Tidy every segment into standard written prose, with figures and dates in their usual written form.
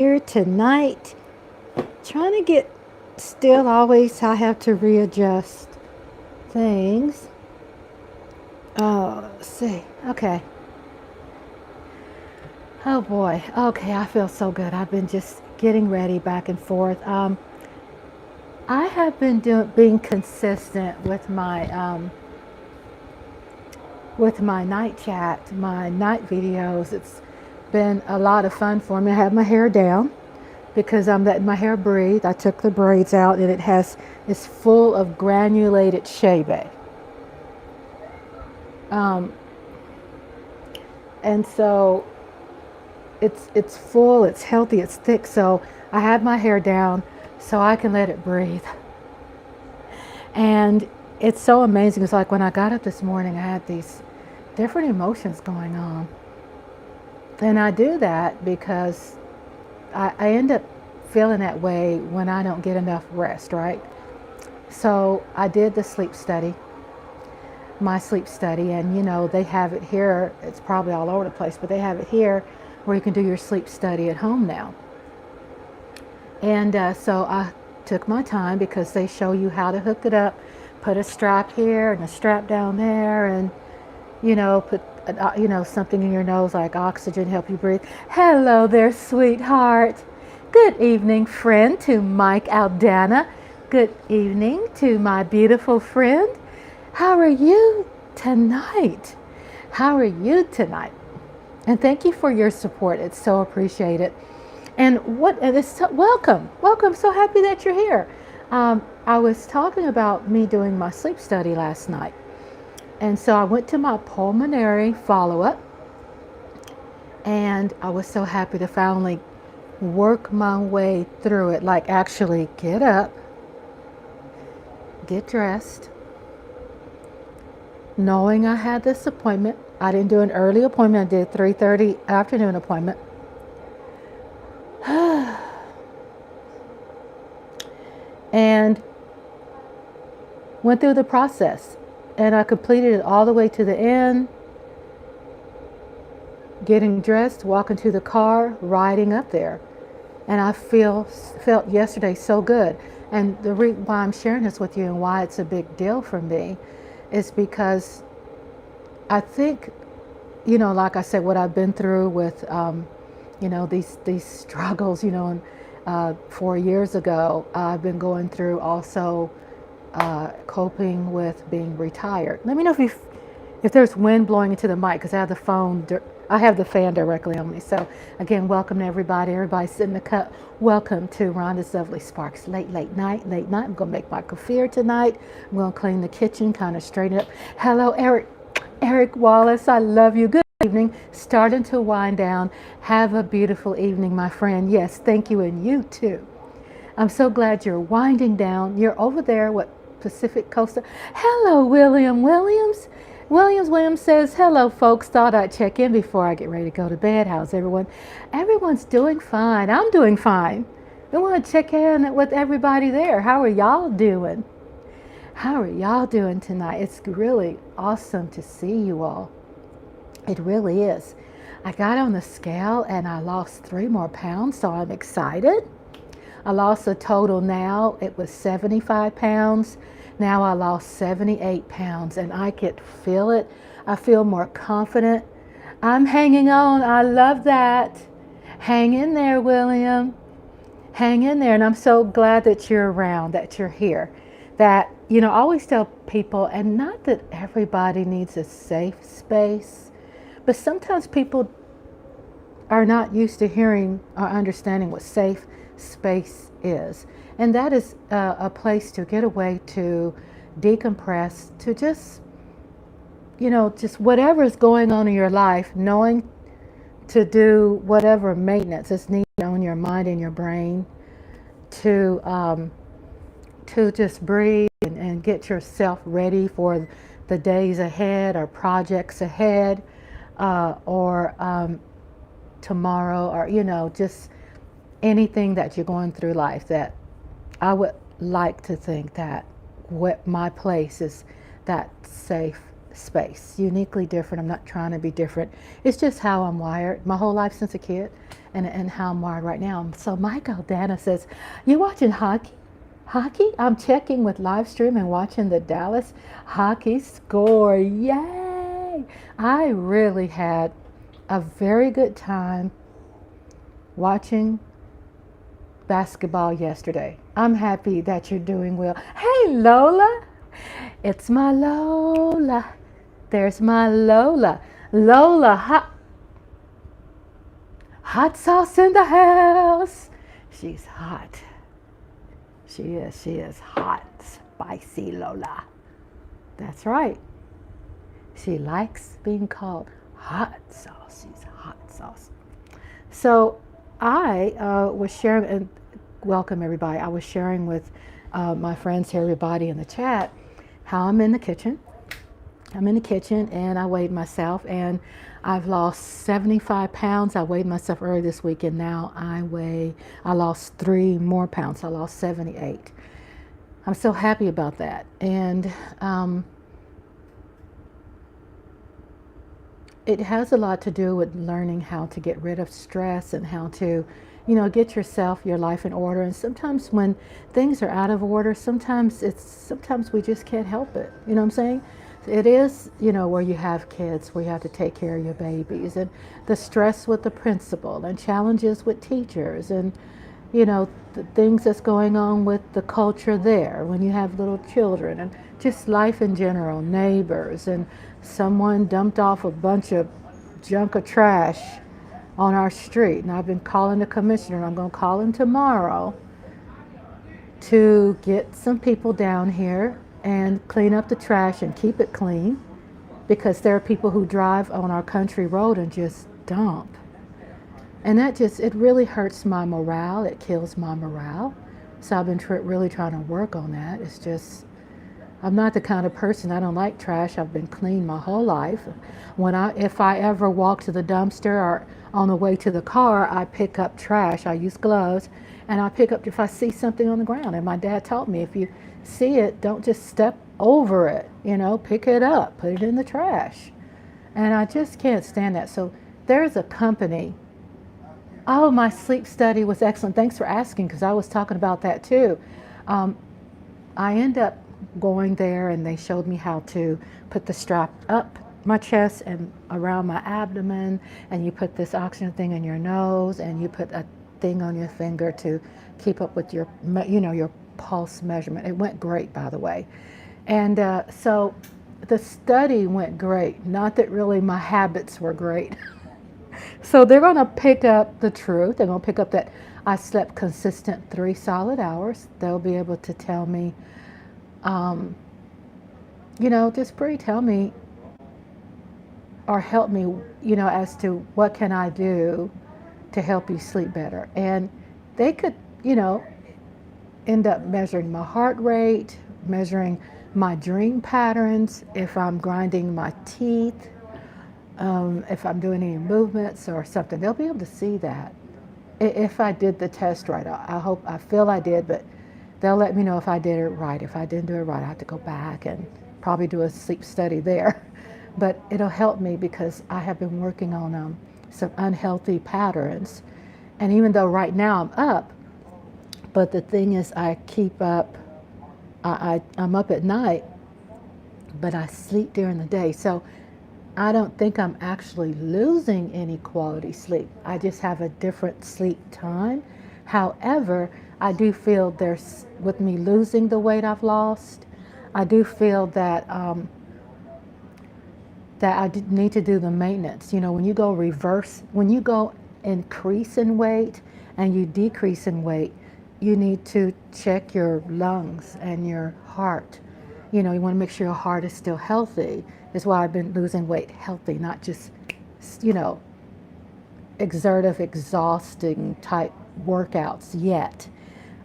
here tonight. Trying to get still, always I have to readjust things. Oh, let's see. Okay. Oh boy. Okay, I feel so good. I've been just getting ready back and forth. I have been being consistent with my night chat, my night videos. It's been a lot of fun for me. I have my hair down because I'm letting my hair breathe. I took the braids out and it's full of granulated shea. Um, and so it's full, it's healthy, it's thick. So I have my hair down so I can let it breathe. And it's so amazing. It's like when I got up this morning, I had these different emotions going on. And I do that because I end up feeling that way when I don't get enough rest, right? So I did the sleep study, my sleep study, and they have it here. It's probably all over the place, but they have it here where you can do your sleep study at home now. And so I took my time because they show you how to hook it up, put a strap here and a strap down there, and put something in your nose like oxygen, help you breathe. Hello there, sweetheart. Good evening, friend, to Mike Aldana. Good evening to my beautiful friend. How are you tonight? How are you tonight? And thank you for your support. It's so appreciated. And welcome. So happy that you're here. I was talking about me doing my sleep study last night. And so I went to my pulmonary follow-up, and I was so happy to finally work my way through it, like actually get up, get dressed, knowing I had this appointment. I didn't do an early appointment. I did 3:30 afternoon appointment. And went through the process. And I completed it all the way to the end, getting dressed, walking to the car, riding up there. And I felt yesterday so good. And the reason why I'm sharing this with you and why it's a big deal for me is because I think, like I said, what I've been through with, these struggles, and 4 years ago, I've been going through also coping with being retired. Let me know if there's wind blowing into the mic, because I have the fan directly on me. So again, welcome to everybody. Everybody sit in the cup. Welcome to Rhonda's Lovely Sparks. Late night. I'm gonna make my KEFIR tonight. I'm gonna clean the kitchen, kind of straighten up. Hello, Eric Wallace. I love you. Good evening. Starting to wind down. Have a beautiful evening, my friend. Yes, thank you, and you too. I'm so glad you're winding down. You're over there, Pacific Coast. Hello, William Williams. Williams says, hello, folks. Thought I'd check in before I get ready to go to bed. How's everyone? Everyone's doing fine. I'm doing fine. I want to check in with everybody there. How are y'all doing? How are y'all doing tonight? It's really awesome to see you all. It really is. I got on the scale and I lost 3 more pounds, so I'm excited. I lost a total now, it was 75 pounds. Now I lost 78 pounds and I could feel it. I feel more confident. I'm hanging on. I love that. Hang in there, William. Hang in there. And I'm so glad that you're around, that you're here. That, I always tell people, and not that everybody needs a safe space, but sometimes people are not used to hearing or understanding what safe space is. And that is a place to get away, to decompress, to just whatever is going on in your life, knowing to do whatever maintenance is needed on your mind and your brain, to just breathe and get yourself ready for the days ahead or projects ahead, or tomorrow, or just anything that you're going through life. That I would like to think that what my place is that safe space, uniquely different. I'm not trying to be different. It's just how I'm wired my whole life since a kid. and how I'm wired right now. So Michael Dana says, "You watching hockey? Hockey? I'm checking with live stream and watching the Dallas hockey score. Yay! I really had a very good time watching basketball yesterday. I'm happy that you're doing well. Hey, Lola! It's my Lola. There's my Lola. Lola, hot sauce in the house. She's hot. She is hot, spicy Lola. That's right. She likes being called hot sauce. She's hot sauce. So I was sharing, and welcome everybody. I was sharing with my friends here, everybody in the chat, how I'm in the kitchen. I'm in the kitchen and I weighed myself and I've lost 75 pounds. I weighed myself earlier this week and now I lost 3 more pounds. I lost 78. I'm so happy about that. And it has a lot to do with learning how to get rid of stress and how to, get your life in order. And sometimes when things are out of order, sometimes we just can't help it. You know what I'm saying? It is, where you have kids, where you have to take care of your babies, and the stress with the principal, and challenges with teachers, and, the things that's going on with the culture there when you have little children, and just life in general, neighbors, and someone dumped off a bunch of junk or trash on our street. And I've been calling the commissioner, and I'm going to call him tomorrow to get some people down here and clean up the trash and keep it clean, because there are people who drive on our country road and just dump. And it really hurts my morale. It kills my morale. So I've been really trying to work on that. It's just, I'm not the kind of person, I don't like trash. I've been clean my whole life. If I ever walk to the dumpster or on the way to the car, I pick up trash. I use gloves and I pick up if I see something on the ground. And my dad taught me, if you see it, don't just step over it, pick it up, put it in the trash. And I just can't stand that. So there's a company. Oh, my sleep study was excellent. Thanks for asking, because I was talking about that too. I end up going there and they showed me how to put the strap up my chest and around my abdomen, and you put this oxygen thing in your nose and you put a thing on your finger to keep up with your pulse measurement. It went great, by the way. And so the study went great. Not that really my habits were great. So they're going to pick up the truth. They're going to pick up that I slept consistent 3 solid hours. They'll be able to tell me, just pretty tell me or help me, as to what can I do to help you sleep better. And they could, end up measuring my heart rate, measuring my dream patterns, if I'm grinding my teeth, if I'm doing any movements or something. They'll be able to see that if I did the test right. I feel I did, but they'll let me know if I did it right. If I didn't do it right, I have to go back and probably do a sleep study there. But it'll help me because I have been working on some unhealthy patterns. And even though right now I'm up, but the thing is I keep up, I'm up at night, but I sleep during the day. So I don't think I'm actually losing any quality sleep. I just have a different sleep time. However, I do feel with me losing the weight I've lost, I do feel that that I need to do the maintenance. When you go increase in weight and you decrease in weight, you need to check your lungs and your heart. You want to make sure your heart is still healthy. That's why I've been losing weight healthy, not just, exhausting type workouts yet.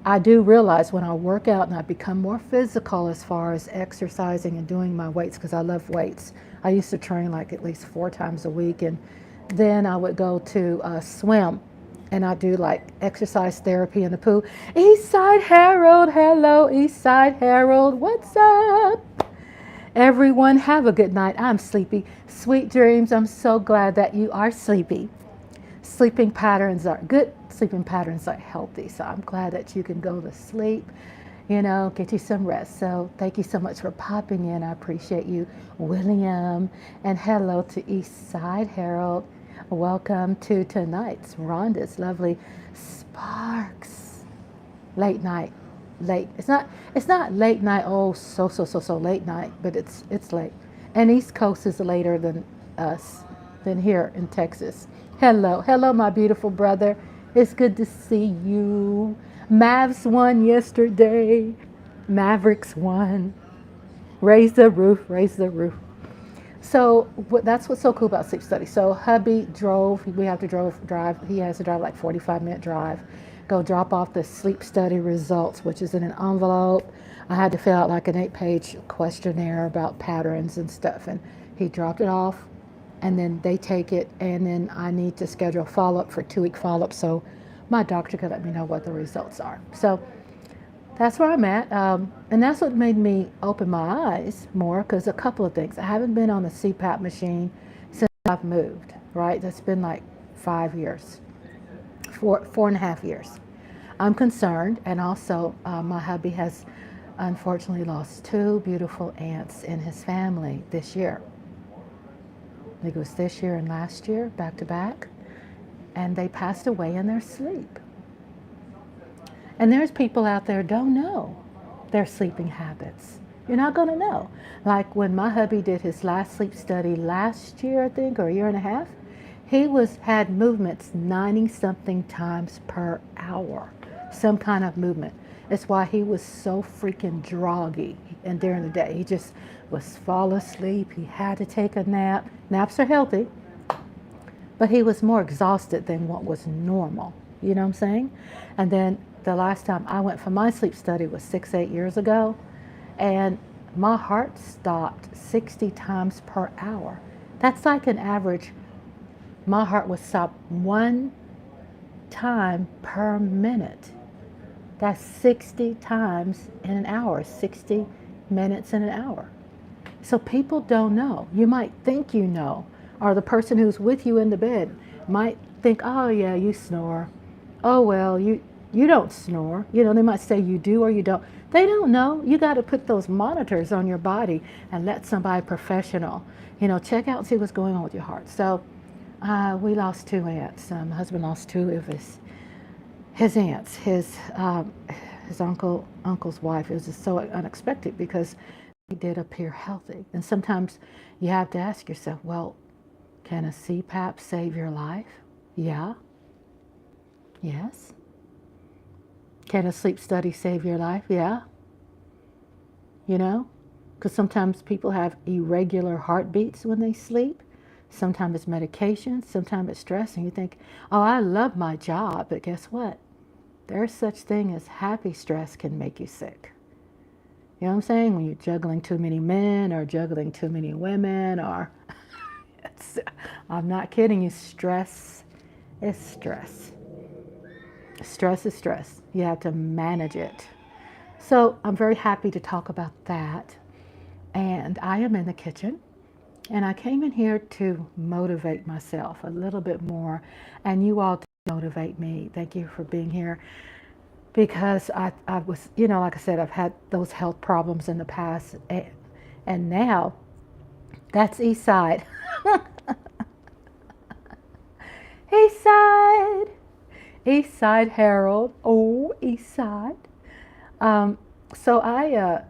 I do realize when I work out and I become more physical as far as exercising and doing my weights, because I love weights. I used to train like at least 4 times a week, and then I would go to swim, and I do like exercise therapy in the pool. Eastside Harold, hello Eastside Harold, what's up? Everyone have a good night. I'm sleepy. Sweet dreams. I'm so glad that you are sleepy. sleeping patterns are good. Sleeping patterns are healthy. So I'm glad that you can go to sleep, get you some rest. So thank you so much for popping in. I appreciate you, William. And hello to East Side Harold. Welcome to tonight's Rhonda's lovely Sparks. Late night. Late. It's not late night, oh so late night, but it's late. And East Coast is later than us, than here in Texas. Hello, my beautiful brother. It's good to see you. Mavs won yesterday. Mavericks won. Raise the roof, raise the roof. So that's what's so cool about sleep study. So hubby drove. We have to drive. He has to drive like 45-minute drive. Go drop off the sleep study results, which is in an envelope. I had to fill out like an 8-page questionnaire about patterns and stuff. And he dropped it off, and then they take it, and then I need to schedule a follow-up for 2-week follow-up so my doctor could let me know what the results are. So that's where I'm at. And that's what made me open my eyes more, because a couple of things. I haven't been on the CPAP machine since I've moved, right? That's been like 5 years. 4.5 years. I'm concerned, and also my hubby has unfortunately lost 2 beautiful aunts in his family this year. I think it was this year and last year, back to back, and they passed away in their sleep. And there's people out there don't know their sleeping habits. You're not going to know. Like when my hubby did his last sleep study last year, I think, or a year and a half, he had movements 90-something times per hour, some kind of movement. It's why he was so freaking droggy. And during the day, he just was fall asleep. He had to take a nap. Naps are healthy, but he was more exhausted than what was normal. You know what I'm saying? And then the last time I went for my sleep study was 6-8 years ago, and my heart stopped 60 times per hour. That's like an average. My heart would stop 1 time per minute. That's 60 times in an hour, 60 minutes in an hour. So people don't know. You might think you know, or the person who's with you in the bed might think, oh yeah, you snore. Oh well, you don't snore. They might say you do or you don't. They don't know. You got to put those monitors on your body and let somebody professional, check out and see what's going on with your heart. So we lost 2 aunts. My husband lost 2 of his aunts. His uncle's wife. It was just so unexpected because they did appear healthy. And sometimes you have to ask yourself, well, can a CPAP save your life? Yeah. Yes. Can a sleep study save your life? Yeah. Because sometimes people have irregular heartbeats when they sleep. Sometimes it's medication, sometimes it's stress, and you think, oh, I love my job, but guess what? There's such thing as happy stress can make you sick. You know what I'm saying? When you're juggling too many men or juggling too many women, or I'm not kidding you, stress is stress. Stress is stress. You have to manage it. So I'm very happy to talk about that. And I am in the kitchen. And I came in here to motivate myself a little bit more, and you all to motivate me. Thank you for being here, because I was, like I said, I've had those health problems in the past, and now that's East Side. East Side. East Side Harold. Oh, East Side. So I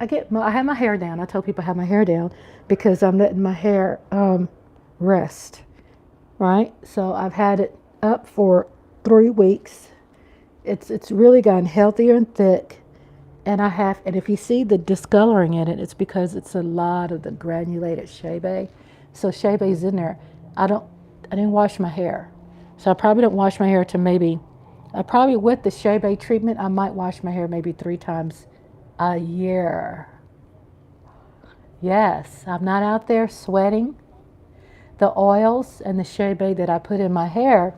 have my hair down. I tell people I have my hair down because I'm letting my hair rest, right? So I've had it up for 3 weeks. It's really gotten healthier and thick, and if you see the discoloring in it, it's because it's a lot of the granulated shea butter. So shea butter's in there. I didn't wash my hair, so I probably don't wash my hair to probably with the shea butter treatment, I might wash my hair maybe 3 times a year. Yes, I'm not out there sweating. The oils and the shea butter that I put in my hair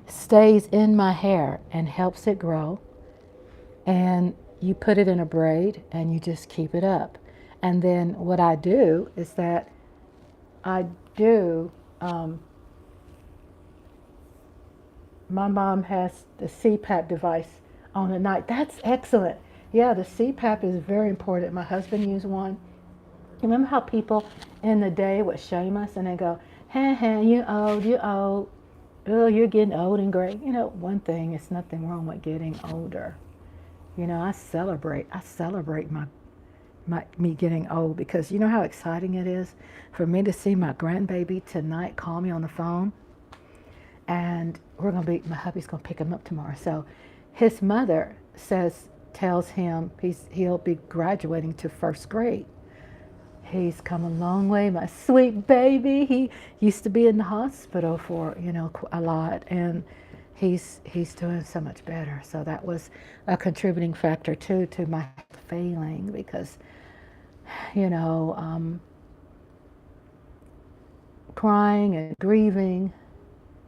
stays in my hair and helps it grow. And you put it in a braid and you just keep it up. And then what I do is that I do my mom has the CPAP device on at night. That's excellent. Yeah, the CPAP is very important. My husband used one. Remember how people in the day would shame us and they go, hey, hey, you old, you old. Oh, you're getting old and gray. You know, one thing, it's nothing wrong with getting older. You know, I celebrate me getting old, because you know how exciting it is for me to see my grandbaby tonight call me on the phone, and my hubby's gonna pick him up tomorrow. So his mother tells him he'll be graduating to first grade. He's come a long way, my sweet baby. He used to be in the hospital for, a lot, and he's doing so much better. So that was a contributing factor too to my failing, because you know, crying and grieving.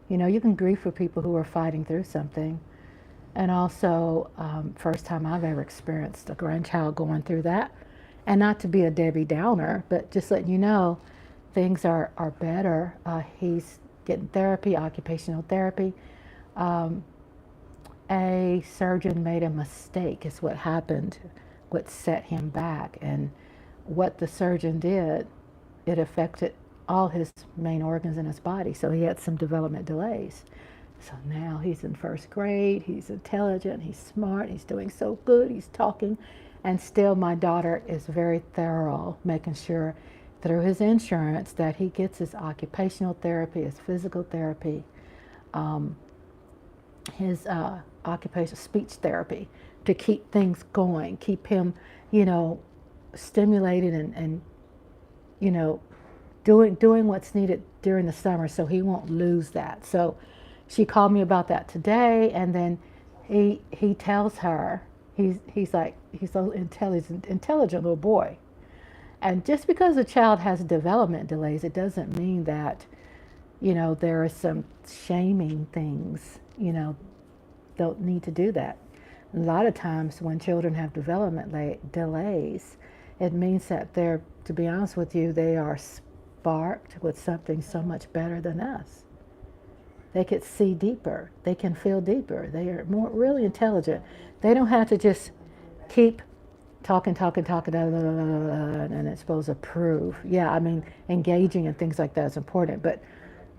You can grieve for people who are fighting through something. And also, first time I've ever experienced a grandchild going through that. And not to be a Debbie Downer, but just letting you know things are better. He's getting therapy, occupational therapy. A surgeon made a mistake, is what happened, what set him back. And what the surgeon did, it affected all his main organs in his body. So he had some development delays. So now he's in first grade, he's intelligent, he's smart, he's doing so good, he's talking. And still my daughter is very thorough, making sure through his insurance that he gets his occupational therapy, his physical therapy, his occupational speech therapy, to keep things going, keep him, stimulated and doing what's needed during the summer, so he won't lose that. So she called me about that today, and then he tells her, he's so intelligent little boy. And just because a child has development delays, it doesn't mean that, there are some shaming things, don't need to do that. A lot of times when children have development delays, it means that to be honest with you, they are sparked with something so much better than us. They can see deeper. They can feel deeper. They are really intelligent. They don't have to just keep talking, and it's supposed to prove. Yeah, I mean, engaging and things like that is important. But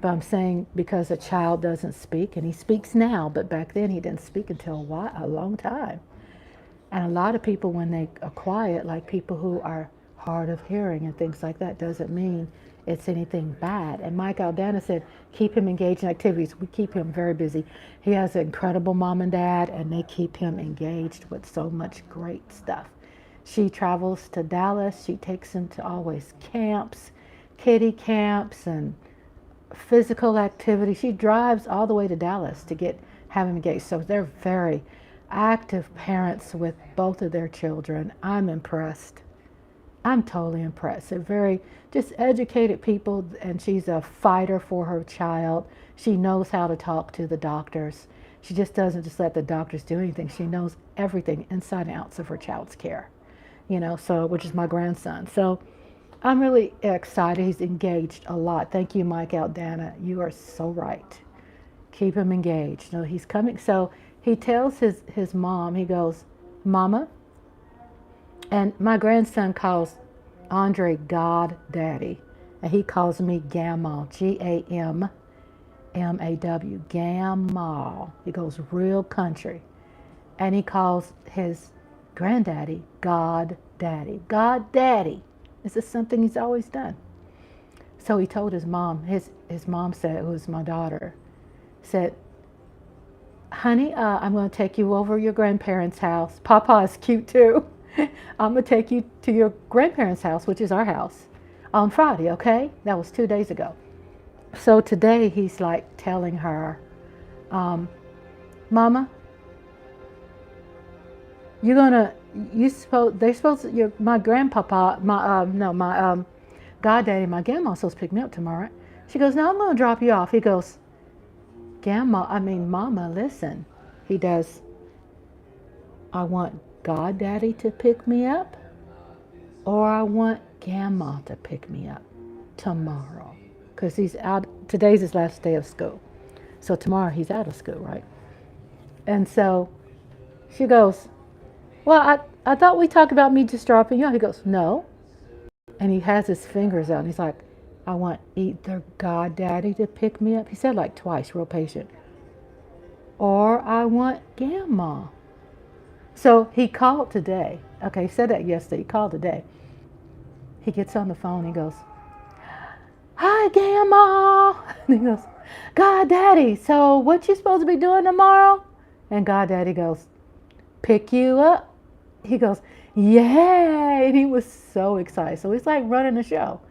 I'm saying, because a child doesn't speak, and he speaks now, but back then he didn't speak until a long time. And a lot of people, when they are quiet, like people who are hard of hearing and things like that, doesn't mean it's anything bad. And Mike Aldana said, keep him engaged in activities. We keep him very busy. He has an incredible mom and dad, and they keep him engaged with so much great stuff. She travels to Dallas. She takes him to always camps, kiddie camps, and physical activity. She drives all the way to Dallas to have him engaged. So they're very active parents with both of their children. I'm impressed. I'm totally impressed. They're very just educated people, and she's a fighter for her child. She knows how to talk to the doctors. She just doesn't just let the doctors do anything. She knows everything inside and outs of her child's care, so, which is my grandson. So I'm really excited. He's engaged a lot. Thank you, Mike Aldana. You are so right. Keep him engaged. He's coming. So he tells his mom, he goes, Mama, and my grandson calls Andre God Daddy, and he calls me Gamma, Gammaw, Gamma. He goes real country, and he calls his granddaddy God Daddy. God Daddy. This is something he's always done. So he told his mom, his mom said, who was my daughter, said, honey, I'm going to take you over your grandparents' house. Papa is cute too. I'm going to take you to your grandparents' house, which is our house, on Friday, okay? That was 2 days ago. So today he's like telling her, Mama, my grandpapa, my goddaddy, my grandma's supposed to pick me up tomorrow. Right? She goes, no, I'm going to drop you off. He goes, Mama, listen. He does, I want goddaddy to pick me up, or I want Grandma to pick me up tomorrow, because he's out. Today's his last day of school. So tomorrow he's out of school, right? And so she goes, well, I thought we talked about me just dropping you off. He goes, no. And he has his fingers out. And he's like, I want either God Daddy to pick me up. He said like twice, real patient. Or I want Grandma. So he called today. Okay, he said that yesterday. He called today. He gets on the phone. He goes, hi, Grandma. And he goes, God Daddy, so what you supposed to be doing tomorrow? And God Daddy goes, pick you up. He goes, yay. And he was so excited. So he's like running the show,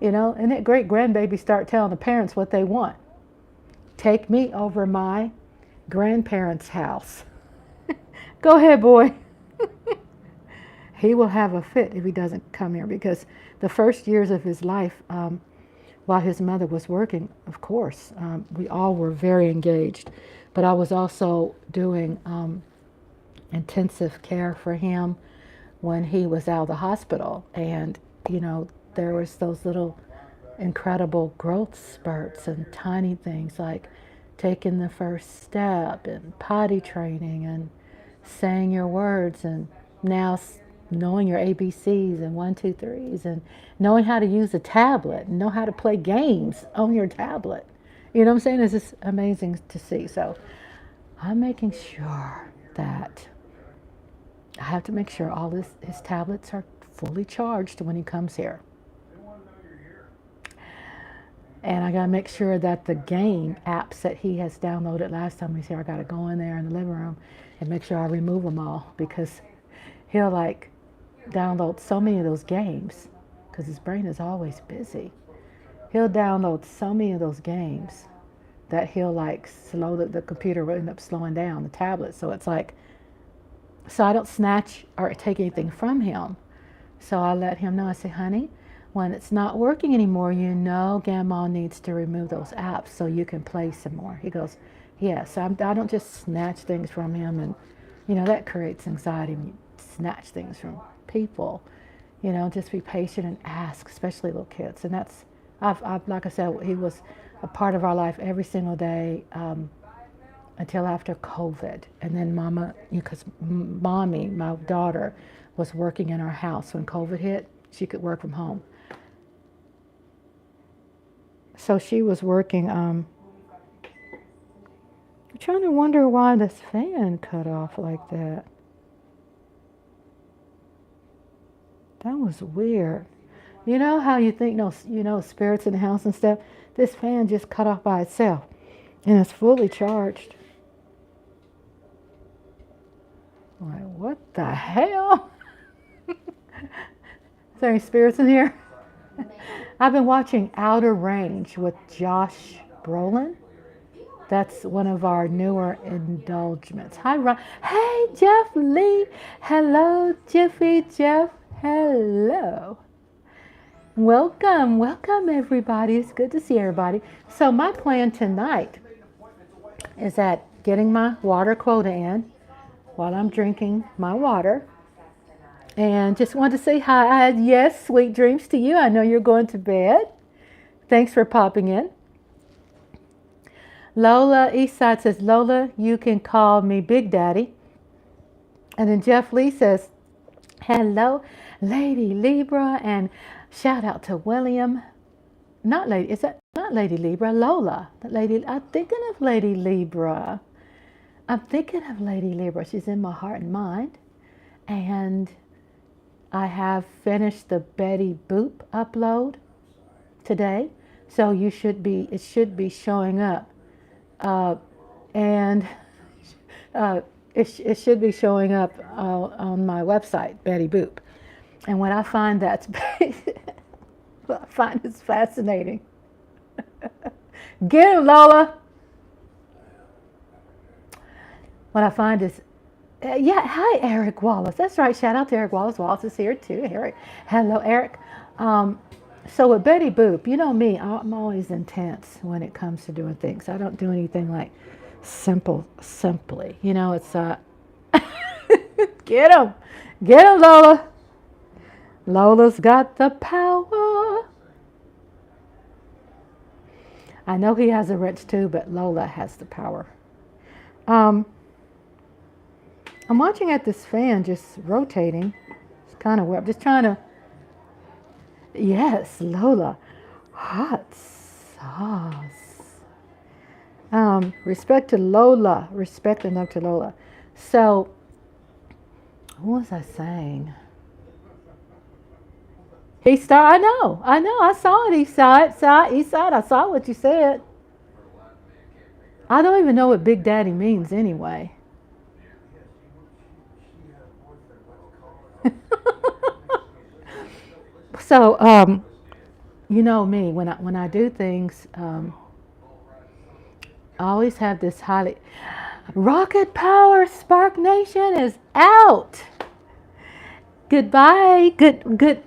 you know. And that great grandbaby start telling the parents what they want. Take me over my grandparents' house. Go ahead, boy. He will have a fit if he doesn't come here, because the first years of his life, while his mother was working, of course, we all were very engaged. But I was also doing intensive care for him when he was out of the hospital. And, you know, there was those little incredible growth spurts and tiny things like taking the first step and potty training and saying your words, and now knowing your ABCs and 1, 2, 3s, and knowing how to use a tablet and know how to play games on your tablet. You know what I'm saying? It's just amazing to see. So I'm making sure that I have to make sure all his tablets are fully charged when he comes here. And I got to make sure that the game apps that he has downloaded last time he's here, I got to go in there in the living room and make sure I remove them all, because he'll like download so many of those games, because his brain is always busy. He'll download so many of those games that he'll like slow the computer will end up slowing down the tablet. So it's like, so I don't snatch or take anything from him. So I let him know. I say, honey, when it's not working anymore, you know Grandma needs to remove those apps so you can play some more. He goes, yes. I don't just snatch things from him, and you know that creates anxiety when you snatch things from people. You know, just be patient and ask, especially little kids. And that's, I've like I said, he was a part of our life every single day until after COVID. And then Mama, because Mommy, my daughter, was working in our house when COVID hit. She could work from home. So she was working, I'm trying to wonder why this fan cut off like that. That was weird. You know how you think, no, you know, spirits in the house and stuff? This fan just cut off by itself, and it's fully charged. I'm like, what the hell? Is there any spirits in here? I've been watching Outer Range with Josh Brolin. That's one of our newer indulgements. Hi, Ron. Hey, Jeff Lee. Hello, Jeffy Jeff. Hello. Welcome, welcome everybody. It's good to see everybody. So my plan tonight is that getting my water quota in while I'm drinking my water. And just wanted to say hi. Yes, sweet dreams to you. I know you're going to bed. Thanks for popping in. Lola Eastside says, Lola, you can call me Big Daddy. And then Jeff Lee says, hello, Lady Libra, and shout out to William. Not Lady, is that not Lady Libra? Lola. Lady, I'm thinking of Lady Libra. I'm thinking of Lady Libra. She's in my heart and mind. And I have finished the Betty Boop upload today. So it should be showing up. And it should be showing up on my website, Betty Boop. And when I find that's, I find it's fascinating. Get him, Lola. What I find is, yeah, hi, Eric Wallace. That's right. Shout out to Eric Wallace. Wallace is here too. Eric. Hello, Eric. So with Betty Boop, you know me, I'm always intense when it comes to doing things. I don't do anything like simply. You know, it's, get him, Lola. Lola's got the power. I know he has a wrench too, but Lola has the power. Um, I'm watching at this fan just rotating. It's kind of weird. I'm just trying to. Yes, Lola. Hot sauce. Respect to Lola. Respect and love to Lola. So, what was I saying? He started. I know. I saw it. He saw it. I saw what you said. I don't even know what Big Daddy means anyway. So, you know me, when I do things, I always have this highly. Rocket Power Spark Nation is out. Goodbye.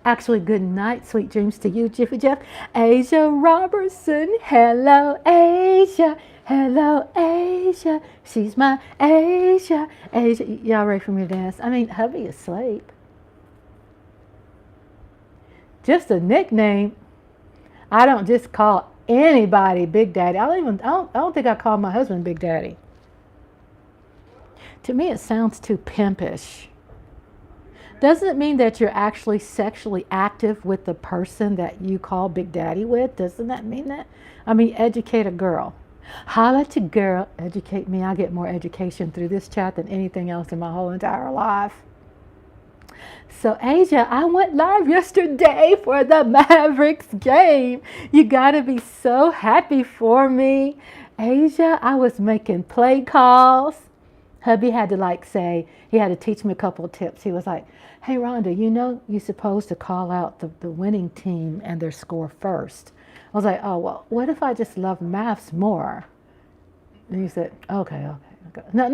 Actually, good night. Sweet dreams to you, Jiffy Jeff. Asia Robertson. Hello, Asia. Hello, Asia. She's my Asia. Asia. Y'all ready for me to dance? I mean, hubby is asleep. Just a nickname. I don't just call anybody Big Daddy. I don't think I call my husband Big Daddy. To me, it sounds too pimpish. Doesn't it mean that you're actually sexually active with the person that you call Big Daddy with? Doesn't that mean that? I mean, educate a girl. Holla at your girl, educate me. I get more education through this chat than anything else in my whole entire life. So, Asia, I went live yesterday for the Mavericks game. You gotta be so happy for me. Asia, I was making play calls. Hubby had to say, he had to teach me a couple of tips. He was like, hey, Rhonda, you know you're supposed to call out the winning team and their score first. I was like, oh, well, what if I just love maths more? And he said, okay. No,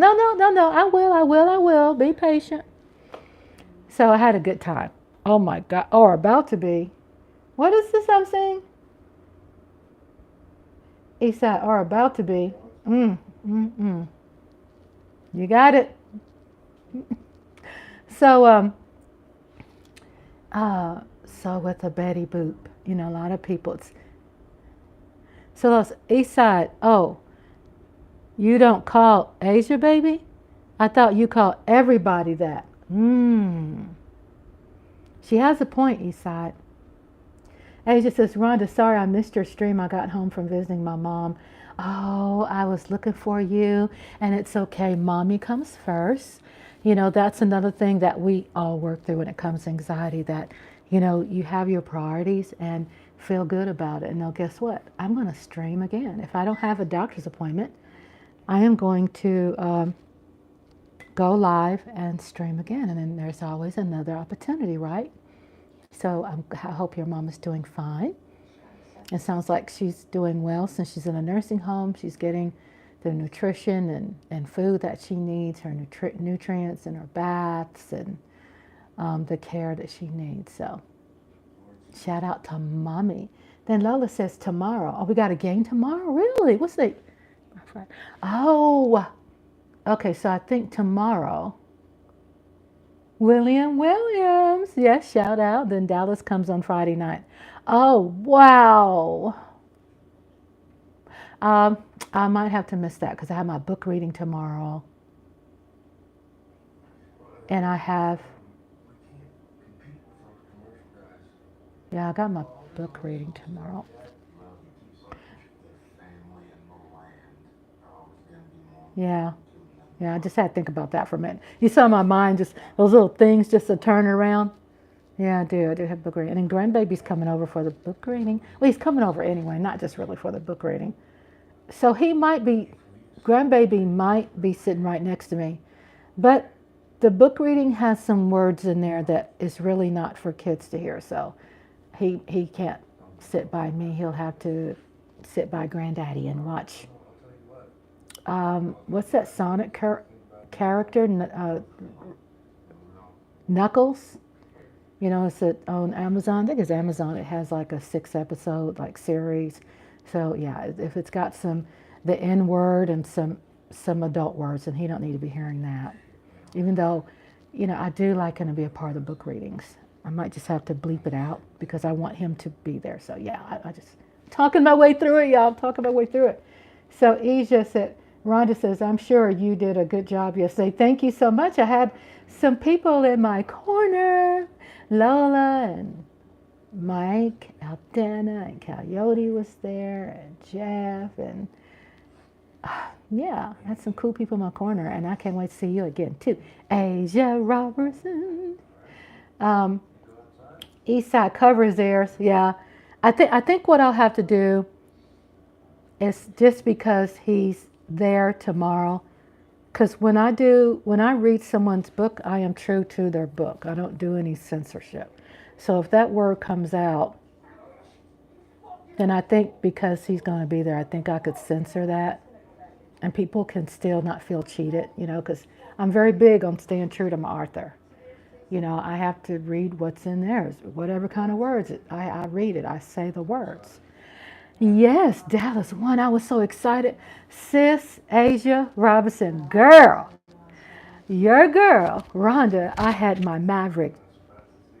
I will. Be patient. So I had a good time. Oh my God, or about to be. What is this I'm saying? He said, or about to be. You got it. So, so with a Betty Boop, a lot of people. So those East Side. Oh, you don't call Asia baby? I thought you called everybody that. She has a point, Eastside. Asia says, Rhonda, sorry I missed your stream. I got home from visiting my mom. Oh, I was looking for you, and it's okay. Mommy comes first. That's another thing that we all work through when it comes to anxiety, that, you have your priorities and feel good about it. And now guess what? I'm going to stream again. If I don't have a doctor's appointment, I am going to go live and stream again. And then there's always another opportunity, right? So I hope your mom is doing fine. It sounds like she's doing well since she's in a nursing home. She's getting the nutrition and food that she needs, her nutrients and her baths and the care that she needs. So shout out to mommy. Then Lola says tomorrow. Oh, we got a game tomorrow? Really? What's the... Oh, okay, so I think tomorrow. William Williams. Yes, shout out. Then Dallas comes on Friday night. Oh, wow. I might have to miss that because I have my book reading tomorrow. And I have... Yeah, I got my book reading tomorrow. Yeah. Yeah, I just had to think about that for a minute. You saw my mind, just those little things just to turn around. Yeah, I do. I do have book reading. And then grandbaby's coming over for the book reading. Well, he's coming over anyway, not just really for the book reading. So grandbaby might be sitting right next to me. But the book reading has some words in there that is really not for kids to hear. So he can't sit by me. He'll have to sit by granddaddy and watch. What's that Sonic character? Knuckles. It's on Amazon. I think it's Amazon. It has like a 6-episode series. So yeah, if it's got the N word and some adult words, then he don't need to be hearing that. Even though, I do like him to be a part of the book readings. I might just have to bleep it out because I want him to be there. So yeah, I just Talking my way through it, y'all. Talking my way through it. So Rhonda says, I'm sure you did a good job yesterday. Thank you so much. I had some people in my corner. Lola and Mike, Aldana, and Coyote was there, and Jeff, and yeah, I had some cool people in my corner, and I can't wait to see you again too. Asia Robertson. Eastside covers theirs. Yeah, I think what I'll have to do is, just because he's there tomorrow, because when I read someone's book, I am true to their book. I don't do any censorship. So if that word comes out, then I think because he's going to be there, I think I could censor that, and people can still not feel cheated, because I'm very big on staying true to my author. I have to read what's in there, whatever kind of words I read it. I say the words. Yes, Dallas won. I was so excited. Sis, Asia Robinson, girl, your girl, Rhonda. I had my Maverick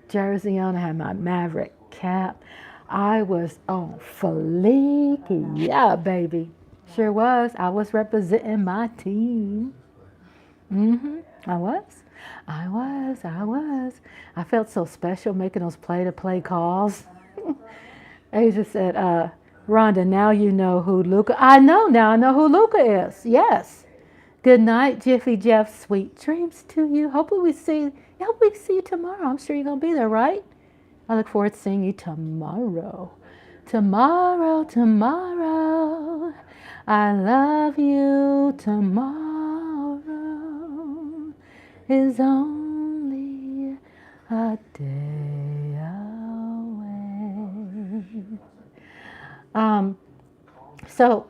jersey on. I had my Maverick cap. I was on fleek. Yeah, baby. Sure was. I was representing my team. I was. I felt so special making those play-to-play calls. Asia said, Rhonda, now you know who Luca. I know now. I know who Luca is. Yes. Good night, Jiffy Jeff. Sweet dreams to you. Hope we see you tomorrow. I'm sure you're gonna be there, right? I look forward to seeing you tomorrow. Tomorrow. I love you. Tomorrow is only a day away. So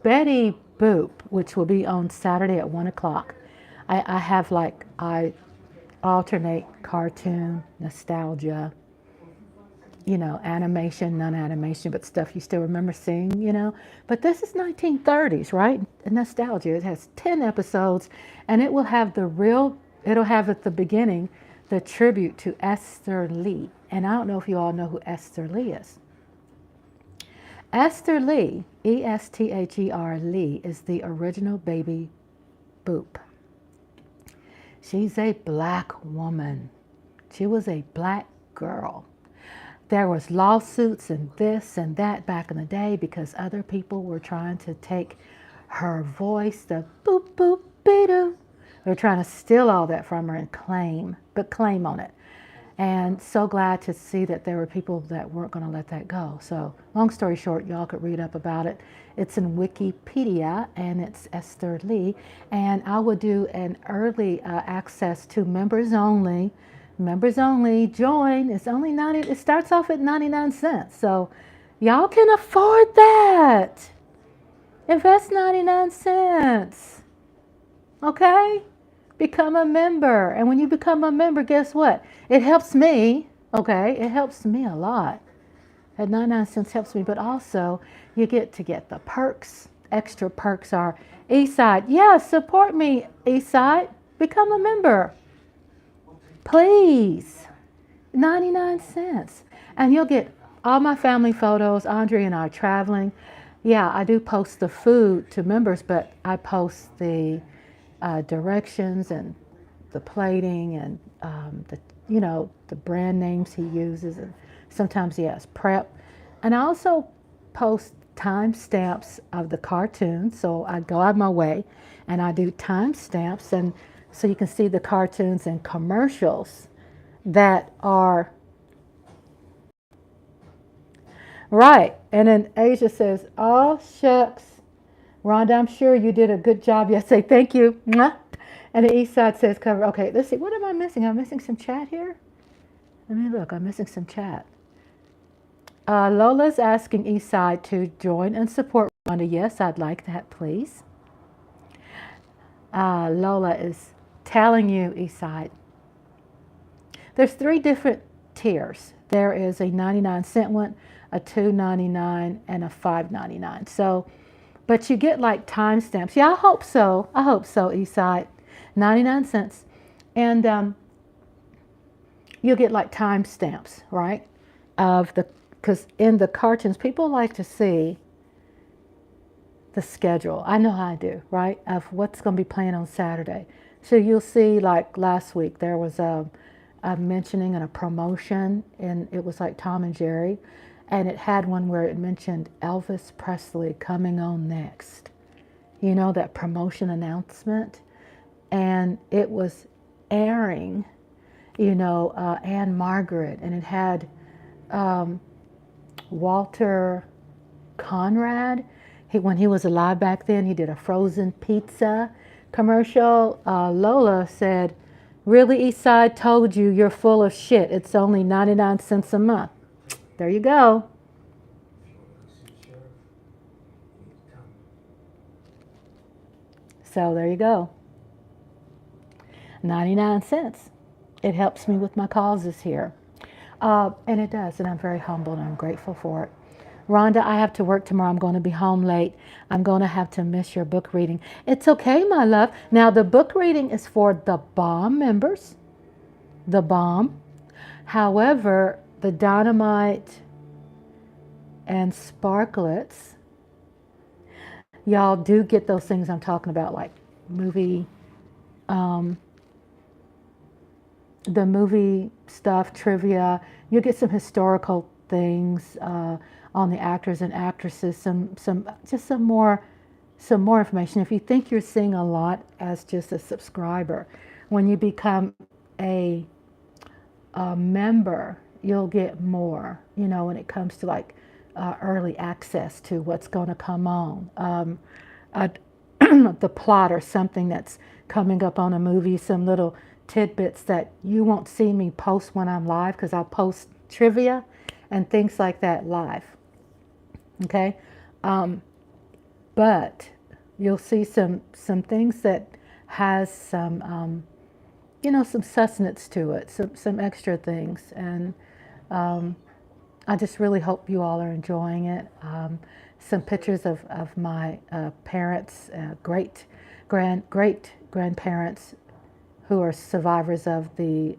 Betty Boop, which will be on Saturday at 1 o'clock. I alternate cartoon, nostalgia, animation, non-animation, but stuff you still remember seeing, But this is 1930s, right? Nostalgia. It has 10 episodes, and it'll have at the beginning the tribute to Esther Lee. And I don't know if you all know who Esther Lee is. Esther Lee, Esther Lee, is the original Baby Boop. She's a black woman. She was a black girl. There was lawsuits and this and that back in the day because other people were trying to take her voice, the boop boop be-doo. They were trying to steal all that from her and claim on it. And so glad to see that there were people that weren't going to let that go. So long story short, y'all could read up about it. It's in Wikipedia, and it's Esther Lee. And I will do an early access to members only. Members only, join. It's only it starts off at 99 cents. So y'all can afford that. Invest 99 cents. Okay? Become a member. And when you become a member, guess what? It helps me. Okay? It helps me a lot. At 99 cents helps me, but also you get the perks. Extra perks are Eastside. Yeah, support me, Eastside. Become a member. Please. 99 cents. And you'll get all my family photos. Andre and I are traveling. Yeah, I do post the food to members, but I post the directions and the plating and the brand names he uses, and sometimes he has prep. And I also post timestamps of the cartoons, so I go out of my way and I do timestamps, and so you can see the cartoons and commercials that are right. And then Asia says, "Oh shucks, Rhonda, I'm sure you did a good job yesterday. Thank you." Mwah. And the East Side says cover. Okay, let's see. What am I missing? I'm missing some chat here. Let me look. I'm missing some chat. Lola's asking Eastside to join and support Rhonda. Yes, I'd like that, please. Lola is telling you, Eastside, there's 3 different tiers. There is a 99-cent one, a $2.99, and a $5.99. So, but you get like timestamps. Yeah, I hope so. Eastside, 99 cents, and you'll get like timestamps, right, of because in the cartoons, people like to see the schedule. I know how I do, right? Of what's going to be playing on Saturday. So you'll see, like last week, there was a mentioning and a promotion, and it was like Tom and Jerry, and it had one where it mentioned Elvis Presley coming on next. You know, that promotion announcement, and it was airing, you know, Anne Margaret, and it had Walter Conrad. When he was alive back then, he did a frozen pizza commercial. Lola said, "Really, Eastside, told you you're full of shit. It's only 99 cents a month." There you go. So there you go. 99 cents. It helps me with my causes here. And it does, and I'm very humbled and I'm grateful for it. Rhonda, I have to work tomorrow. I'm going to be home late. I'm going to have to miss your book reading. It's okay, my love. Now, the book reading is for the BOMB members. The BOMB. However, the Dynamite and Sparklets, y'all do get those things I'm talking about, like movie, the movie stuff, trivia. You'll get some historical things on the actors and actresses, some more information. If you think you're seeing a lot as just a subscriber, when you become a member, you'll get more, you know, when it comes to like early access to what's going to come on, the plot or something that's coming up on a movie, some little tidbits that you won't see me post when I'm live, because I'll post trivia and things like that live. Okay, but you'll see some things that has some you know, some sustenance to it, some extra things, and I just really hope you all are enjoying it. Some pictures of my parents, great grandparents who are survivors of the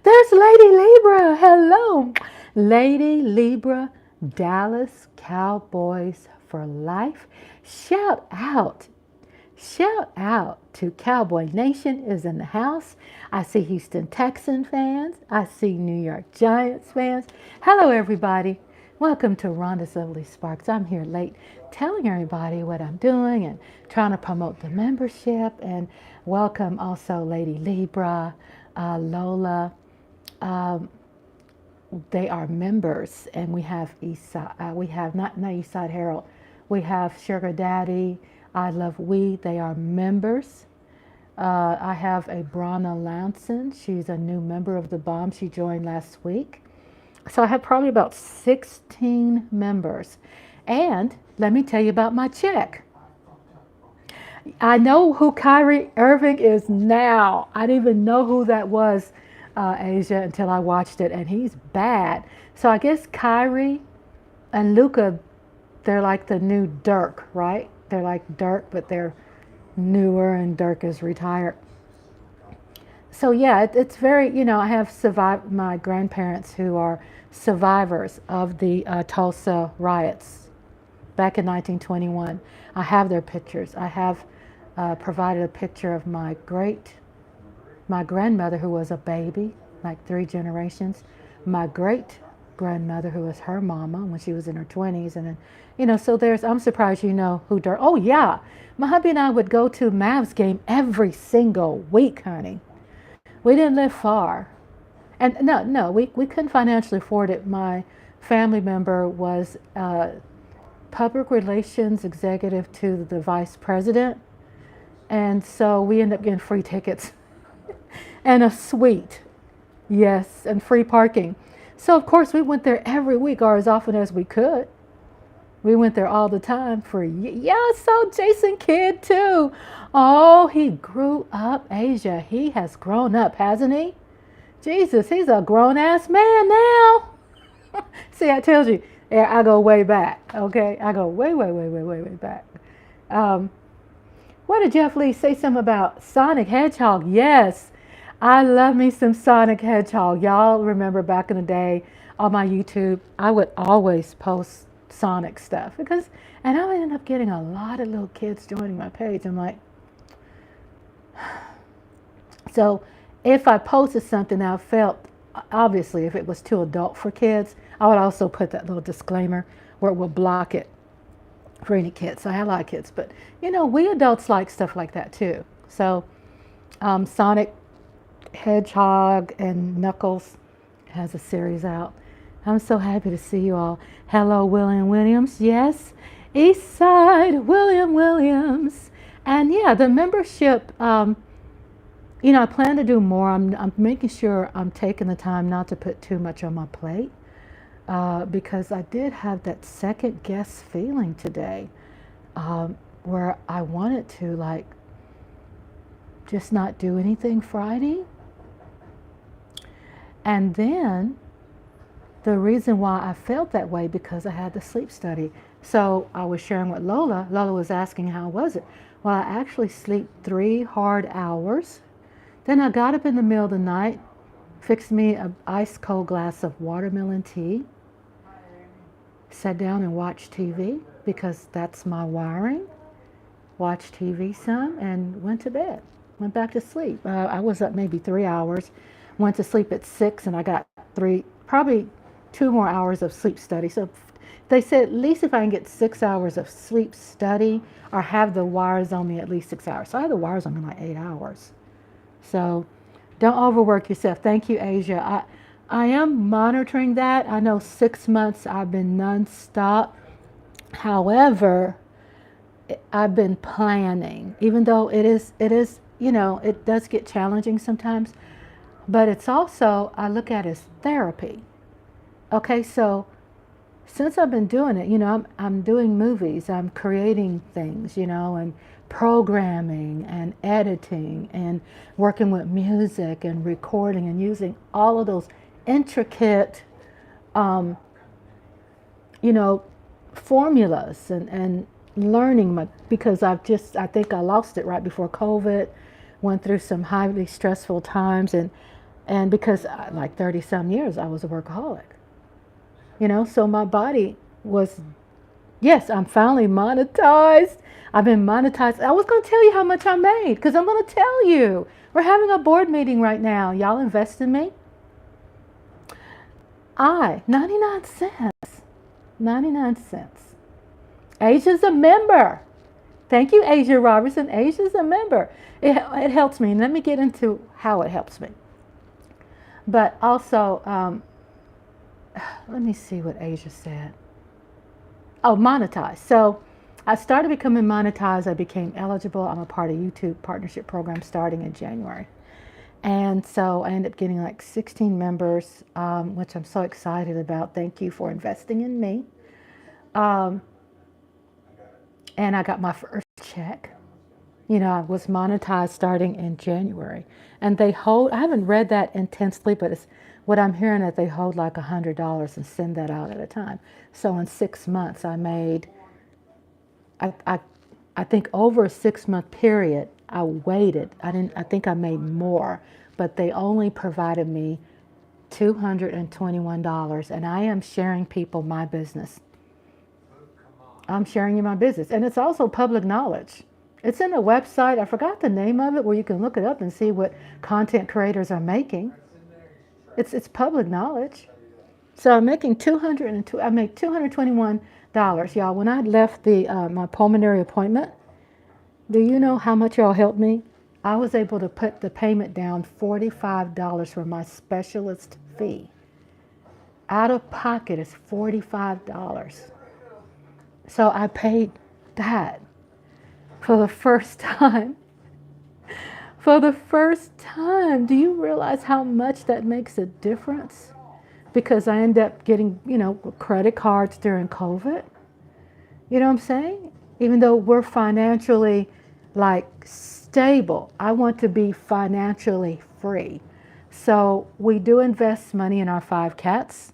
there's Lady Libra. Hello, Lady Libra, Dallas Cowboys for life. Shout out to Cowboy Nation is in the house. I see Houston Texan fans. I see New York Giants fans. Hello, everybody. Welcome to Rhonda's Lovely Sparks. I'm here late telling everybody what I'm doing and trying to promote the membership. And welcome also Lady Libra, Lola. They are members, and we have Eastside. We have not Eastside Herald. We have Sugar Daddy. I Love We. They are members. I have a Brana Lanson. She's a new member of the BOMB. She joined last week. So I have probably about 16 members. And let me tell you about my check. I know who Kyrie Irving is now. I didn't even know who that was, Asia, until I watched it, and he's bad. So I guess Kyrie and Luka, they're like the new Dirk, right? They're like Dirk, but they're newer, and Dirk is retired. So yeah, it's very, you know, I have survived my grandparents who are survivors of the Tulsa riots back in 1921. I have their pictures. I have provided a picture of my grandmother, who was a baby, like 3 generations, my great grandmother, who was her mama when she was in her 20s, and then, you know, so I'm surprised you know who Dirk. Oh yeah, my hubby and I would go to Mavs game every single week, honey. We didn't live far. And no, we couldn't financially afford it. My family member was public relations executive to the vice president. And so we ended up getting free tickets and a suite. Yes, and free parking. So of course we went there every week, or as often as we could. We went there all the time for, yeah, so Jason Kidd too. Oh, he grew up, Asia. He has grown up, hasn't he? Jesus, he's a grown-ass man now. See, I told you, I go way back, okay? I go way back. What did Jeff Lee say something about Sonic Hedgehog? Yes, I love me some Sonic Hedgehog. Y'all remember back in the day, on my YouTube, I would always post Sonic stuff and I ended up getting a lot of little kids joining my page. I'm like, so if I posted something that I felt, obviously, if it was too adult for kids, I would also put that little disclaimer where it will block it for any kids. So I have a lot of kids, but we adults like stuff like that too. So Sonic Hedgehog and Knuckles has a series out. I'm so happy to see you all. Hello, William Williams. Yes, East Side, William Williams. And yeah, the membership, I plan to do more. I'm making sure I'm taking the time not to put too much on my plate because I did have that second guess feeling today where I wanted to just not do anything Friday. And then the reason why I felt that way because I had the sleep study. So I was sharing with Lola. Lola was asking how was it? Well, I actually sleep 3 hard hours. Then I got up in the middle of the night, fixed me an ice cold glass of watermelon tea, sat down and watched TV because that's my wiring. Watched TV some and went to bed. Went back to sleep. I was up maybe 3 hours. Went to sleep at 6 and I got probably 2 more hours of sleep study. So they said at least if I can get 6 hours of sleep study or have the wires on me at least 6 hours. So I had the wires on me like 8 hours. So don't overwork yourself. Thank you, Asia. I am monitoring that. I know 6 months I've been nonstop. However, I've been planning, even though it does get challenging sometimes, but it's also, I look at it as therapy. Okay, so since I've been doing it, I'm doing movies, I'm creating things, and programming and editing and working with music and recording and using all of those intricate, formulas and learning because I think I lost it right before COVID, went through some highly stressful times and because like 30 some years I was a workaholic. So my body was, yes, I'm finally monetized. I've been monetized. I was going to tell you how much I made because I'm going to tell you. We're having a board meeting right now. Y'all invest in me? 99 cents. 99 cents. Asia's a member. Thank you, Asia Robertson. Asia's a member. It helps me. And let me get into how it helps me. But also, let me see what Asia said. Oh, monetized. So I started becoming monetized. I became eligible. I'm a part of YouTube partnership program starting in January. And so I ended up getting like 16 members, which I'm so excited about. Thank you for investing in me. And I got my first check. I was monetized starting in January. And they hold, I haven't read that intensely, but it's what I'm hearing that they hold like $100 and send that out at a time. So in 6 months, I made, I think over a 6-month period, I waited. I think I made more, but they only provided me $221. And I am sharing people my business. I'm sharing you my business. And it's also public knowledge. It's in a website. I forgot the name of it where you can look it up and see what content creators are making. It's public knowledge. So I'm making $221, y'all. When I left my pulmonary appointment, do you know how much y'all helped me? I was able to put the payment down $45 for my specialist fee. Out of pocket is $45. So I paid that for the first time. For the first time. Do you realize how much that makes a difference? Because I end up getting, credit cards during COVID. You know what I'm saying? Even though we're financially stable, I want to be financially free. So we do invest money in our 5 cats.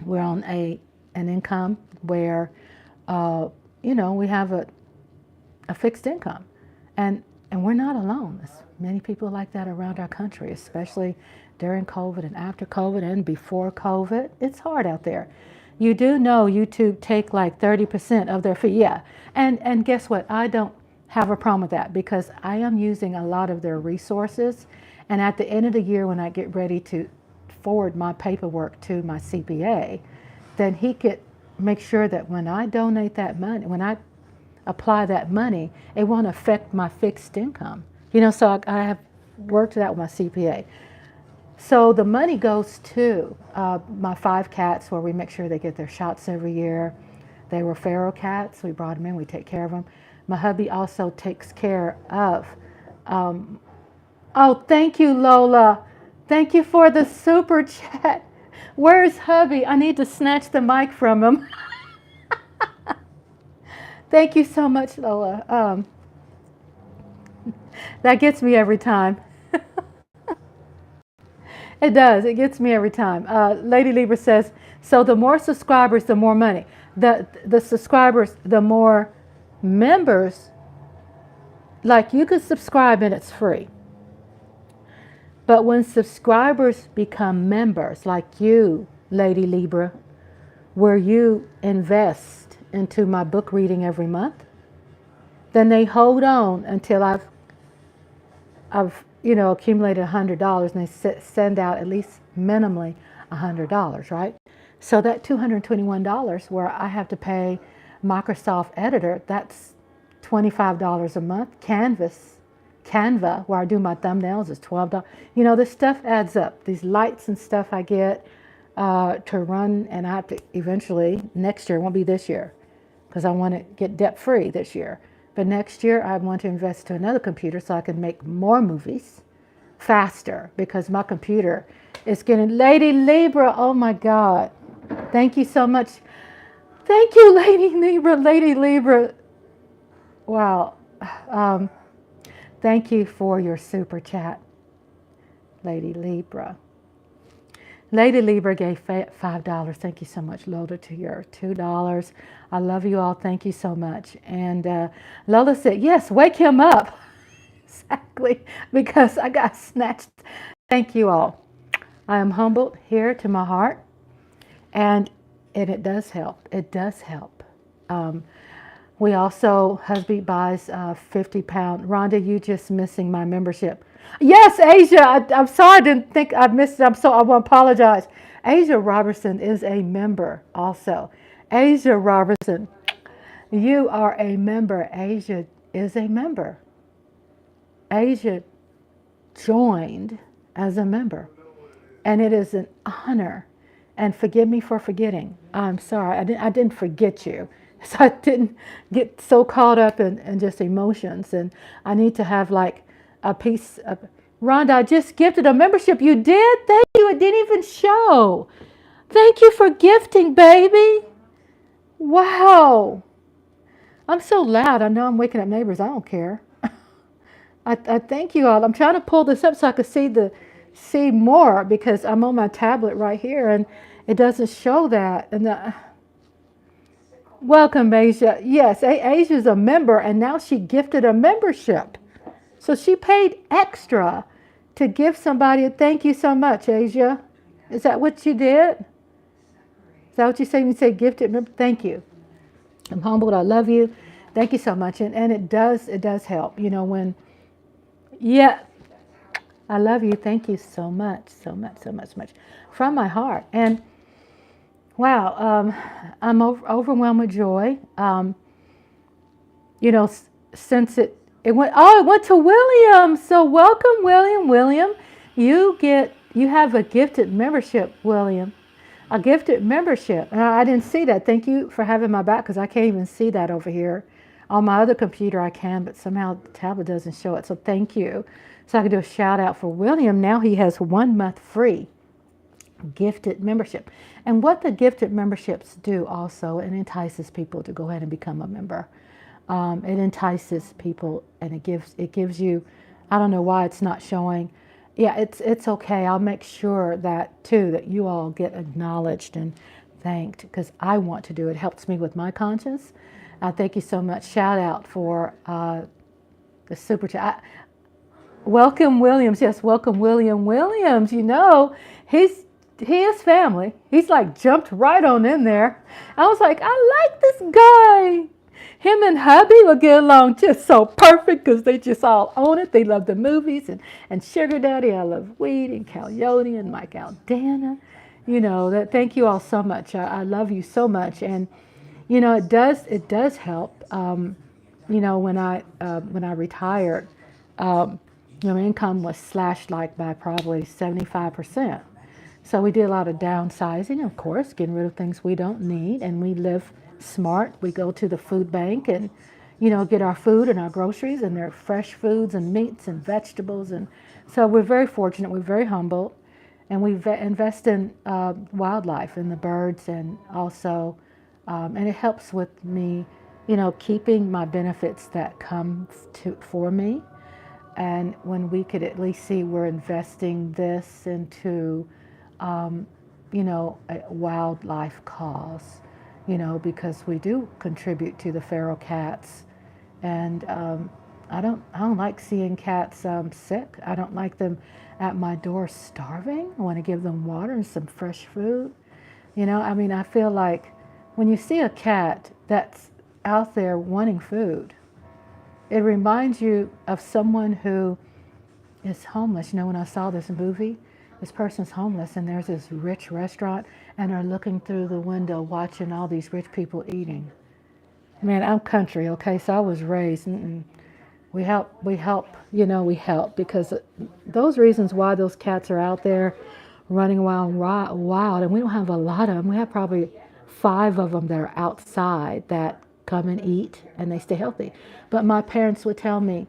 We're on an income where, we have a fixed income. And And we're not alone. There's many people like that around our country, especially during COVID and after COVID and before COVID. It's hard out there. You do know YouTube take like 30% of their fee. Yeah. And guess what? I don't have a problem with that because I am using a lot of their resources. And at the end of the year, when I get ready to forward my paperwork to my CPA, then he could make sure that when I donate that money, when I apply that money, it won't affect my fixed income. So I have worked it out with my CPA. So the money goes to my 5 cats where we make sure they get their shots every year. They were feral cats. We brought them in. We take care of them. My hubby also takes care of. Oh, thank you, Lola. Thank you for the super chat. Where's hubby? I need to snatch the mic from him. Thank you so much, Lola. That gets me every time. It does. It gets me every time. Lady Libra says, so the more subscribers, the more money. The subscribers, the more members. Like you could subscribe and it's free. But when subscribers become members, like you, Lady Libra, where you invest into my book reading every month, then they hold on until I've accumulated $100, and they send out at least minimally $100, right? So that $221 where I have to pay Microsoft Editor, that's $25 a month. Canva, where I do my thumbnails, is $12. This stuff adds up. These lights and stuff I get to run, and I have to eventually, next year, it won't be this year, because I want to get debt free this year. But next year, I want to invest to another computer so I can make more movies faster, because my computer is getting... Lady Libra, oh my God. Thank you so much. Thank you, Lady Libra. Lady Libra. Wow. Thank you for your super chat, Lady Libra. Lady Libra gave $5. Thank you so much, Lola, to your $2. I love you all. Thank you so much. And Lola said, yes, wake him up. Exactly, because I got snatched. Thank you all. I am humbled here to my heart. And it does help. It does help. We also, hubby buys 50-pound. Rhonda, you just missing my membership. Yes, Asia, I'm sorry, I didn't think I missed it. I want to apologize. Asia Robertson is a member also. Asia Robertson, you are a member. Asia is a member. Asia joined as a member. And it is an honor. And forgive me for forgetting. I'm sorry, I didn't forget you. So I didn't get so caught up in just emotions. And I need to have like a piece of... Rhonda, I just gifted a membership. You did? Thank you. It didn't even show. Thank you for gifting, baby. Wow. I'm so loud. I know I'm waking up neighbors. I don't care. I thank you all. I'm trying to pull this up so I can see more, because I'm on my tablet right here and it doesn't show that. And welcome, Asia. Yes, Asia's a member, and now she gifted a membership. So she paid extra to give somebody. Thank you so much, Asia. Is that what you did? Is that what you say when you say gifted? Thank you. I'm humbled. I love you. Thank you so much. And it does help. Yeah, I love you. Thank you so much, so much, so much, so much. From my heart. And wow, I'm overwhelmed with joy. Since it went to William. So welcome, William. William, you have a gifted membership, William. A gifted membership. And I didn't see that. Thank you for having my back, because I can't even see that over here. On my other computer I can, but somehow the tablet doesn't show it. So thank you. So I can do a shout out for William. Now he has 1 month free gifted membership. And what the gifted memberships do also, it entices people to go ahead and become a member. It entices people, and it gives you, I don't know why it's not showing. Yeah, it's okay. I'll make sure that too, that you all get acknowledged and thanked, because I want to do it. It helps me with my conscience. Thank you so much. Shout out for The super chat. Welcome Williams. Yes, welcome William Williams. You know, he is family. He's like jumped right on in there. I was like, I like this guy. Him and hubby will get along just so perfect because they just all own it. They love the movies and Sugar Daddy. I love Weed and Coyote and Mike Aldana. You know, that. Thank you all so much. I love you so much. And, you know, it does help. You know, when I retired, you know, income was slashed like by probably 75%. So we did a lot of downsizing, of course, getting rid of things we don't need, and we live smart. We go to the food bank and, you know, get our food and our groceries, and they're fresh foods and meats and vegetables. And so we're very fortunate. We're very humble, and we invest in wildlife and the birds, and also, and it helps with me, you know, keeping my benefits that come for me. And when we could at least see we're investing this into, you know, a wildlife cause, you know, because we do contribute to the feral cats. And I don't like seeing cats sick. I don't like them at my door starving. I want to give them water and some fresh food. You know, I mean, I feel like when you see a cat that's out there wanting food, it reminds you of someone who is homeless. You know, when I saw this movie, this person's homeless and there's this rich restaurant and they're looking through the window watching all these rich people eating. Man, I'm country, okay? So I was raised, we help, you know, we help because those reasons why those cats are out there running wild, and we don't have a lot of them. We have probably 5 of them that are outside that come and eat and they stay healthy. But my parents would tell me,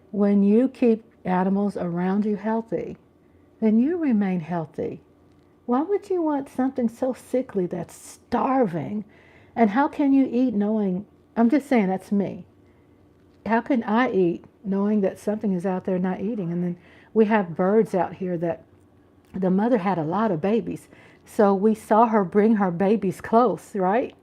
when you keep animals around you healthy, then you remain healthy. Why would you want something so sickly that's starving? And how can you eat knowing, I'm just saying, that's me. How can I eat knowing that something is out there not eating? And then we have birds out here that the mother had a lot of babies. So we saw her bring her babies close, right?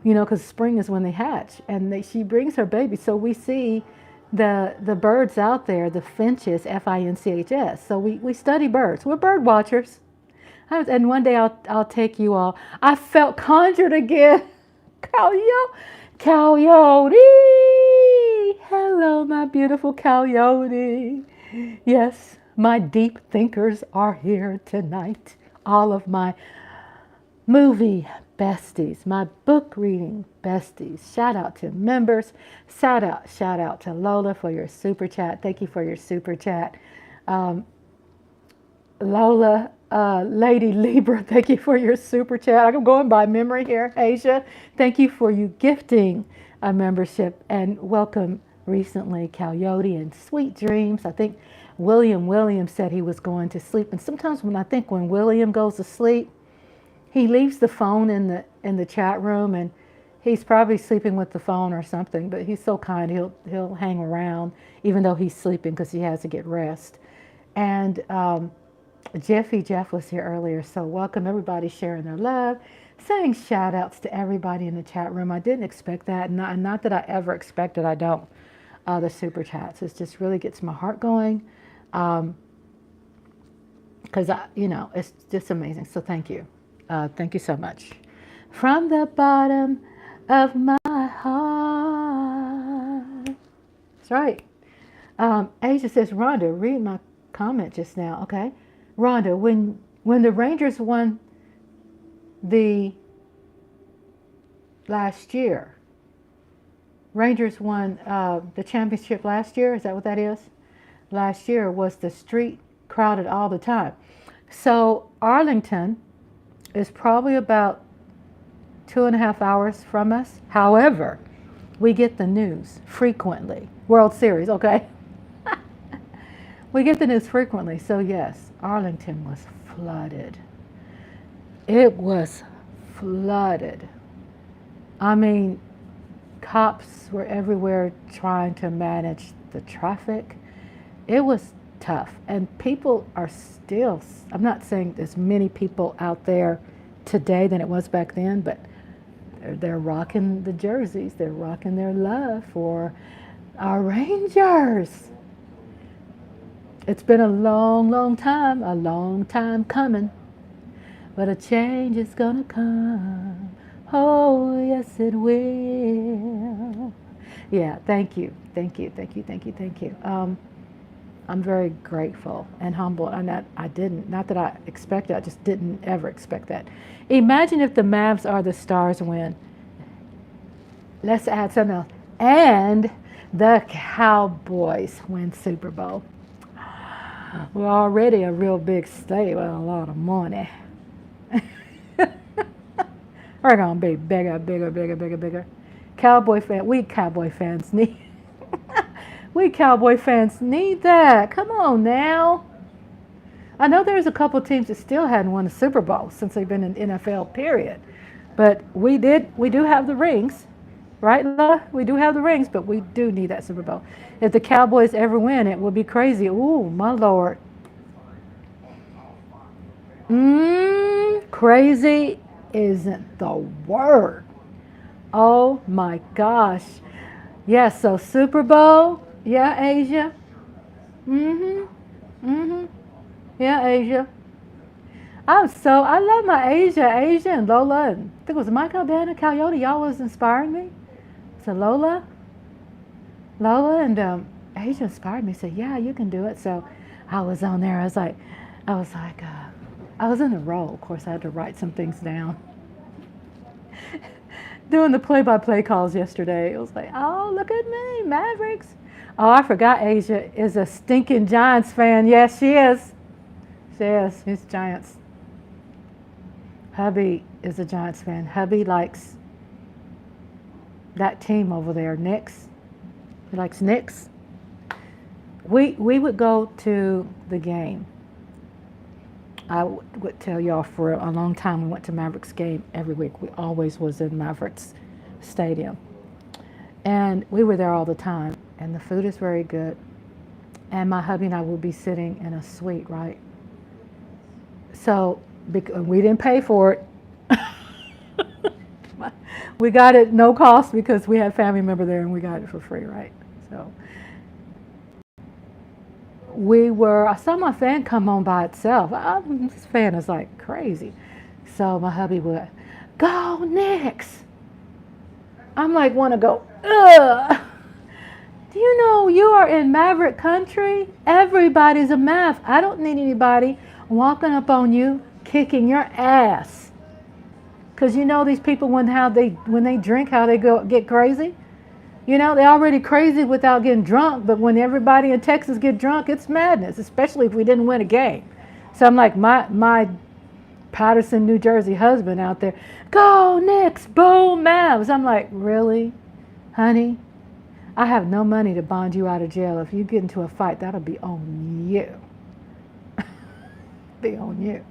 You know, because spring is when they hatch, and she brings her baby. So we see the birds out there, the finches, Finchs. So we study birds. We're bird watchers. And one day I'll take you all. I felt conjured again. Coyote. Hello, my beautiful coyote. Yes, my deep thinkers are here tonight. All of my movie besties, my book reading besties. Shout out to members. Shout out to Lola for your super chat. Thank you for your super chat. Lola, Lady Libra, thank you for your super chat. I'm going by memory here. Asia, thank you for you gifting a membership, and welcome recently Coyote and Sweet Dreams. I think William said he was going to sleep, and sometimes when William goes to sleep, he leaves the phone in the chat room, and he's probably sleeping with the phone or something, but he's so kind. He'll hang around even though he's sleeping because he has to get rest. And Jeff was here earlier, so welcome everybody sharing their love, saying shout outs to everybody in the chat room. I didn't expect that, not that I ever expected. I don't. The super chats, it just really gets my heart going, because you know, it's just amazing. So thank you. Thank you so much. From the bottom of my heart. That's right. Asia says, Rhonda, read my comment just now. Okay. Rhonda, when the Rangers won the last year, Rangers won the championship last year. Is that what that is? Last year was the street crowded all the time. So Arlington is probably about 2.5 hours from us. However, we get the news frequently. World Series, okay? We get the news frequently. So yes, Arlington was flooded. It was flooded. I mean, cops were everywhere trying to manage the traffic. It was tough, and people are still, I'm not saying there's many people out there today than it was back then, but they're rocking the jerseys, they're rocking their love for Our Rangers. It's been a long time coming, but a change is gonna come. Oh, yes, it will. Yeah, thank you. I'm very grateful and humble, and that I didn't, not that I expected, I just didn't ever expect that. Imagine if the Mavs are the Stars win. Let's add something else. And the Cowboys win Super Bowl. We're already a real big state with a lot of money. We're gonna be bigger. Cowboy fans need we Cowboy fans need that. Come on now. I know there's a couple teams that still hadn't won a Super Bowl since they've been in NFL period. But we do have the rings, right, Lola? We do have the rings, but we do need that Super Bowl. If the Cowboys ever win, it will be crazy. Ooh, my Lord. Crazy isn't the word. Oh my gosh. Yes, so Super Bowl, yeah, Asia. Yeah, Asia. I love my Asia and Lola, and I think it was Michael, Dan, and Coyote. Y'all was inspiring me. So Lola and Asia inspired me. Said, yeah, you can do it. So I was on there. I was like, I was in a role. Of course, I had to write some things down. Doing the play-by-play calls yesterday. It was like, oh, look at me, Mavericks. Oh, I forgot Asia is a stinking Giants fan. Yes, she is. She is. She's Giants. Hubby is a Giants fan. Hubby likes that team over there, Knicks. He likes Knicks. We would go to the game. I would tell y'all for a long time we went to Mavericks game every week. We always was in Mavericks Stadium. And we were there all the time. And the food is very good. And my hubby and I would be sitting in a suite, right? So we didn't pay for it. We got it no cost because we had family member there and we got it for free, right? So I saw my fan come on by itself. This fan is like crazy. So my hubby would, go Knicks. I'm like, want to go, ugh. Do you know you are in Maverick country? Everybody's a Mav. I don't need anybody walking up on you, kicking your ass. Because you know these people, when they drink, how they get crazy? You know, they're already crazy without getting drunk, but when everybody in Texas get drunk, it's madness, especially if we didn't win a game. So I'm like, my Patterson, New Jersey husband out there, go Knicks, boom, Mavs. I'm like, really, honey? I have no money to bond you out of jail. If you get into a fight, that'll be on you. Be on you.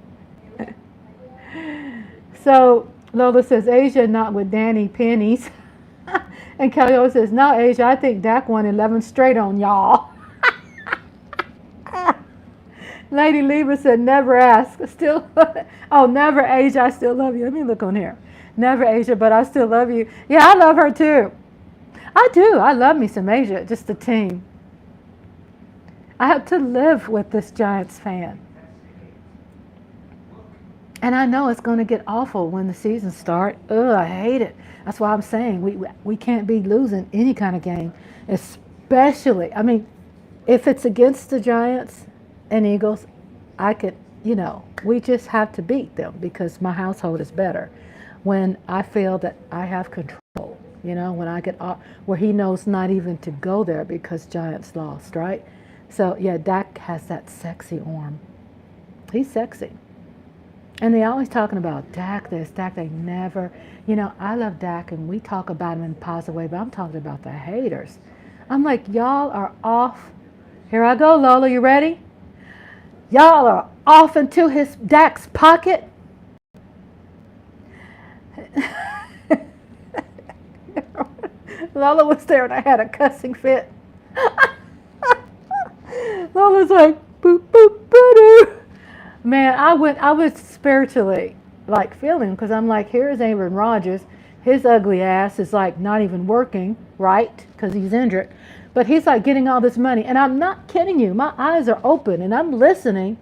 So Lola says, Asia not with Danny Pennies. And Kelly says, no, Asia, I think Dak won 11 straight on y'all. Lady Libra said, never ask. Still, oh, never, Asia, I still love you. Let me look on here. Never, Asia, but I still love you. Yeah, I love her too. I do. I love me some Asia, just the team. I have to live with this Giants fan. And I know it's going to get awful when the season starts. Ugh, I hate it. That's why I'm saying we can't be losing any kind of game, especially, I mean, if it's against the Giants and Eagles, I could, we just have to beat them because my household is better. When I feel that I have control, when I get off, where he knows not even to go there because Giants lost, right? So, yeah, Dak has that sexy arm. He's sexy. And they always talking about Dak this, Dak, they never, I love Dak and we talk about him in a positive way, but I'm talking about the haters. I'm like, y'all are off. Here I go, Lola, you ready? Y'all are off into his Dak's pocket. Lola was there and I had a cussing fit. Lola's like, boop, boop, boo-doo. Man, I was spiritually like feeling because I'm like, here's Aaron Rodgers. His ugly ass is like not even working, right? Because he's injured. But he's like getting all this money. And I'm not kidding you. My eyes are open and I'm listening.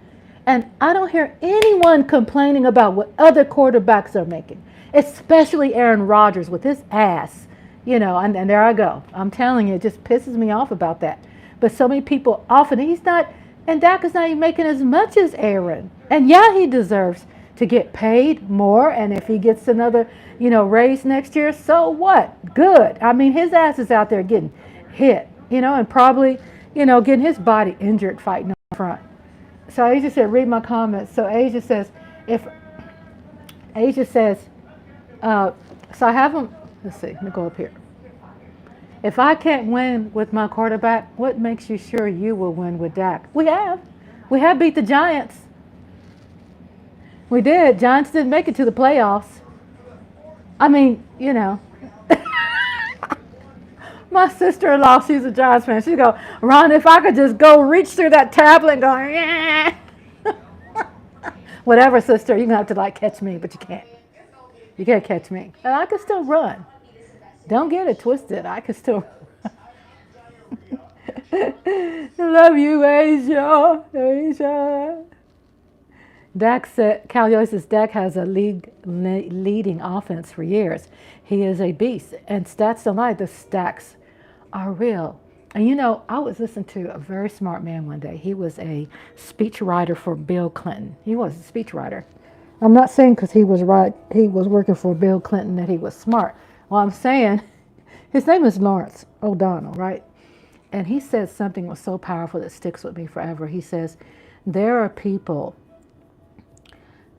And I don't hear anyone complaining about what other quarterbacks are making, especially Aaron Rodgers with his ass. And there I go. I'm telling you, it just pisses me off about that. But so many people often, and Dak is not even making as much as Aaron. And yeah, he deserves to get paid more. And if he gets another, raise next year, so what? Good. I mean, his ass is out there getting hit, and probably, getting his body injured fighting up front. So Asia said, read my comments. So Asia says, so I have them, let's see, let me go up here. If I can't win with my quarterback, what makes you sure you will win with Dak? We have beat the Giants. We did. Giants didn't make it to the playoffs. I mean, my sister-in-law, she's a Giants fan. She go, Ron, if I could just go reach through that tablet and go, yeah. Whatever, sister, you're going to have to catch me, but you can't. You can't catch me. And I can still run. Don't get it twisted. I can still I love you, Asia. Asia. Dak said, Cal says Dak has a leading offense for years. He is a beast. And stats don't lie. The stats are real. And I was listening to a very smart man one day. He was a speechwriter for Bill Clinton. He was a speechwriter. I'm not saying because he was working for Bill Clinton that he was smart. Well, I'm saying his name is Lawrence O'Donnell, right? And he said something was so powerful that sticks with me forever. He says, there are people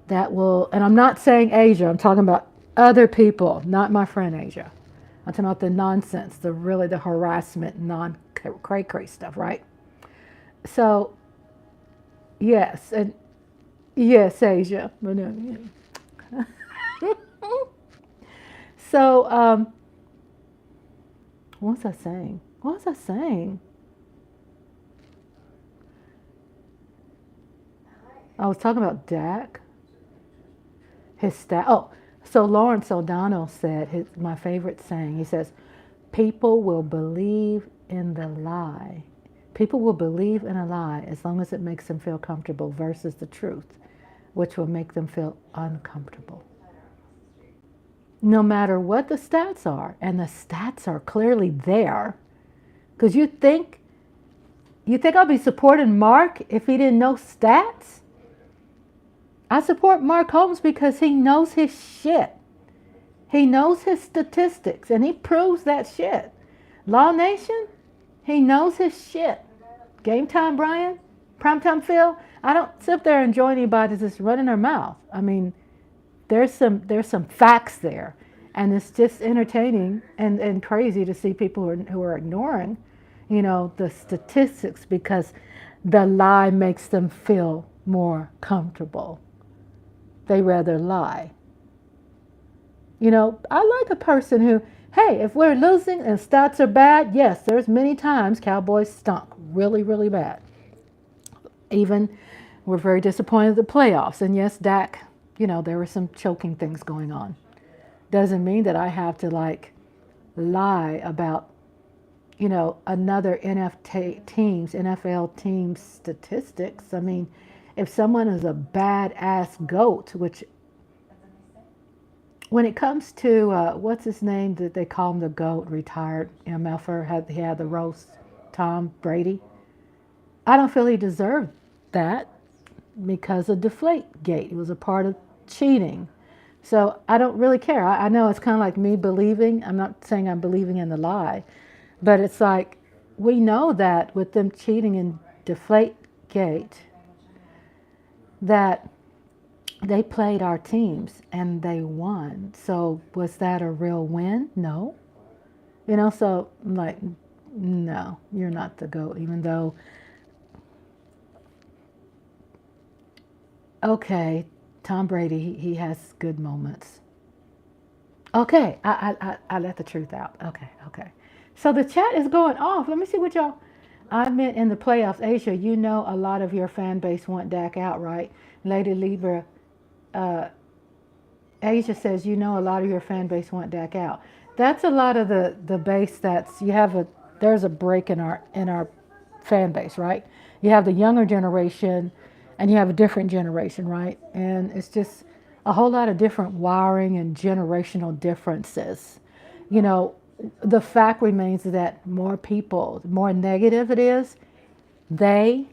that will, and I'm not saying Asia, I'm talking about other people, not my friend Asia. I'm talking about the nonsense, the harassment, cray stuff, right? So, yes, and yes, Asia. So, what was I saying? I was talking about Dak. His stat. Oh, so Lawrence O'Donnell said my favorite saying. He says, "People will believe in the lie. People will believe in a lie as long as it makes them feel comfortable versus the truth, which will make them feel uncomfortable." No matter what the stats are, and the stats are clearly there, because you think I'll be supporting Mark if he didn't know stats? I support Mark Holmes because he knows his shit. He knows his statistics, and he proves that shit. Law Nation, he knows his shit. Game Time Brian, Primetime Phil, I don't sit there and enjoy anybody just running their mouth. I mean, there's some facts there, and it's just entertaining and crazy to see people who are ignoring, the statistics because the lie makes them feel more comfortable. They rather lie. I like a person who, hey, if we're losing and stats are bad, yes, there's many times Cowboys stunk really, really bad. Even we're very disappointed at the playoffs, and yes, Dak. There were some choking things going on. Doesn't mean that I have to lie about, another NFL team's statistics. I mean, if someone is a badass GOAT, which when it comes to, what's his name that they call him the GOAT, retired MFer, he had the roast, Tom Brady. I don't feel he deserved that because of Deflategate. It was a part of cheating. So I don't really care. I know it's kind of like me believing. I'm not saying I'm believing in the lie, but it's like we know that with them cheating in Deflategate that they played our teams and they won. So was that a real win? No. So I'm like, no, you're not the GOAT, even though, okay, Tom Brady, he has good moments. Okay, I let the truth out. Okay. So the chat is going off. Let me see what y'all. I meant in the playoffs, Asia. A lot of your fan base want Dak out, right? Lady Libra, Asia says, a lot of your fan base want Dak out. That's a lot of the base that's you have there's a break in our fan base, right? You have the younger generation, and you have a different generation, right? And it's just a whole lot of different wiring and generational differences. You know, the fact remains that more people, the more negative it is, they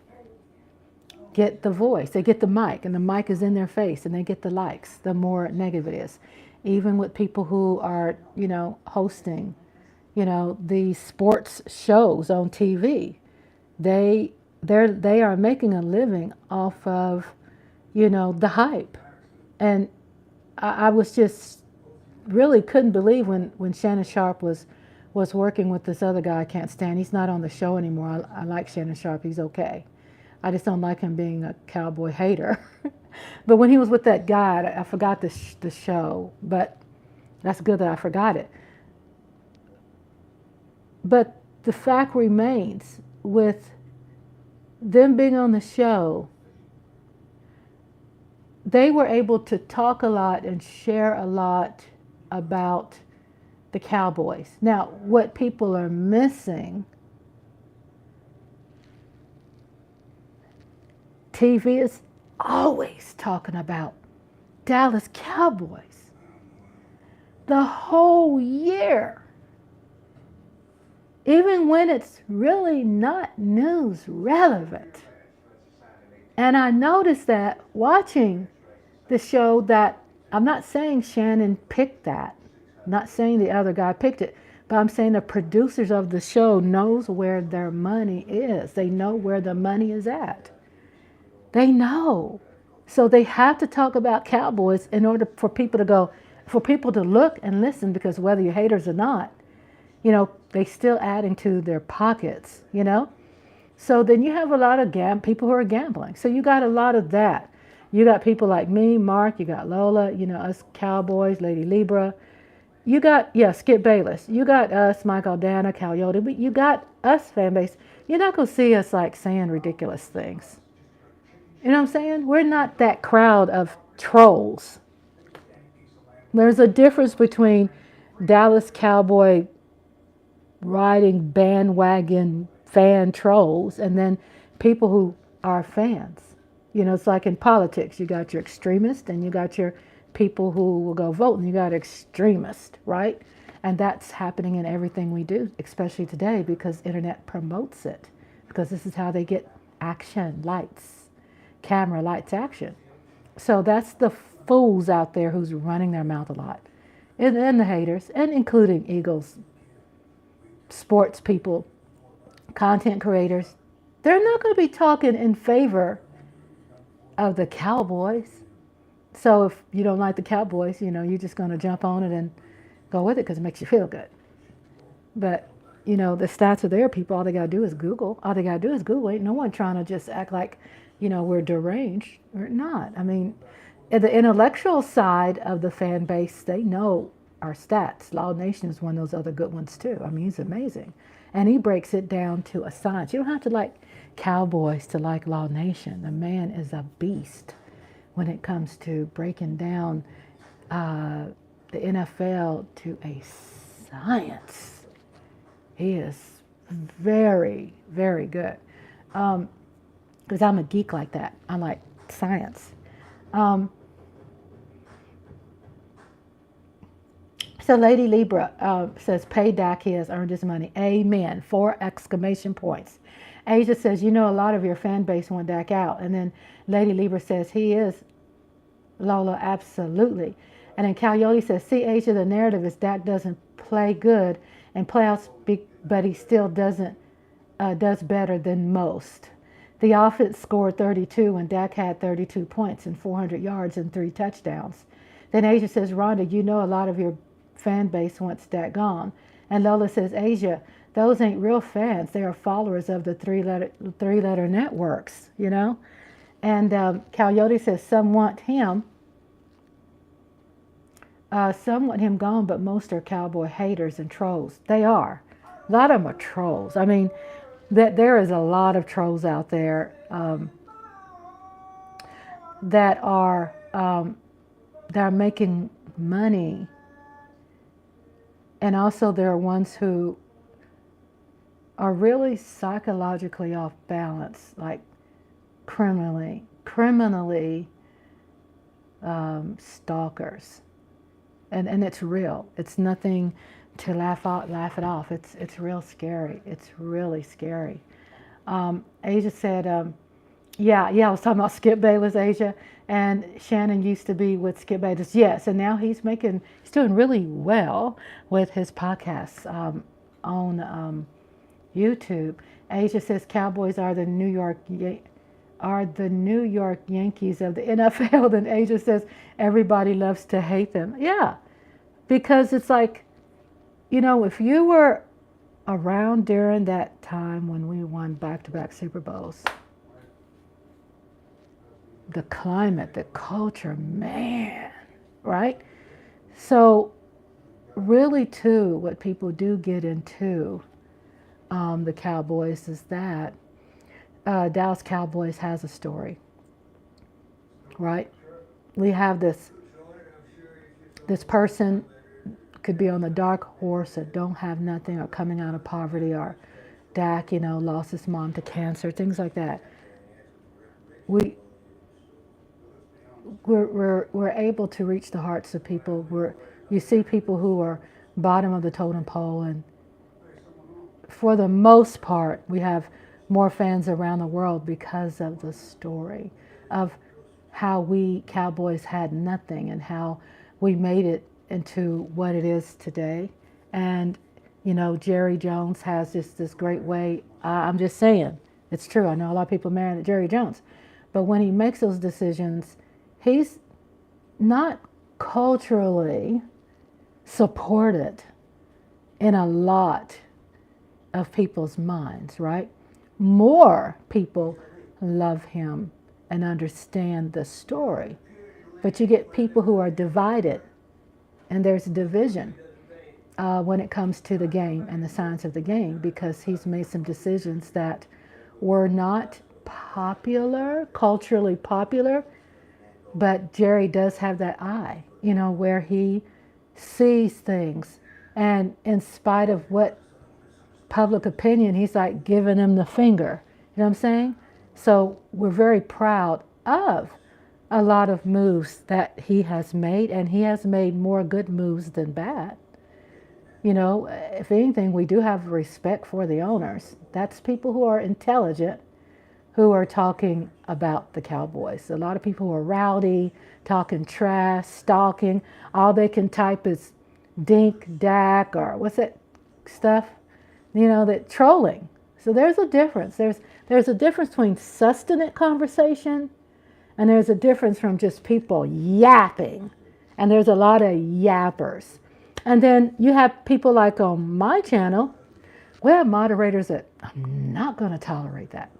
get the voice, they get the mic, and the mic is in their face, and they get the likes, the more negative it is. Even with people who are, hosting, these sports shows on TV, they they are making a living off of, the hype. And I was just really couldn't believe when Shannon Sharp was working with this other guy I can't stand. He's not on the show anymore. I like Shannon Sharp. He's okay. I just don't like him being a cowboy hater. But when he was with that guy, I forgot the show, but that's good that I forgot it. But the fact remains, with them being on the show, they were able to talk a lot and share a lot about the Cowboys. Now, what people are missing, TV is always talking about Dallas Cowboys the whole year, even when it's really not news relevant. And I noticed that watching the show, that I'm not saying Shannon picked that. I'm not saying the other guy picked it, but I'm saying the producers of the show knows where their money is. They know where the money is at. They know. So they have to talk about Cowboys in order for people to go, for people to look and listen, because whether you're haters or not, they still adding to their pockets, So then you have a lot of people who are gambling. So you got a lot of that. You got people like me, Mark, you got Lola, us Cowboys, Lady Libra. You got, Skip Bayless. You got us, Mike Aldana, Cal Yoda. But you got us, fan base. You're not going to see us like saying ridiculous things. You know what I'm saying? We're not that crowd of trolls. There's a difference between Dallas Cowboy riding bandwagon fan trolls and then people who are fans. It's like in politics. You got your extremists and you got your people who will go vote, and you got extremists, right? And that's happening in everything we do, especially today, because internet promotes it. Because this is how they get action, lights, camera, lights, action. So that's the fools out there who's running their mouth a lot. And the haters, and including Eagles, sports people, content creators. They're not going to be talking in favor of the Cowboys. So if you don't like the Cowboys, you're just going to jump on it and go with it because it makes you feel good. But, the stats are there, people. All they got to do is Google. All they got to do is Google. Ain't no one trying to just act like, we're deranged. We're not. I mean, the intellectual side of the fan base, they know our stats. Loud Nation is one of those other good ones too. I mean, he's amazing. And he breaks it down to a science. You don't have to like Cowboys to like Loud Nation. The man is a beast when it comes to breaking down the NFL to a science. He is very, very good. Because I'm a geek like that. I like science. So Lady Libra says, pay Dak, he has earned his money. Amen. 4 exclamation points. Asia says, a lot of your fan base want Dak out. And then Lady Libra says, he is, Lola, absolutely. And then Coyote says, see, Asia, the narrative is Dak doesn't play good and playoffs, but he still does better than most. The offense scored 32 and Dak had 32 points and 400 yards and 3 touchdowns. Then Asia says, Rhonda, a lot of your fan base wants Dak gone. And Lola says, Asia, those ain't real fans. They are followers of the three-letter networks, And Coyote says, some want him gone, but most are Cowboy haters and trolls. They are. A lot of them are trolls. I mean, there is a lot of trolls out there that are making money. And also there are ones who are really psychologically off balance, like criminally stalkers, and it's real. It's nothing to laugh it off. It's real scary. It's really scary. Asia said, yeah, I was talking about Skip Bayless, Asia, and Shannon used to be with Skip Bayless. Yes, and now he's doing really well with his podcasts on YouTube. Asia says Cowboys are the New York Yankees of the NFL. Then Asia says everybody loves to hate them. Yeah, because it's like, if you were around during that time when we won back-to-back Super Bowls, the climate, the culture, man, right? So really too, what people do get into the Cowboys is that Dallas Cowboys has a story, right? We have this person could be on the dark horse or don't have nothing or coming out of poverty, or Dak, lost his mom to cancer, things like that. We're able to reach the hearts of people. You see people who are bottom of the totem pole, and for the most part, we have more fans around the world because of the story of how we Cowboys had nothing and how we made it into what it is today. And, Jerry Jones has this great way. I'm just saying, it's true. I know a lot of people mad at Jerry Jones. But when he makes those decisions, he's not culturally supported in a lot of people's minds, right? More people love him and understand the story. But you get people who are divided, and there's division when it comes to the game and the science of the game, because he's made some decisions that were not culturally popular, but Jerry does have that eye, where he sees things, and in spite of what public opinion, he's like giving them the finger. You know what I'm saying? So we're very proud of a lot of moves that he has made, and he has made more good moves than bad. If anything, we do have respect for the owners. That's people who are intelligent, who are talking about the Cowboys. A lot of people who are rowdy, talking trash, stalking. All they can type is dink, dak, or what's that stuff? That trolling. So there's a difference. There's a difference between sustenance conversation, and there's a difference from just people yapping. And there's a lot of yappers. And then you have people like on my channel, we have moderators that, I'm not going to tolerate that.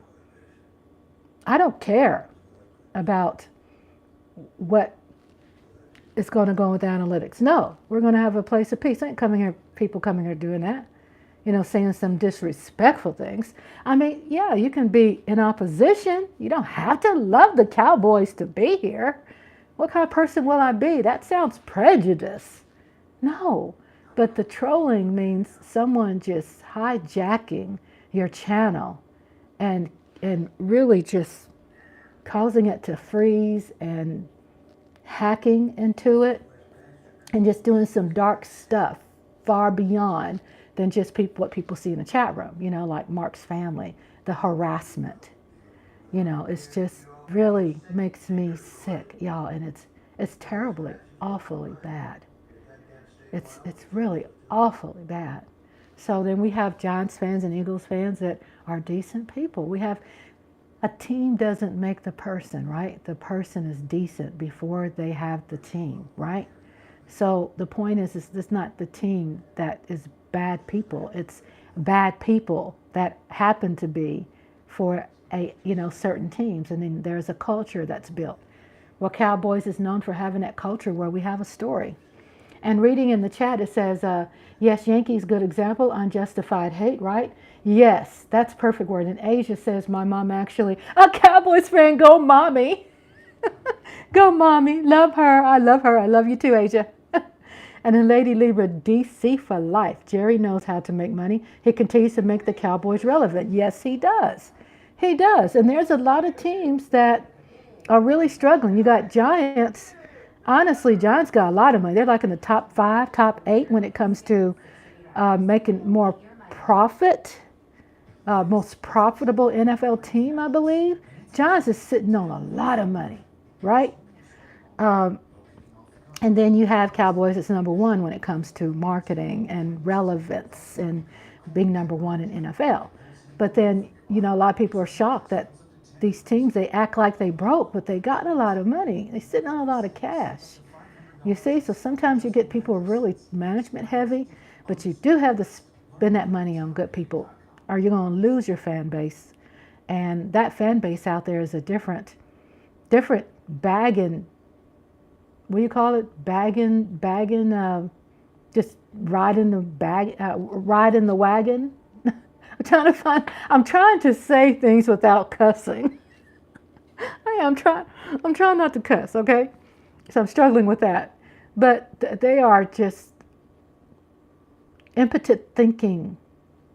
I don't care about what is going to go with analytics. No, we're going to have a place of peace. Ain't people coming here doing that. Saying some disrespectful things. I mean, yeah, you can be in opposition. You don't have to love the Cowboys to be here. What kind of person will I be? That sounds prejudice. No, but the trolling means someone just hijacking your channel and really just causing it to freeze and hacking into it and just doing some dark stuff far beyond than just what people see in the chat room, like Mark's family, the harassment. It's just really makes me sick, y'all, and it's terribly, awfully bad. It's really awfully bad. So then we have Giants fans and Eagles fans that are decent people. We have a team doesn't make the person, right? The person is decent before they have the team, right? So the point is it's not the team that is bad people. It's bad people that happen to be for certain teams, and then there's a culture that's built. Well, Cowboys is known for having that culture where we have a story. And reading in the chat, it says, yes, Yankees, good example, unjustified hate, right? Yes, that's perfect word. And Asia says, my mom actually, a Cowboys fan, go mommy. Go mommy, love her. I love her. I love you too, Asia. And then Lady Libra, DC for life. Jerry knows how to make money. He continues to make the Cowboys relevant. Yes, he does. He does. And there's a lot of teams that are really struggling. You got Giants. Honestly, Giants got a lot of money. They're like in the top 5, top 8 when it comes to making more profit. Most profitable NFL team, I believe. Giants is sitting on a lot of money, right? And then you have Cowboys that's number 1 when it comes to marketing and relevance and being number 1 in NFL. But then, a lot of people are shocked that these teams, they act like they broke, but they got a lot of money. They're sitting on a lot of cash. You see, so sometimes you get people really management heavy, but you do have to spend that money on good people, or you're going to lose your fan base. And that fan base out there is a different bagging. What do you call it? Bagging, just riding the wagon. I'm trying to say things without cussing. I'm trying not to cuss, okay? So I'm struggling with that. But they are just impotent thinking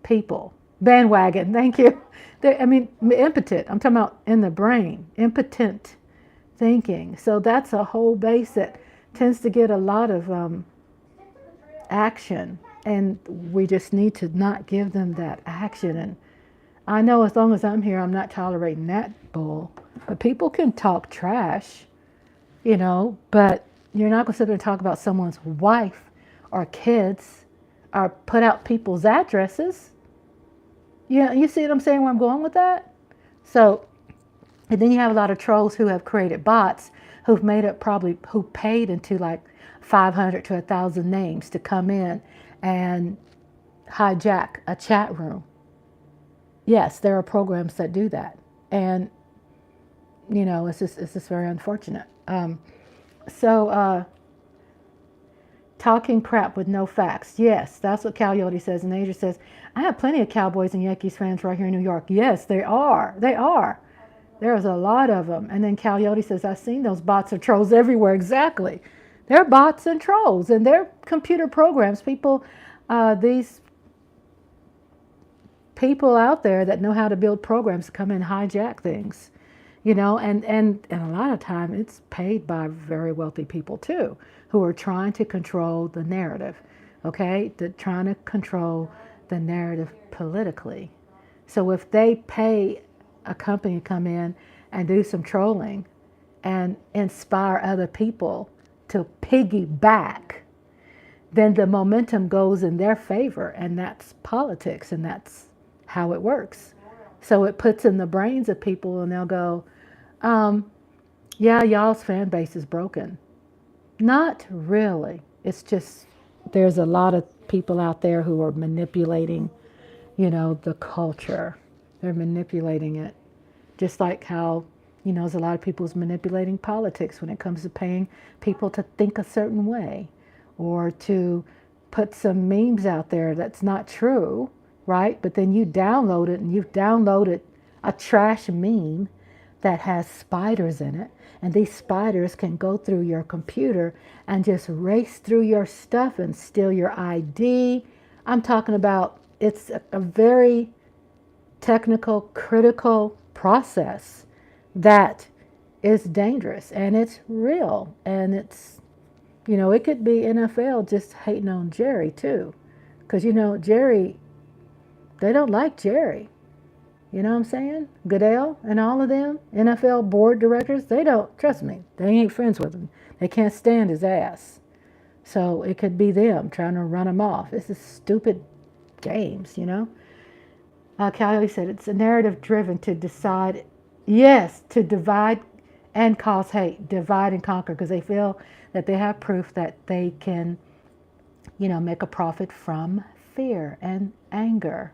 people. Bandwagon, thank you. Impotent. I'm talking about in the brain. Impotent thinking. So that's a whole base that tends to get a lot of action, and we just need to not give them that action. And I know as long as I'm here, I'm not tolerating that bull. But people can talk trash, but you're not going to sit there and talk about someone's wife or kids or put out people's addresses. You see what I'm saying, where I'm going with that? So, and then you have a lot of trolls who have created bots who paid into like 500 to 1,000 names to come in and hijack a chat room. Yes, there are programs that do that. And, it's just very unfortunate. Talking crap with no facts. Yes, that's what Coyote says. And Asia says, I have plenty of Cowboys and Yankees fans right here in New York. Yes, they are. They are. There's a lot of them. And then Coyote says, I've seen those bots and trolls everywhere. Exactly. They're bots and trolls, and they're computer programs. These people out there that know how to build programs come and hijack things, and a lot of time it's paid by very wealthy people too, who are trying to control the narrative, okay? They're trying to control the narrative politically. So if they pay a company to come in and do some trolling and inspire other people to piggyback, then the momentum goes in their favor, and that's politics, and that's how it works. So it puts in the brains of people, and they'll go, yeah, y'all's fan base is broken. Not really. It's just there's a lot of people out there who are manipulating, the culture. They're manipulating it. Just like how, there's a lot of people who's manipulating politics when it comes to paying people to think a certain way, or to put some memes out there that's not true, right? But then you download it, and you've downloaded a trash meme that has spiders in it, and these spiders can go through your computer and just race through your stuff and steal your ID. I'm talking about, it's a very technical, critical process that is dangerous, and it's real, and it's, it could be NFL just hating on Jerry too, because Jerry, they don't like Jerry. You know what I'm saying? Goodell and all of them, NFL board directors, they don't, trust me, they ain't friends with him. They can't stand his ass. So it could be them trying to run him off. This is stupid games, Callie said it's a narrative driven to decide, yes, to divide and cause hate, divide and conquer, because they feel that they have proof that they can, make a profit from fear and anger.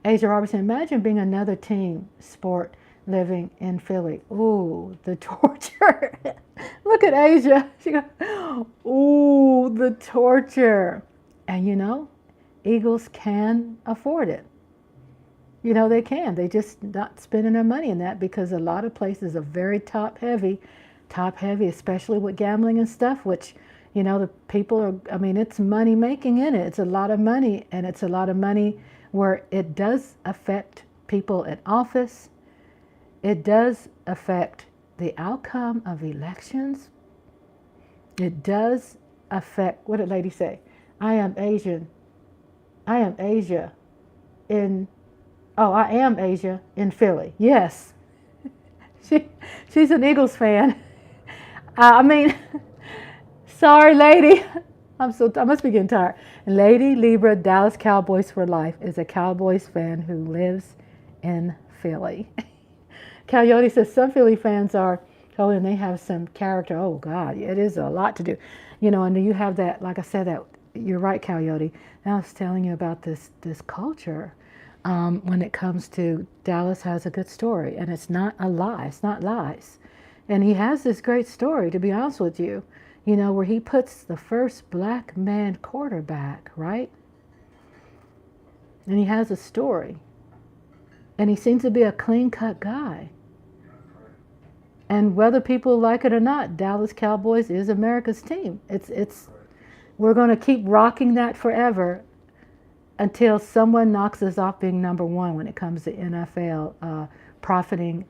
Asia Robertson, imagine being another team sport living in Philly. Ooh, the torture. Look at Asia. She goes, ooh, the torture. And Eagles can afford it. They can. They just not spending their money in that, because a lot of places are very top heavy, especially with gambling and stuff, which You know, the people are, I mean, it's money making in it. It's a lot of money, and it's a lot of money where it does affect people in office. It does affect the outcome of elections. It does affect, what did lady say? I am Asian. I am Asia in, oh, I am Asia in Philly. Yes. She's an Eagles fan. I mean, sorry, lady. I must be getting tired. Lady Libra, Dallas Cowboys for life, is a Cowboys fan who lives in Philly. Coyote says some Philly fans are, oh, and they have some character. Oh God, it is a lot to do. You know, and you have that, like I said, that you're right, Coyote. I was telling you about this culture. When it comes to Dallas has a good story, and it's not a lie. It's not lies. And he has this great story, to be honest with you, you know, where he puts the first black man quarterback, right? And he has a story. And he seems to be a clean-cut guy. And whether people like it or not, Dallas Cowboys is America's team. We're going to keep rocking that forever until someone knocks us off being number one when it comes to NFL profiting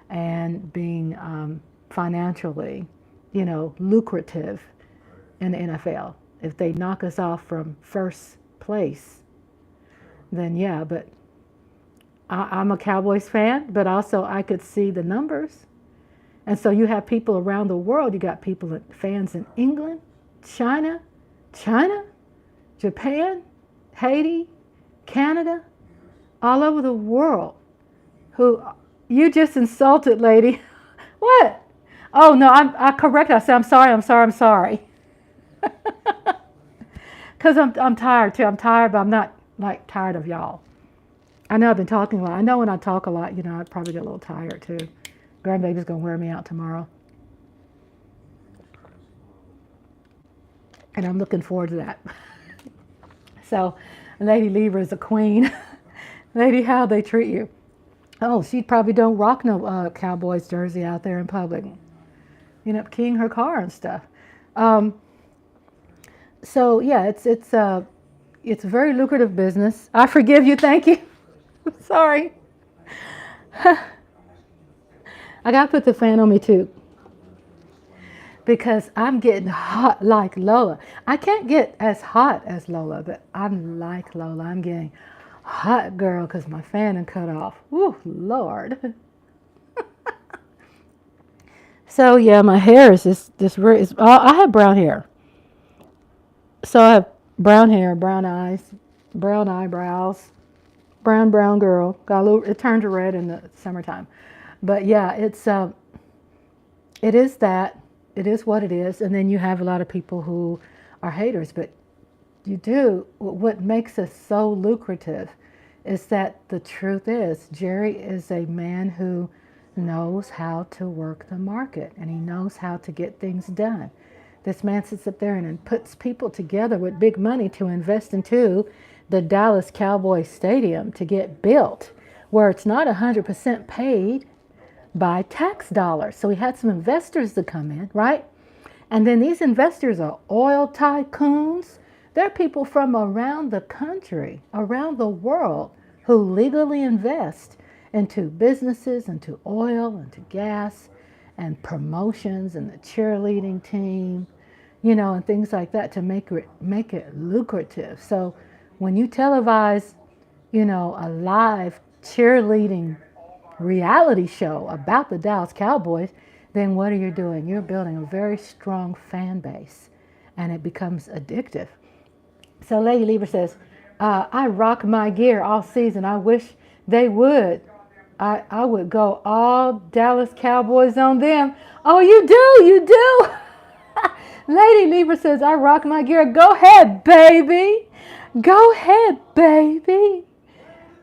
and being financially, you know, lucrative in the NFL. If they knock us off from first place, then yeah, but I'm a Cowboys fan, but also I could see the numbers. And so you have people around the world. You got people, fans in England, China, Japan, Haiti, Canada, all over the world, who you just insulted, lady. What? Oh no, I correct. I said I'm sorry. Because I'm tired too. I'm tired, but I'm not like tired of y'all. I know I've been talking a lot. I know when I talk a lot, you know, I'd probably get a little tired too. Grandbaby's gonna wear me out tomorrow, and I'm looking forward to that. So, Lady Libra is a queen. Lady, how they treat you? Oh, she probably don't rock no Cowboys jersey out there in public. You know, keying her car and stuff. So yeah, it's a very lucrative business. I forgive you. Thank you. Sorry. I gotta put the fan on me too, because I'm getting hot like Lola. I can't get as hot as Lola, but I'm like Lola. I'm getting hot, girl, because my fan is cut off. Woo, Lord. So yeah, my hair is this I have brown hair. So I have brown hair, brown eyes, brown eyebrows, brown girl. Got a little, it turned to red in the summertime. But yeah, it is that. It is what it is. And then you have a lot of people who are haters. But what makes us so lucrative is that the truth is, Jerry is a man who knows how to work the market, and he knows how to get things done. This man sits up there and puts people together with big money to invest into the Dallas Cowboys Stadium to get built, where it's not 100% paid by tax dollars. So he had some investors to come in, right? And then these investors are oil tycoons. They're people from around the country, around the world, who legally invest into businesses, into oil, into gas, and promotions, and the cheerleading team, you know, and things like that to make it lucrative. So when you televise, you know, a live cheerleading reality show about the Dallas Cowboys, then what are you doing? You're building a very strong fan base, and it becomes addictive. So Lady Libra says, I rock my gear all season. I wish they would. I would go all Dallas Cowboys on them. Oh, you do. Lady Libra says, I rock my gear. Go ahead, baby. Go ahead, baby.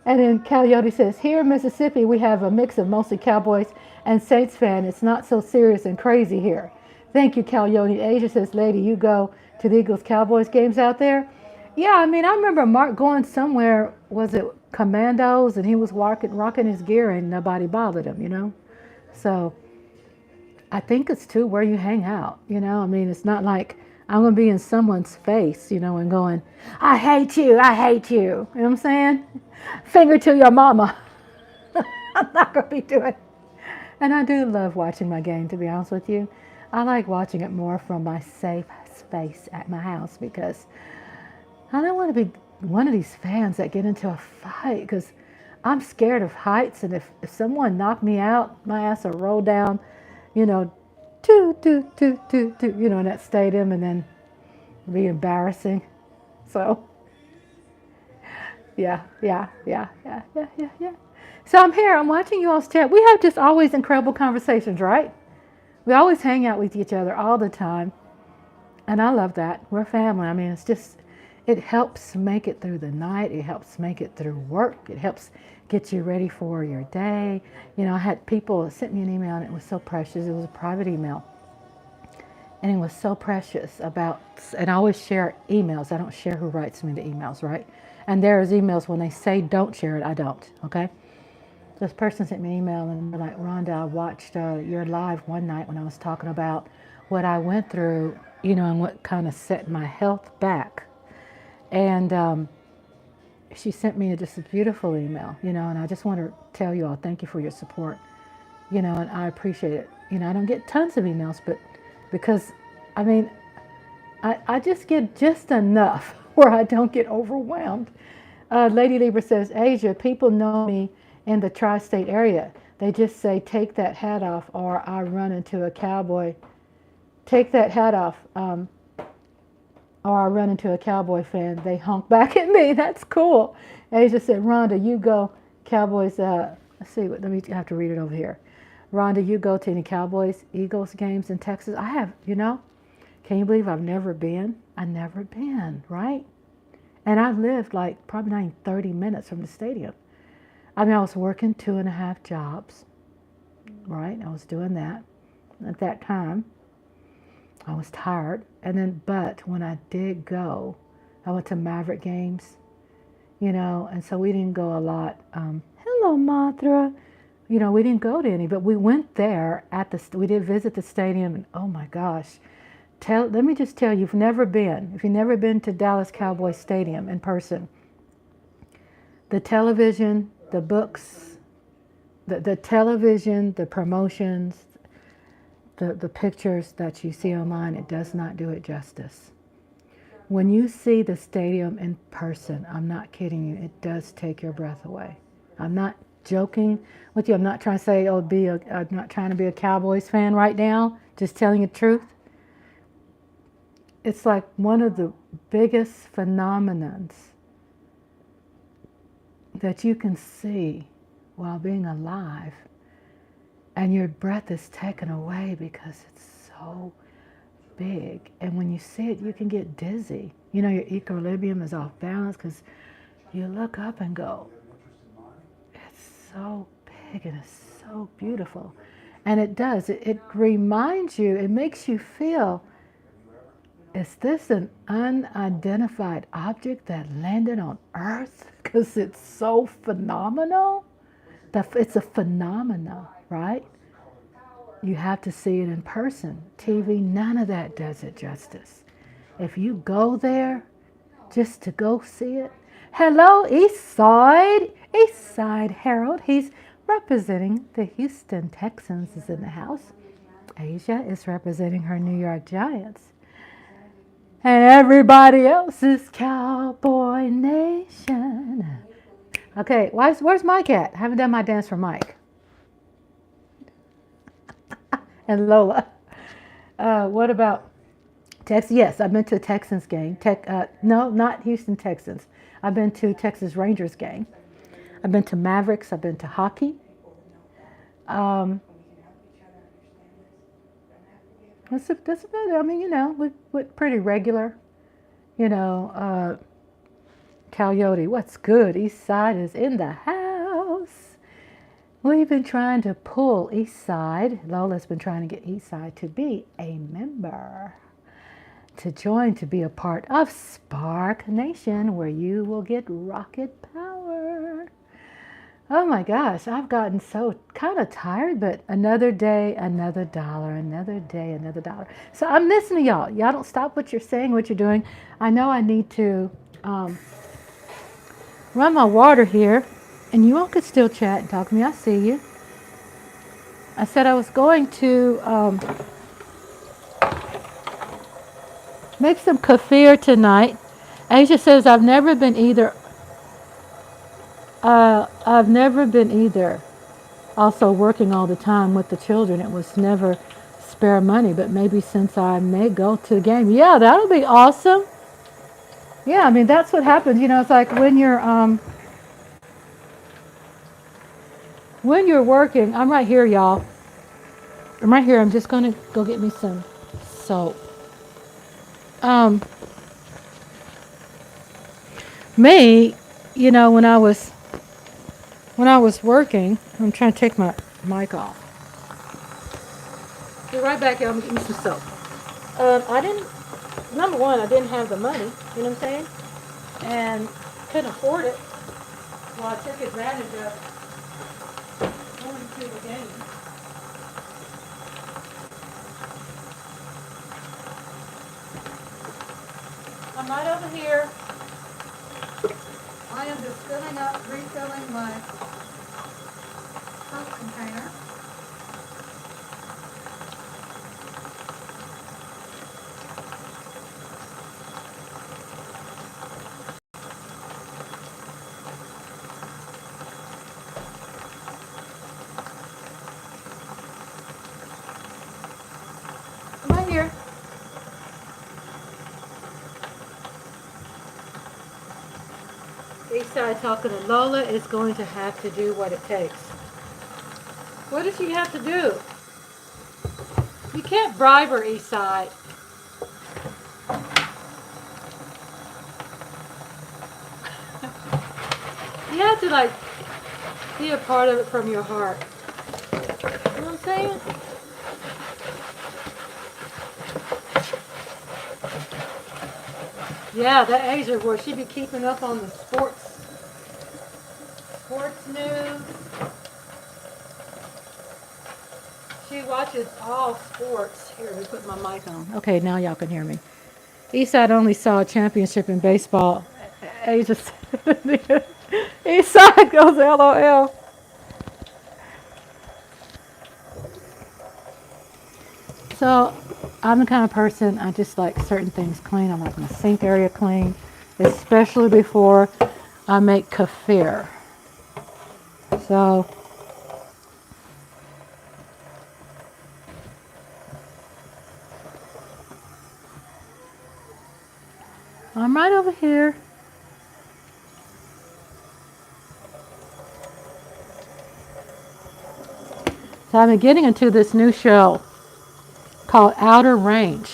And then Coyote says, here in Mississippi, we have a mix of mostly Cowboys and Saints fan. It's not so serious and crazy here. Thank you, Coyote. Asia says, lady, you go to the Eagles Cowboys games out there? Yeah, I mean, I remember Mark going somewhere, was it Commandos, and he was rocking his gear and nobody bothered him, you know? So I think it's too where you hang out, you know? I mean, it's not like I'm going to be in someone's face, you know, and going, I hate you, I hate you. You know what I'm saying? Finger to your mama. I'm not going to be doing. And I do love watching my game, to be honest with you. I like watching it more from my safe space at my house because I don't want to be one of these fans that get into a fight because I'm scared of heights. And if someone knocked me out, my ass will roll down, you know, you know, in that stadium and then be embarrassing. So, yeah. So I'm here, I'm watching you all's chat. We have just always incredible conversations, right? We always hang out with each other all the time. And I love that. We're family. I mean, it's just, it helps make it through the night. It helps make it through work. It helps get you ready for your day. You know, I had people sent me an email and it was so precious. It was a private email. And it was so precious about, and I always share emails. I don't share who writes me the emails, right? And there's emails when they say don't share it, I don't, okay? This person sent me an email and they're like, Rhonda, I watched your live one night when I was talking about what I went through, you know, and what kind of set my health back. And she sent me just a beautiful email, you know, and I just want to tell you all, thank you for your support, you know, and I appreciate it. You know, I don't get tons of emails, but because, I mean, I just get just enough where I don't get overwhelmed. Lady Libra says, Asia, people know me in the tri-state area. They just say, take that hat off or I run into a cowboy. Take that hat off or I run into a cowboy fan. They honk back at me. That's cool. Asia said, Rhonda, you go. Cowboys, let's see, let me have to read it over here. Rhonda, you go to any Cowboys, Eagles games in Texas? I have, you know. Can you believe I've never been? I've never been, right? And I've lived like probably not even 30 minutes from the stadium. I mean, I was working 2.5 jobs, right? I was doing that at that time. I was tired. And then, but when I did go, I went to Maverick games, you know, and so we didn't go a lot. Hello, Matra. You know, we didn't go to any, but we went there we did visit the stadium, and oh my gosh. Let me just tell you, if you've never been to Dallas Cowboys Stadium in person, the television, the books, the television, the promotions, the pictures that you see online, it does not do it justice. When you see the stadium in person, I'm not kidding you, it does take your breath away. I'm not joking with you. I'm not trying to say, I'm not trying to be a Cowboys fan right now, just telling you the truth. It's like one of the biggest phenomenons that you can see while being alive, and your breath is taken away because it's so big. And when you see it, you can get dizzy. You know, your equilibrium is off balance because you look up and go, it's so big and it's so beautiful. And it does. It reminds you, it makes you feel, is this an unidentified object that landed on Earth? Because it's so phenomenal. It's a phenomenon, right? You have to see it in person. TV, none of that does it justice. If you go there just to go see it. Hello, East Side Harold. He's representing the Houston Texans is in the house. Asia is representing her New York Giants. And everybody else is Cowboy Nation. Okay, where's Mike at? I haven't done my dance for Mike. And Lola. What about Texas? Yes, I've been to a Texans game. No, not Houston Texans. I've been to Texas Rangers game. I've been to Mavericks. I've been to hockey. That's about it. I mean, you know, we're pretty regular. You know, Coyote, what's good? East Side is in the house. We've been trying to pull East Side. Lola's been trying to get East Side to be a member, to join, to be a part of Spark Nation, where you will get rocket power. Oh my gosh, I've gotten so kind of tired, but another day, another dollar, another day, another dollar. So I'm listening to y'all. Y'all don't stop what you're saying, what you're doing. I know I need to um, run my water here, and you all could still chat and talk to me. I see you. I said I was going to make some kefir tonight. Asia says I've never been either. Also working all the time with the children, it was never spare money, but maybe since I may go to the game. Yeah, that'll be awesome. Yeah, I mean that's what happens. You know, it's like when you're working. I'm right here, y'all. I'm right here. I'm just gonna go get me some soap. Um, me, you know, when I was working, I'm trying to take my mic off. Be right back, y'all. I'm gonna get me some soap. I didn't. Number one, I didn't have the money. You know what I'm saying? And couldn't afford it. Well, I took advantage of going to the game. I'm right over here. I am just filling up, refilling my Coke container. I'm right here. Eastside talking to Lola is going to have to do what it takes. What does she have to do? You can't bribe her, Eastside. You have to like be a part of it from your heart. You know what I'm saying? Yeah, that Asia boy, she be keeping up on the sports news. She watches all sports. Here, let me put my mic on. Okay, now y'all can hear me. Eastside only saw a championship in baseball. Asia Eastside goes LOL. So I'm the kind of person, I just like certain things clean. I like my sink area clean, especially before I make kefir. So I'm right over here. So I've been getting into this new show called Outer Range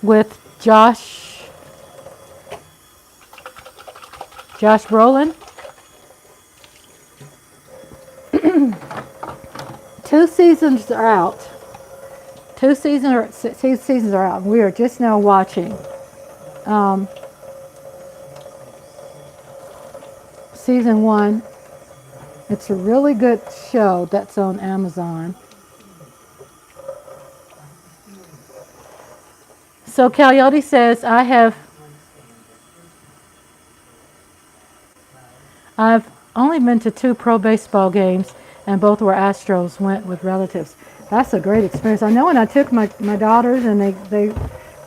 with Josh Brolin. Two seasons are out. Two seasons are out. We are just now watching season one. It's a really good show that's on Amazon. So Coyote says, I've only been to 2 pro baseball games, and both were Astros, went with relatives. That's a great experience. I know when I took my daughters and they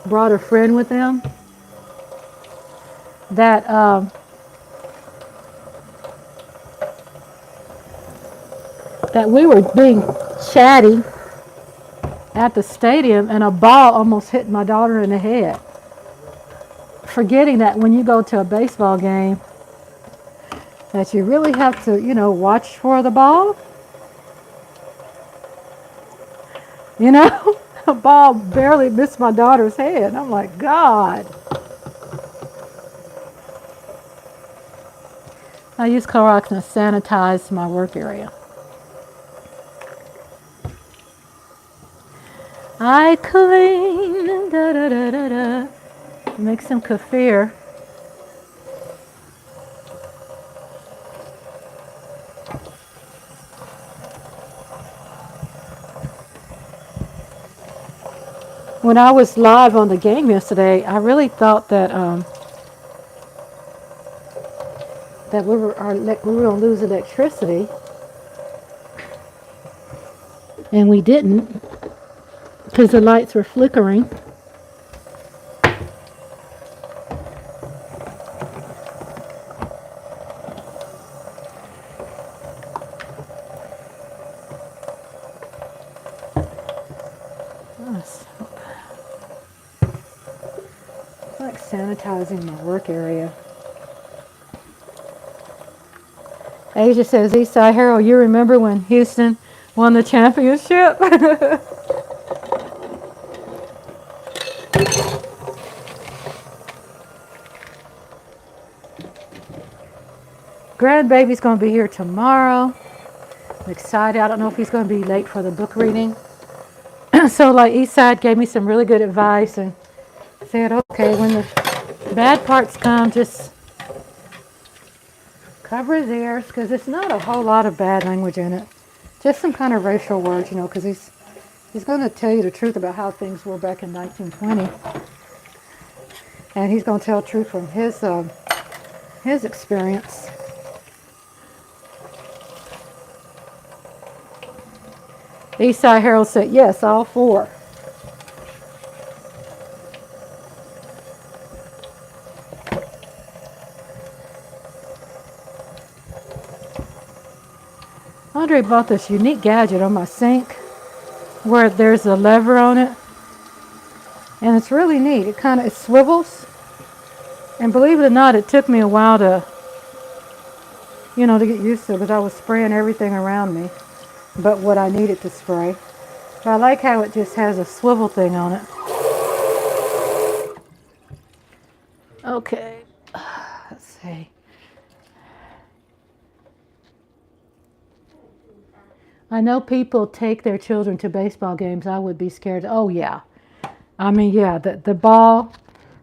brought a friend with them, that that we were being chatty at the stadium, and a ball almost hit my daughter in the head. Forgetting that when you go to a baseball game, that you really have to, watch for the ball. A ball barely missed my daughter's head. I'm like, God. I use Clorox and sanitize my work area. I clean, da da da da da. Make some kefir. when I was live on the game yesterday, I really thought that that we were going to lose electricity, and we didn't because the lights were flickering. It's like sanitizing my work area. Asia says, Eastside Harold, you remember when Houston won the championship? Grandbaby's going to be here tomorrow. I'm excited. I don't know if he's going to be late for the book reading. So like Eastside gave me some really good advice and said, okay, when the bad parts come, just cover his ears, because it's not a whole lot of bad language in it. Just some kind of racial words, you know, because he's going to tell you the truth about how things were back in 1920. And he's going to tell the truth from his experience. Eastside Harold said, yes, all four. Andre bought this unique gadget on my sink where there's a lever on it. And it's really neat. It swivels. And believe it or not, it took me a while to get used to it, because I was spraying everything around me but what I needed to spray. But I like how it just has a swivel thing on it. Okay, let's see. I know people take their children to baseball games. I would be scared. Oh, yeah. I mean, yeah, the ball,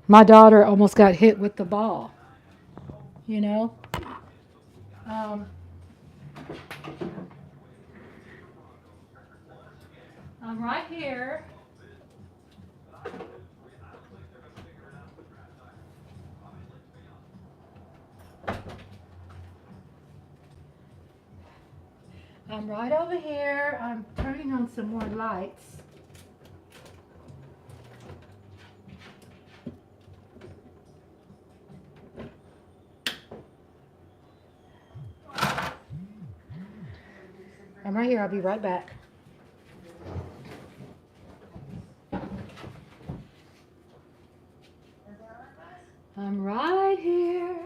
my daughter almost got hit with the ball, you know. I'm right here. I'm right over here. I'm turning on some more lights. I'm right here. I'll be right back. I'm right here.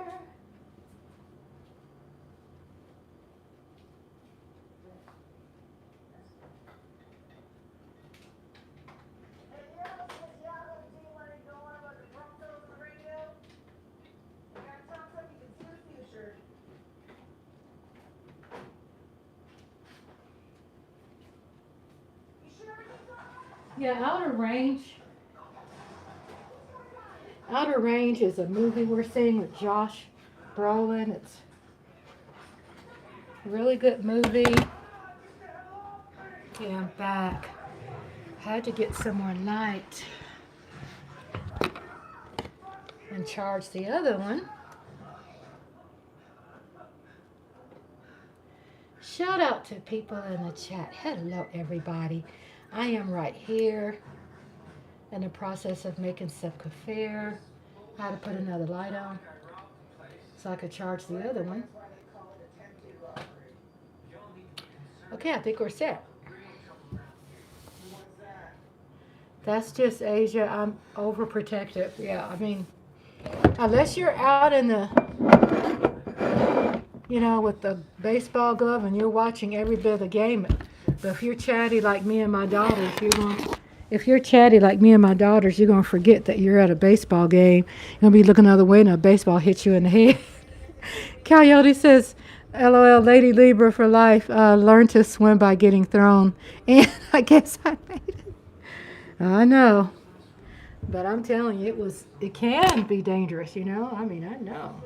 Yeah, Outer Range. Outer Range is a movie we're seeing with Josh Brolin. It's a really good movie. Yeah, I'm back. Had to get some more light and charge the other one. Shout out to people in the chat. Hello, everybody. I am right here in the process of making some KEFIR. I had to put another light on so I could charge the other one. Okay, I think we're set. That's just Asia. I'm overprotective. Yeah, I mean, unless you're out in the, with the baseball glove and you're watching every bit of the game. But if you're chatty like me and my daughters, you're going to forget that you're at a baseball game. You're going to be looking the other way and a baseball hits you in the head. Coyote says, LOL, Lady Libra for life. Learn to swim by getting thrown. And I guess I made it. I know. But I'm telling you, it can be dangerous, I mean, I know.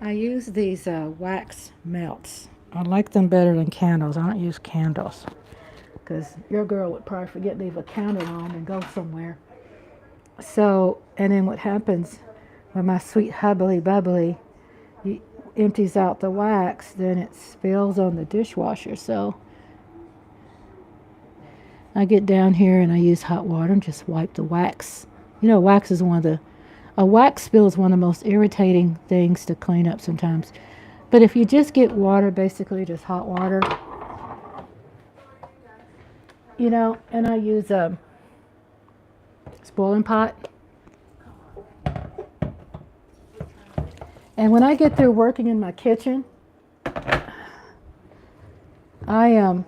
I use these wax melts I like them better than candles. I don't use candles because your girl would probably forget to leave a candle on and go somewhere. So, and then what happens when my sweet hubbly bubbly empties out the wax, then it spills on the dishwasher. So I get down here and I use hot water and just wipe the wax. You know, wax is a wax spill is one of the most irritating things to clean up sometimes. But if you just get water, basically just hot water, you know, and I use a boiling pot. And when I get through working in my kitchen, I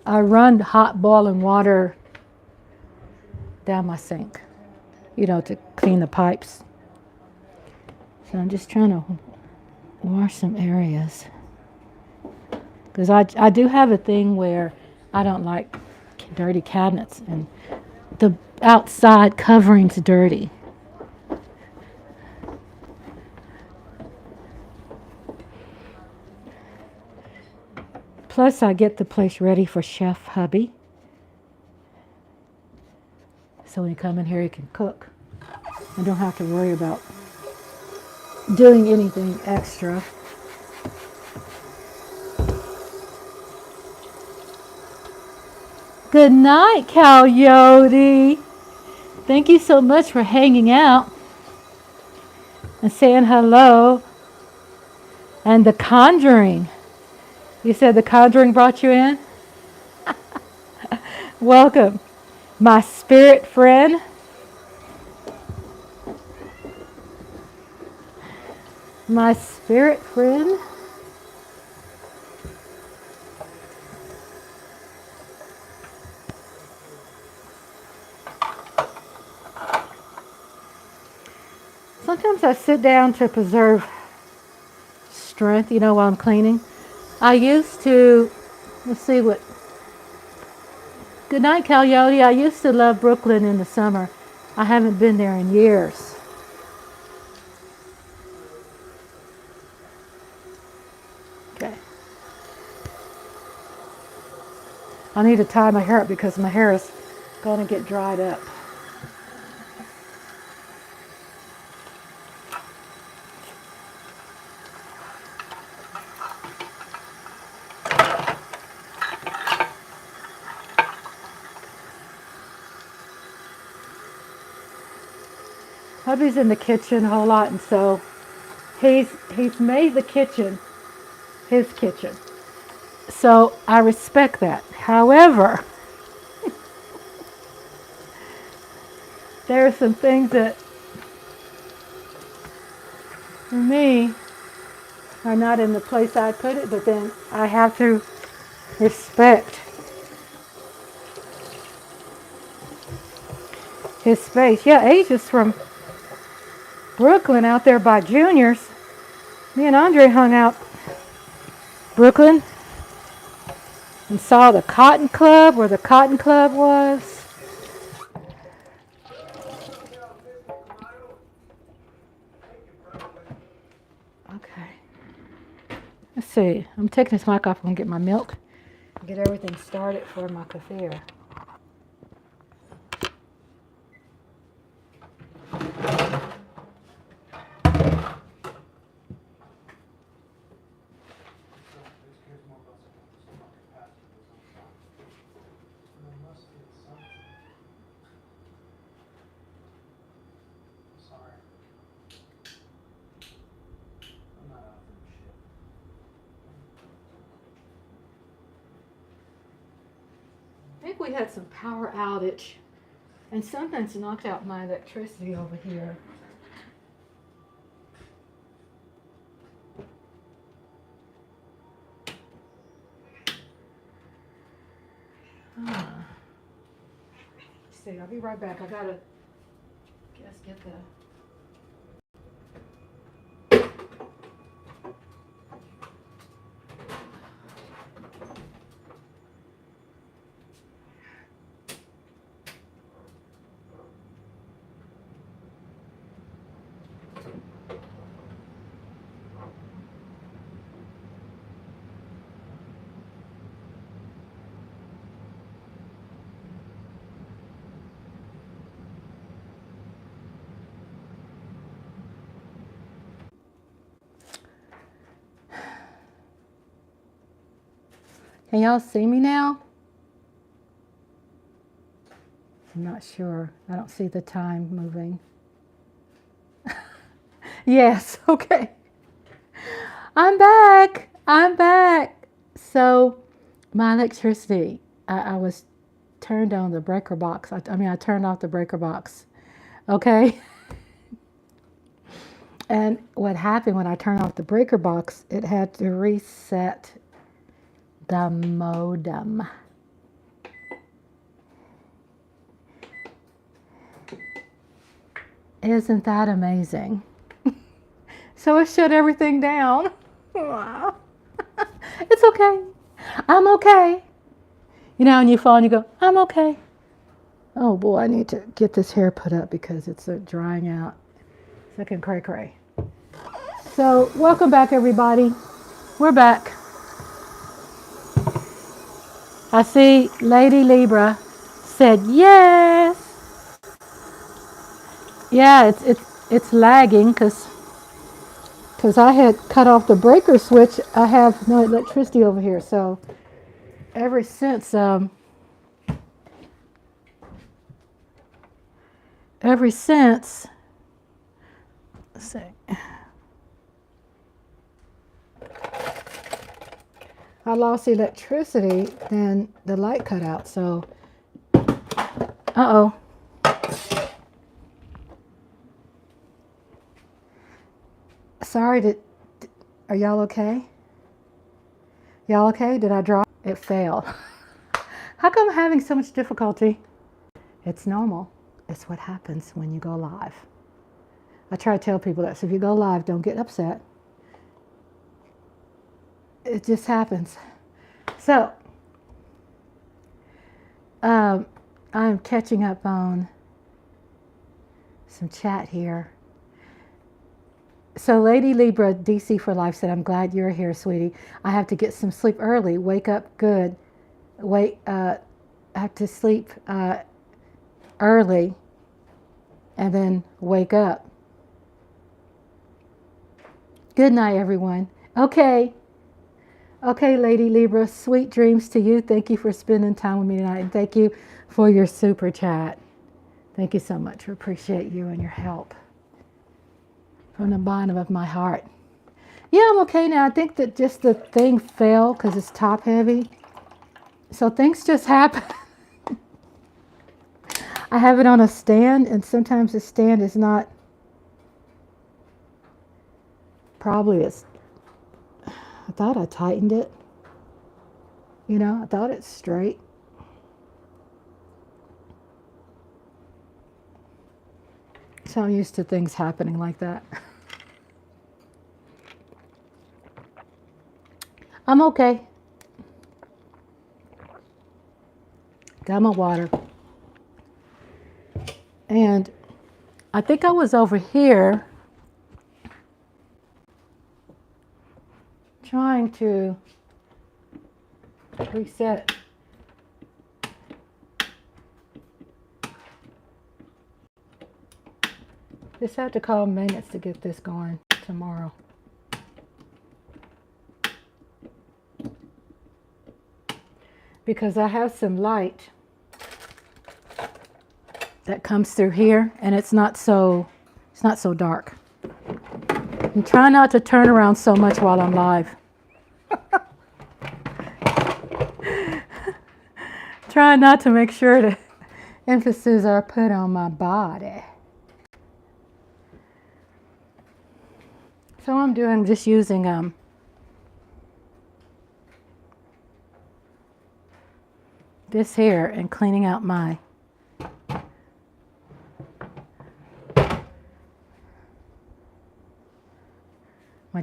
run hot boiling water down my sink, you know, to clean the pipes. So I'm just trying to wash some areas. Because I do have a thing where I don't like dirty cabinets and the outside covering's dirty. Plus, I get the place ready for Chef Hubby. So when you come in here, you can cook. I don't have to worry about doing anything extra. Good night, Coyote. Thank you so much for hanging out and saying hello. And The Conjuring. You said The Conjuring brought you in? Welcome, my spirit friend. My spirit friend. Sometimes I sit down to preserve strength, you know, while I'm cleaning. I used to, let's see what. Good night, Coyote. I used to love Brooklyn in the summer. I haven't been there in years. Okay. I need to tie my hair up because my hair is going to get dried up. Hubby's in the kitchen a whole lot, and so he's made the kitchen his kitchen. So I respect that. However, there are some things that, for me, are not in the place I put it, but then I have to respect his space. Yeah, Age is from Brooklyn out there by Junior's. Me and Andre hung out Brooklyn and saw the Cotton Club, where the Cotton Club was. Okay. Let's see. I'm taking this mic off. I'm going to get my milk and get everything started for my KEFIR. I think we had some power outage, and something's knocked out my electricity over here. Let's see, I'll be right back. I gotta get the. Can y'all see me now? I'm not sure. I don't see the time moving. Yes, okay. I'm back. I'm back. So my electricity, I was turned on the breaker box. I turned off the breaker box. Okay. And what happened when I turned off the breaker box, it had to reset the modem. Isn't that amazing? So it shut everything down. Wow. It's okay. I'm okay. You know, when you fall and you go, I'm okay. Oh boy, I need to get this hair put up because it's drying out. Second cray cray. So welcome back, everybody. We're back. I see Lady Libra said yes. Yeah, it's lagging because I had cut off the breaker switch. I have no electricity over here, so ever since let's see, I lost electricity, then the light cut out. So, uh-oh. Sorry, are y'all okay? Y'all okay? Did I drop? It failed. How come I'm having so much difficulty? It's normal. It's what happens when you go live. I try to tell people that. So if you go live, don't get upset. It just happens. So, I'm catching up on some chat here. So Lady Libra DC for Life said, I'm glad you're here, sweetie. I have to get some sleep early. Wake up good. I have to sleep early and then wake up. Good night, everyone. Okay. Okay, Lady Libra, sweet dreams to you. Thank you for spending time with me tonight. And thank you for your super chat. Thank you so much. We appreciate you and your help. From the bottom of my heart. Yeah, I'm okay now. I think that just the thing fell because it's top heavy. So things just happen. I have it on a stand, and sometimes the stand is not, probably it's, I thought I tightened it. You know, I thought it's straight. So I'm used to things happening like that. I'm okay. Got my water. And I think I was over here trying to reset. Just have to call maintenance to get this going tomorrow. Because I have some light that comes through here, and it's not so dark. And try not to turn around so much while I'm live. Try not to make sure the emphasis are put on my body. So I'm doing just using this here and cleaning out my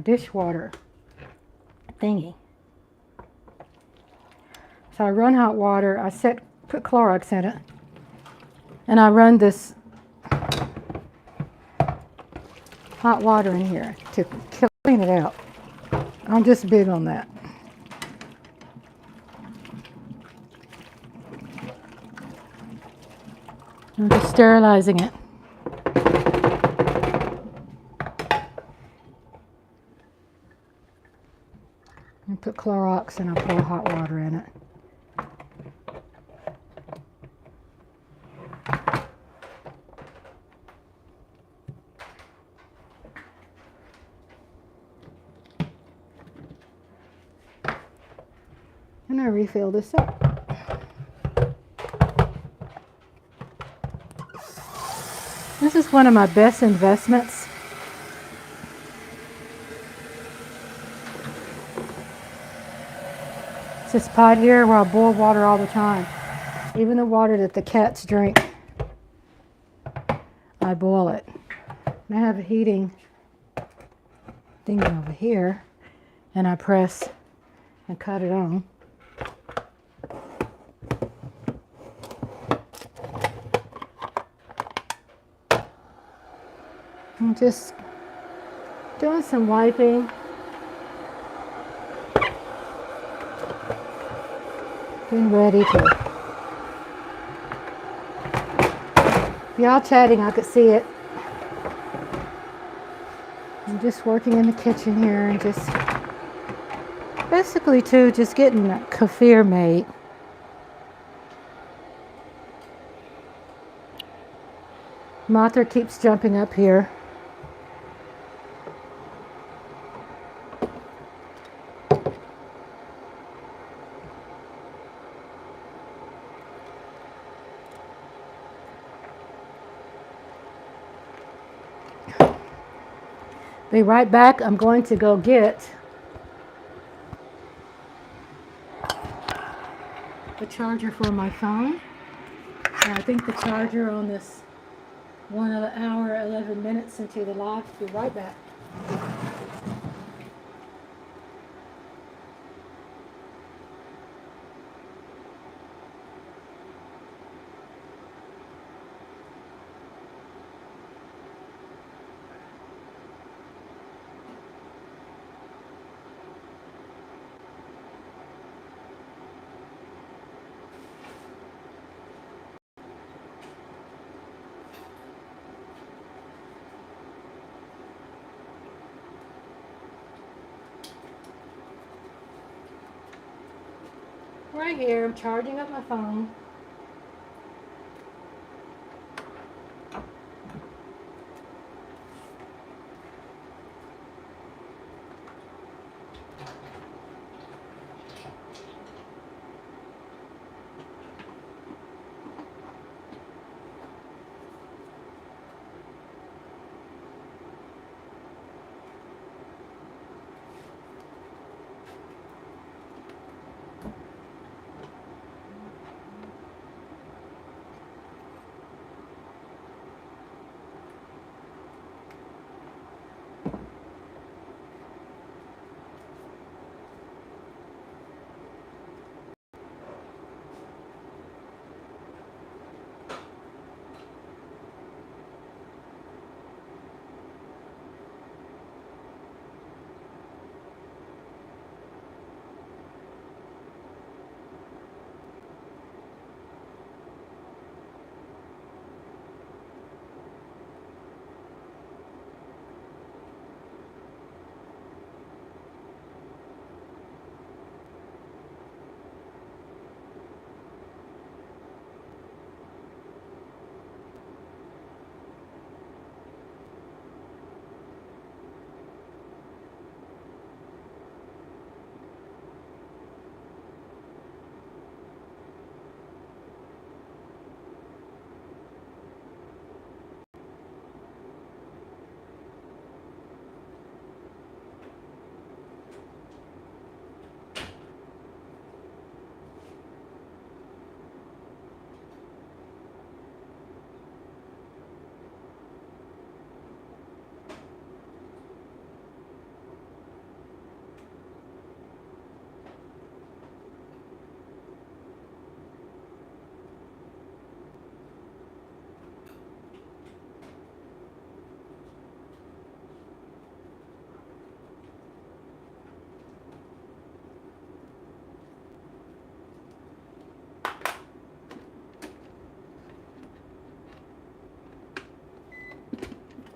dishwater thingy. So I run hot water, put Clorox in it, and I run this hot water in here to clean it out. I'm just big on that. I'm just sterilizing it. And put Clorox and I'll pour hot water in it. And I refill this up. This is one of my best investments. It's this pot here where I boil water all the time. Even the water that the cats drink, I boil it. And I have a heating thing over here, and I press and cut it on. I'm just doing some wiping. Getting ready to. If y'all chatting, I could see it. I'm just working in the kitchen here and just basically too, just getting that KEFIR made. Mother keeps jumping up here. Be right back. I'm going to go get the charger for my phone. And I think the charger on this 1 hour, 11 minutes into the live. Be right back. Right here, I'm charging up my phone.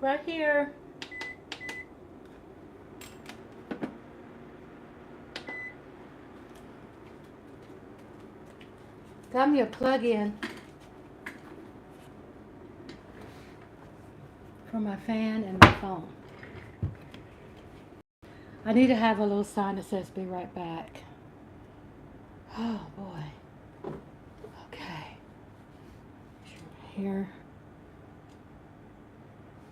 Right here. Got me a plug-in for my fan and my phone. I need to have a little sign that says be right back. Oh boy. Okay. Here.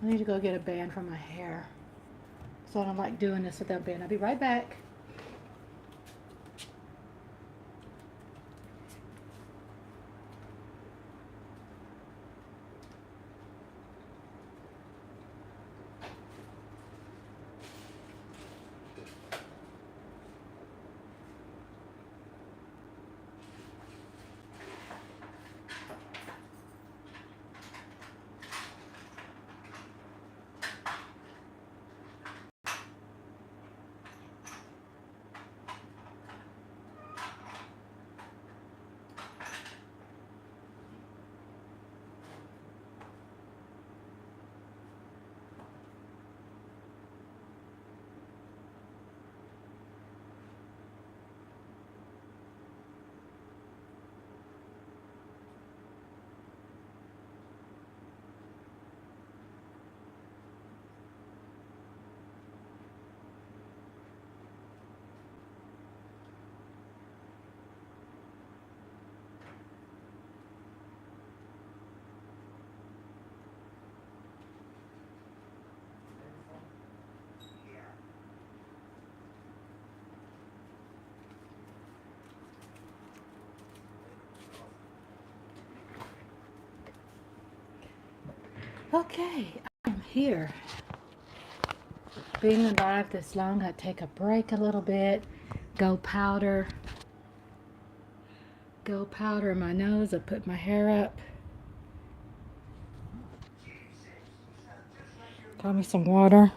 I need to go get a band for my hair. So I don't like doing this without a band. I'll be right back. Okay, I'm here. Being alive this long, I take a break a little bit, go powder my nose, I put my hair up. Got me some water.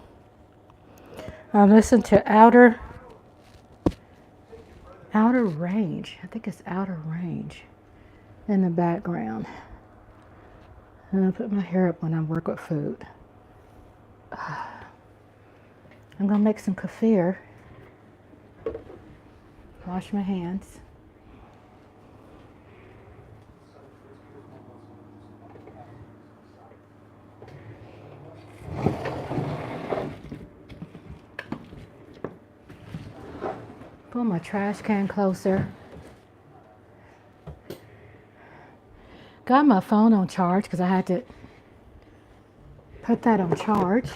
I listen to Outer Range. I think it's Outer Range in the background. And I put my hair up when I work with food. I'm gonna make some kefir. Wash my hands. Pull my trash can closer. Got my phone on charge because I had to put that on charge.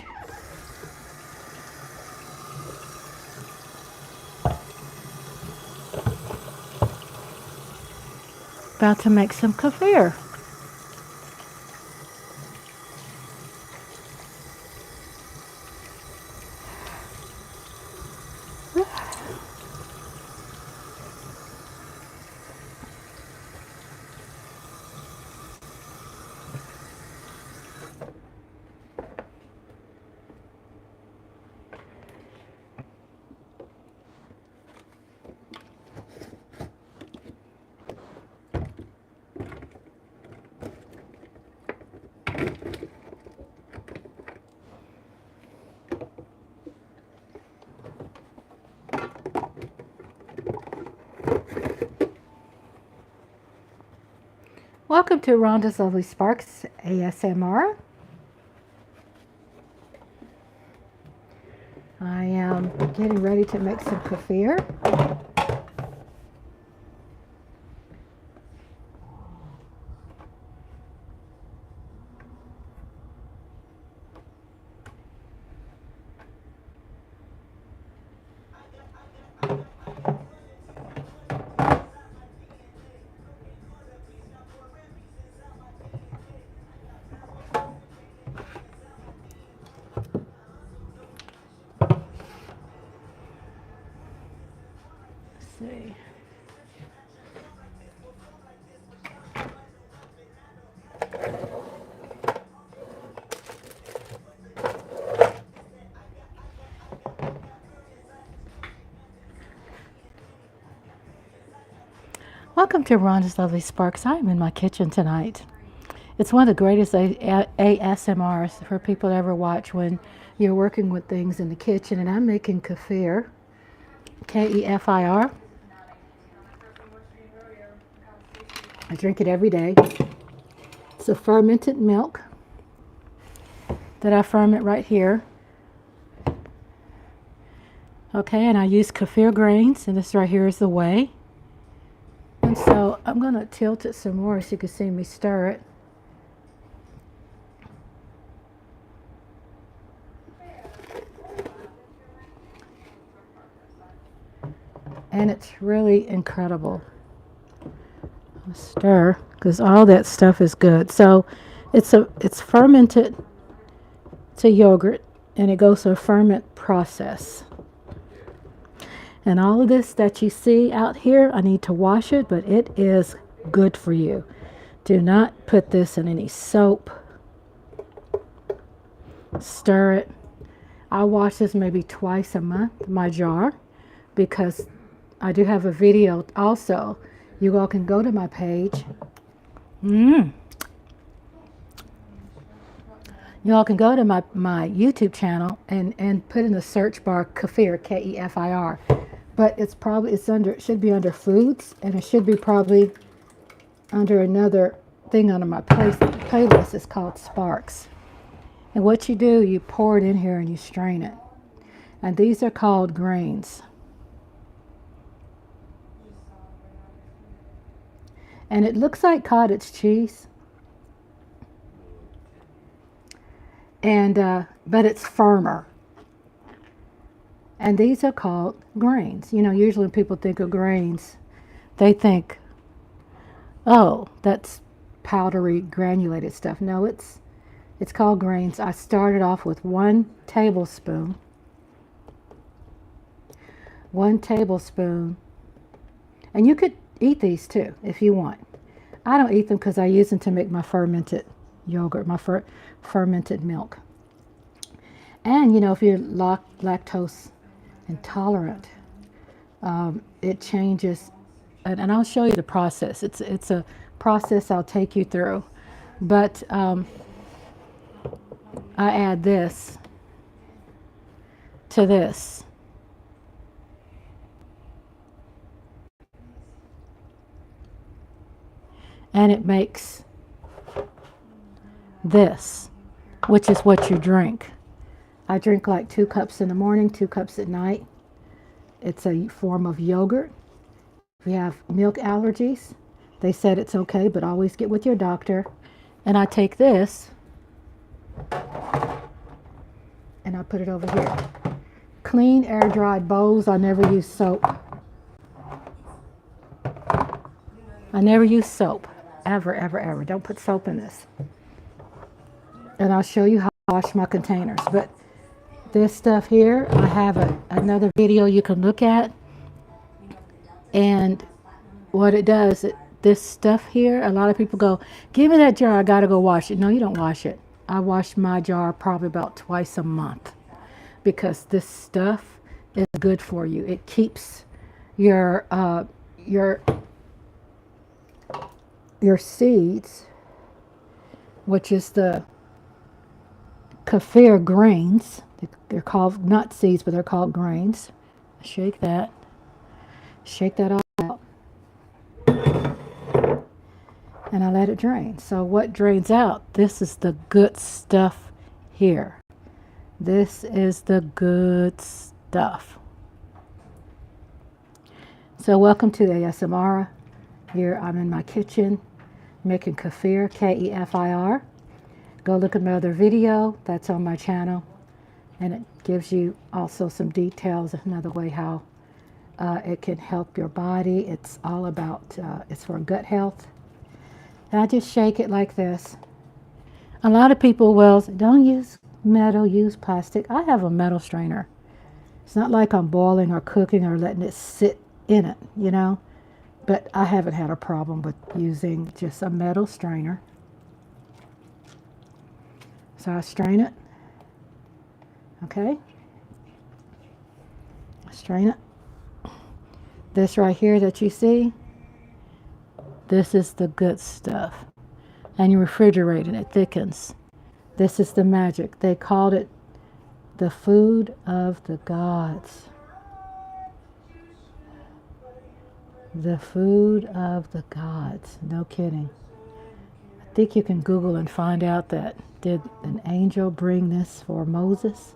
About to make some kefir. Welcome to Rhonda's Lovely Sparks ASMR. I am getting ready to make some kefir. See. Welcome to Rhonda's Lovely Sparks. I'm in my kitchen tonight. It's one of the greatest ASMRs for people to ever watch when you're working with things in the kitchen, and I'm making kefir, KEFIR. I drink it every day. It's a fermented milk that I ferment right here. Okay, and I use KEFIR grains, and this right here is the whey. And so I'm going to tilt it some more so you can see me stir it. And it's really incredible. I'll stir because all that stuff is good. So it's fermented to yogurt, and it goes through a ferment process. And all of this that you see out here, I need to wash it, but it is good for you. Do not put this in any soap. Stir it. I wash this maybe twice a month, my jar, because I do have a video also. You all can go to my page. You all can go to my YouTube channel and put in the search bar KEFIR, KEFIR. But it should be under foods, and it should be probably under another thing under my playlist. It's called Sparks. And what you do, you pour it in here and you strain it. And these are called grains. And it looks like cottage cheese. And but it's firmer. And these are called grains. You know, usually when people think of grains, they think, oh, that's powdery, granulated stuff. No, it's called grains. I started off with 1 tablespoon. 1 tablespoon. And you could eat these too if you want. I don't eat them because I use them to make my fermented yogurt, my fermented milk. And, you know, if you're lactose intolerant, it changes, and I'll show you the process. It's a process I'll take you through, but I add this to this. And it makes this, which is what you drink. I drink like 2 cups in the morning, 2 cups at night. It's a form of yogurt. If you have milk allergies, they said it's okay, but always get with your doctor. And I take this and I put it over here. Clean, air-dried bowls. I never use soap. I never use soap. Ever, ever, ever. Don't put soap in this. And I'll show you how I wash my containers. But this stuff here, I have another video you can look at. And what it does, this stuff here, a lot of people go, give me that jar, I gotta go wash it. No, you don't wash it. I wash my jar probably about twice a month because this stuff is good for you. It keeps your seeds, which is the KEFIR grains. They're called not seeds, but they're called grains. Shake that all out, and I let it drain. So what drains out? This is the good stuff here. This is the good stuff. So welcome to the ASMR. Here I'm in my kitchen making KEFIR, KEFIR. Go look at my other video that's on my channel, and it gives you also some details, another way how it can help your body. It's all about, it's for gut health. And I just shake it like this. A lot of people will say, don't use metal, use plastic. I have a metal strainer. It's not like I'm boiling or cooking or letting it sit in it, you know. But I haven't had a problem with using just a metal strainer. So I strain it. Okay. I strain it. This right here that you see, this is the good stuff. And you refrigerate it, it thickens. This is the magic. They called it the food of the gods. The food of the gods. No kidding. I think you can Google and find out that did an angel bring this for Moses?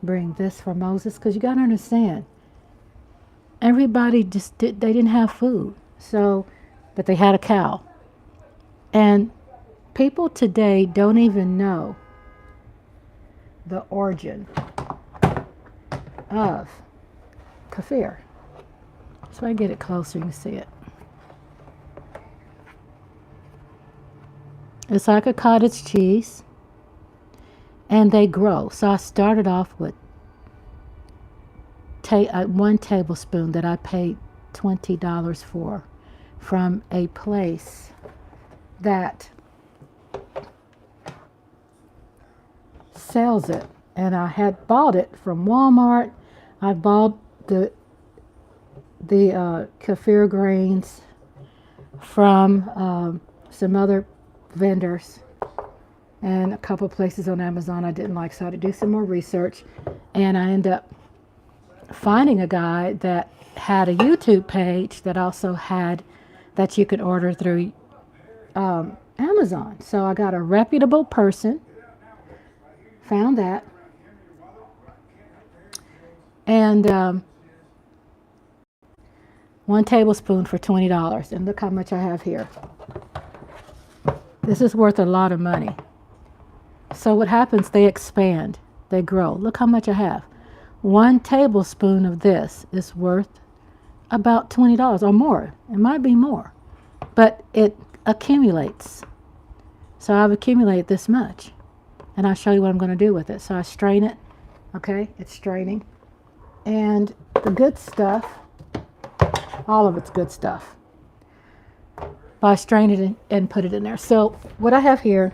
Bring this for Moses? Because you got to understand, everybody just they didn't have food. So, but they had a cow. And people today don't even know the origin of KEFIR. So I get it closer, you can see it. It's like a cottage cheese, and they grow. So I started off with 1 tablespoon that I paid $20 for from a place that sells it. And I had bought it from Walmart. I bought the KEFIR grains from some other vendors and a couple places on Amazon I didn't like, so I had to do some more research, and I ended up finding a guy that had a YouTube page that also had that you could order through Amazon. So I got a reputable person, found that, and 1 tablespoon for $20. And look how much I have here. This is worth a lot of money. So what happens, they expand, they grow. Look how much I have. 1 tablespoon of this is worth about $20 or more. It might be more, but it accumulates. So I've accumulated this much, and I'll show you what I'm going to do with it. So I strain it. Okay, it's straining. And the good stuff, all of it's good stuff. I strain it and put it in there. So what I have here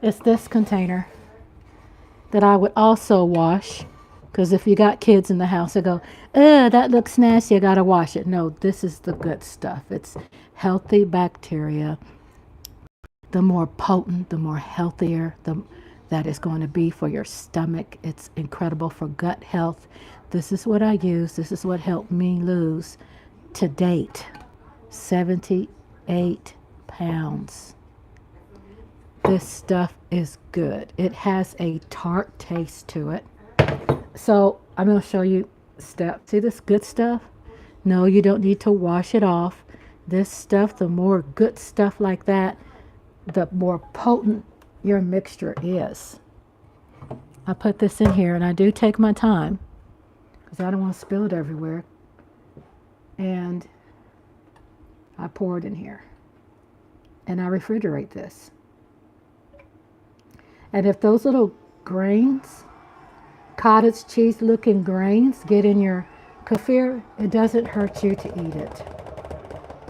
is this container that I would also wash, because if you got kids in the house, they go, that looks nasty, I gotta wash it. No, this is the good stuff. It's healthy bacteria. The more potent, the more healthier that is going to be for your stomach. It's incredible for gut health. This is what I use. This is what helped me lose to date 78 pounds. This stuff is good. It has a tart taste to it. So I'm going to show you step. See this good stuff? No, you don't need to wash it off. This stuff, the more good stuff like that, the more potent your mixture is. I put this in here, and I do take my time because I don't want to spill it everywhere. And I pour it in here, and I refrigerate this. And if those little grains, cottage cheese looking grains, get in your KEFIR, it doesn't hurt you to eat it.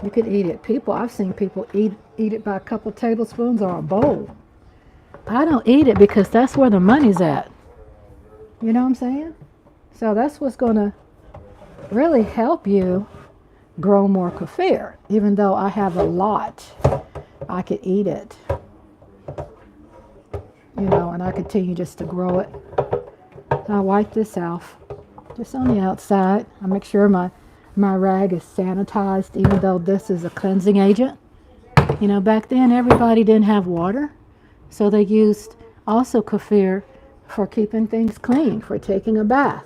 You can eat it. I've seen people eat it by a couple tablespoons or a bowl. I don't eat it because that's where the money's at. You know what I'm saying? So that's what's going to really help you grow more KEFIR. Even though I have a lot, I could eat it. You know, and I continue just to grow it. I wipe this off just on the outside. I make sure my rag is sanitized, even though this is a cleansing agent. You know, back then everybody didn't have water, so they used also KEFIR for keeping things clean, for taking a bath.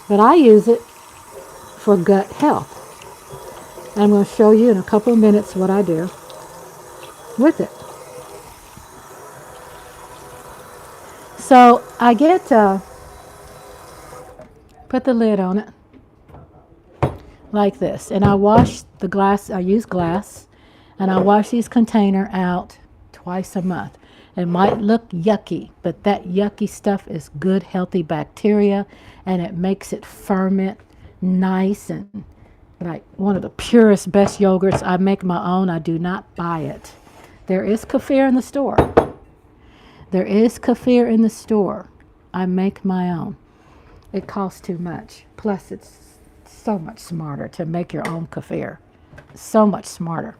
But I use it for gut health. I'm going to show you in a couple of minutes what I do with it. So I get put the lid on it like this, and I wash the glass. I use glass, and I wash these containers out twice a month. It might look yucky, but that yucky stuff is good, healthy bacteria, and it makes it ferment nice and like one of the purest, best yogurts. I make my own. I do not buy it. There is KEFIR in the store. There is KEFIR in the store. I make my own. It costs too much. Plus, it's so much smarter to make your own KEFIR. So much smarter.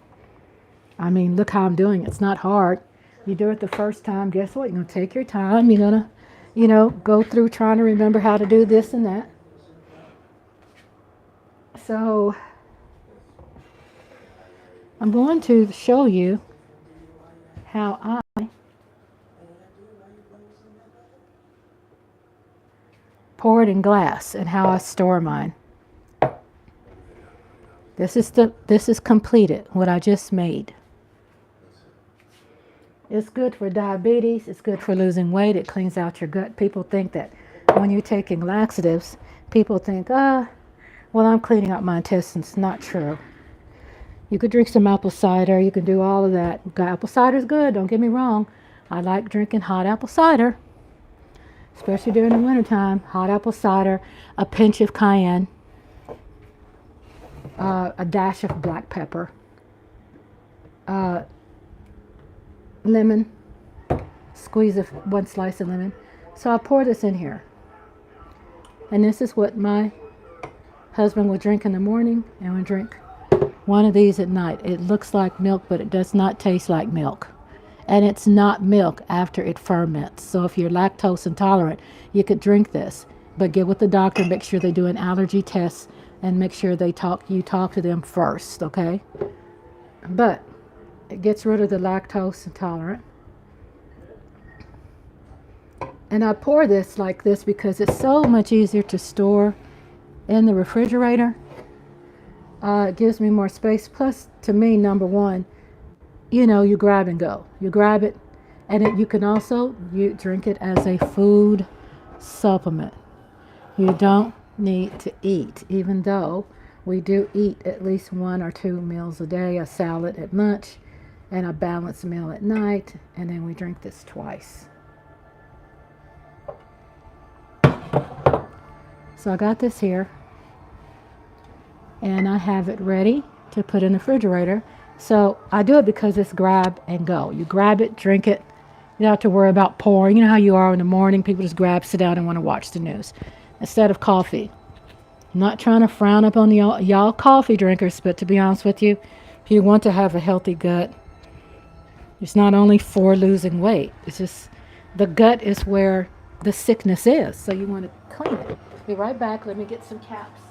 I mean, look how I'm doing it. It's not hard. You do it the first time. Guess what? You're going to take your time. You're going to, go through trying to remember how to do this and that. So I'm going to show you how I pour it in glass and how I store mine. This is completed, what I just made. It's good for diabetes, it's good for losing weight, it cleans out your gut. People think that when you're taking laxatives, people think, well, I'm cleaning out my intestines. Not true. You could drink some apple cider, you can do all of that. Apple cider is good, don't get me wrong. I like drinking hot apple cider, especially during the wintertime. Hot apple cider, a pinch of cayenne, a dash of black pepper, lemon, squeeze of one slice of lemon. So I pour this in here. And this is what my husband would drink in the morning and would drink one of these at night. It looks like milk, but it does not taste like milk. And it's not milk after it ferments. So if you're lactose intolerant, you could drink this. But get with the doctor, make sure they do an allergy test, and make sure you talk to them first, okay? But it gets rid of the lactose intolerant. And I pour this like this because it's so much easier to store in the refrigerator. It gives me more space. Plus, to me, number one, you grab and go. You grab it, and you can also drink it as a food supplement. You don't need to eat, even though we do eat at least 1 or 2 meals a day, a salad at lunch, and a balanced meal at night, and then we drink this twice. So I got this here, and I have it ready to put in the refrigerator. So I do it because it's grab and go. You grab it, drink it. You don't have to worry about pouring. You know how you are in the morning. People just grab, sit down, and want to watch the news instead of coffee. I'm not trying to frown up on y'all coffee drinkers, but to be honest with you, if you want to have a healthy gut, it's not only for losing weight. It's just the gut is where the sickness is. So you want to clean it. Be right back. Let me get some caps.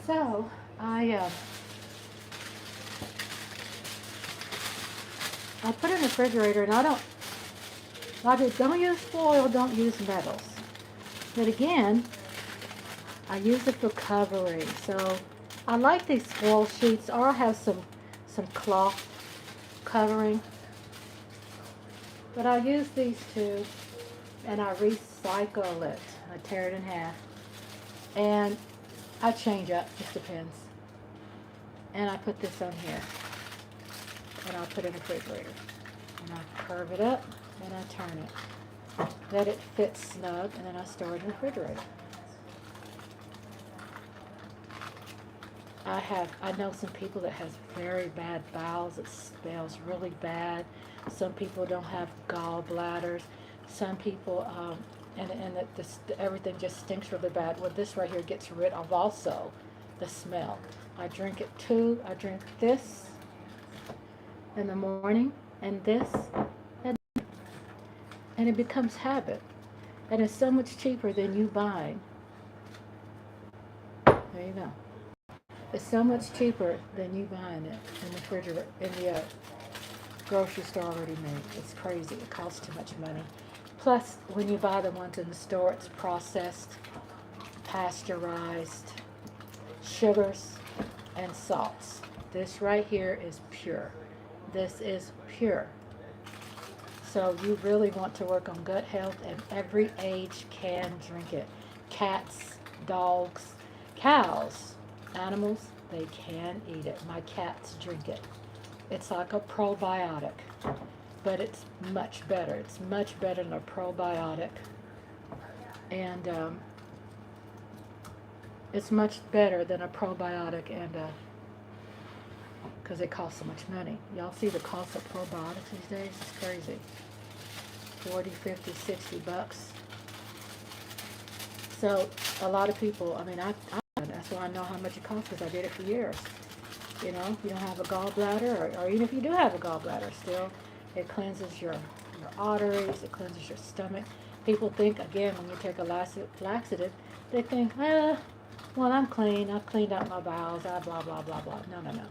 So I put it in the refrigerator, and I don't use foil, don't use metals. But again, I use it for covering. So I like these foil sheets, or I have some cloth covering. But I use these two, and I recycle it. I tear it in half, and I change up, just depends. And I put this on here, and I'll put it in the refrigerator. And I curve it up, and I turn it. Let it fit snug, and then I store it in the refrigerator. I know some people that has very bad bowels. It smells really bad. Some people don't have gallbladders. Some people, everything just stinks really bad. Well, this right here gets rid of also the smell. I drink it too. I drink this in the morning and this, and it becomes habit. And it's so much cheaper than you buying. There you go. It's so much cheaper than you buying it in the refrigerator, in the grocery store already made. It's crazy. It costs too much money. Plus, when you buy the ones in the store, it's processed, pasteurized, sugars, and salts. This right here is pure. This is pure. So you really want to work on gut health, and every age can drink it. Cats, dogs, cows, animals, they can eat it. My cats drink it. It's like a probiotic, but it's much better. It's much better than a probiotic. And it's much better than a probiotic, and because it costs so much money. Y'all see the cost of probiotics these days? It's crazy. 40, 50, 60 bucks. So a lot of people, I mean, that's why I know how much it costs because I did it for years. You know, you don't have a gallbladder, or even if you do have a gallbladder, still, it cleanses your arteries, it cleanses your stomach. People think, again, when you take a laxative, they think, well, I'm clean, I've cleaned out my bowels, blah, blah, blah, blah. No, no, no.